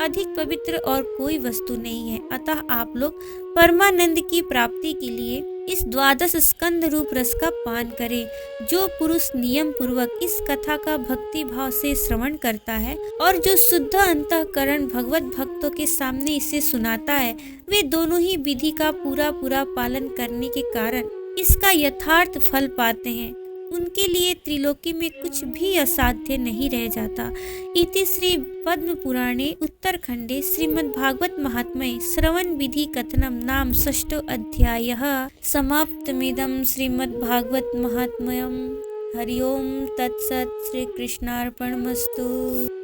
अधिक पवित्र और कोई वस्तु नहीं है। अतः आप लोग परमानंद की प्राप्ति के लिए इस 12 स्कंद रूप रस का पान करें। जो पुरुष नियम पूर्वक इस कथा का भक्ति भाव से श्रवण करता है और जो शुद्ध अंतःकरण भगवत भक्तों के सामने इसे सुनाता है, वे दोनों ही विधि का पूरा पालन करने के कारण इसका यथार्थ फल पाते हैं। उनके लिए त्रिलोकी में कुछ भी असाध्य नहीं रह जाता। इति श्री पद्म पुराणे उत्तरखंडे श्रीमद्भागवत महात्म्ये श्रवण विधि कथनम नाम षष्ठो अध्यायः समाप्तमिदं श्रीमद्भागवत महात्म्यम्। हरि ओम तत्सत्। श्री कृष्णार्पणमस्तु।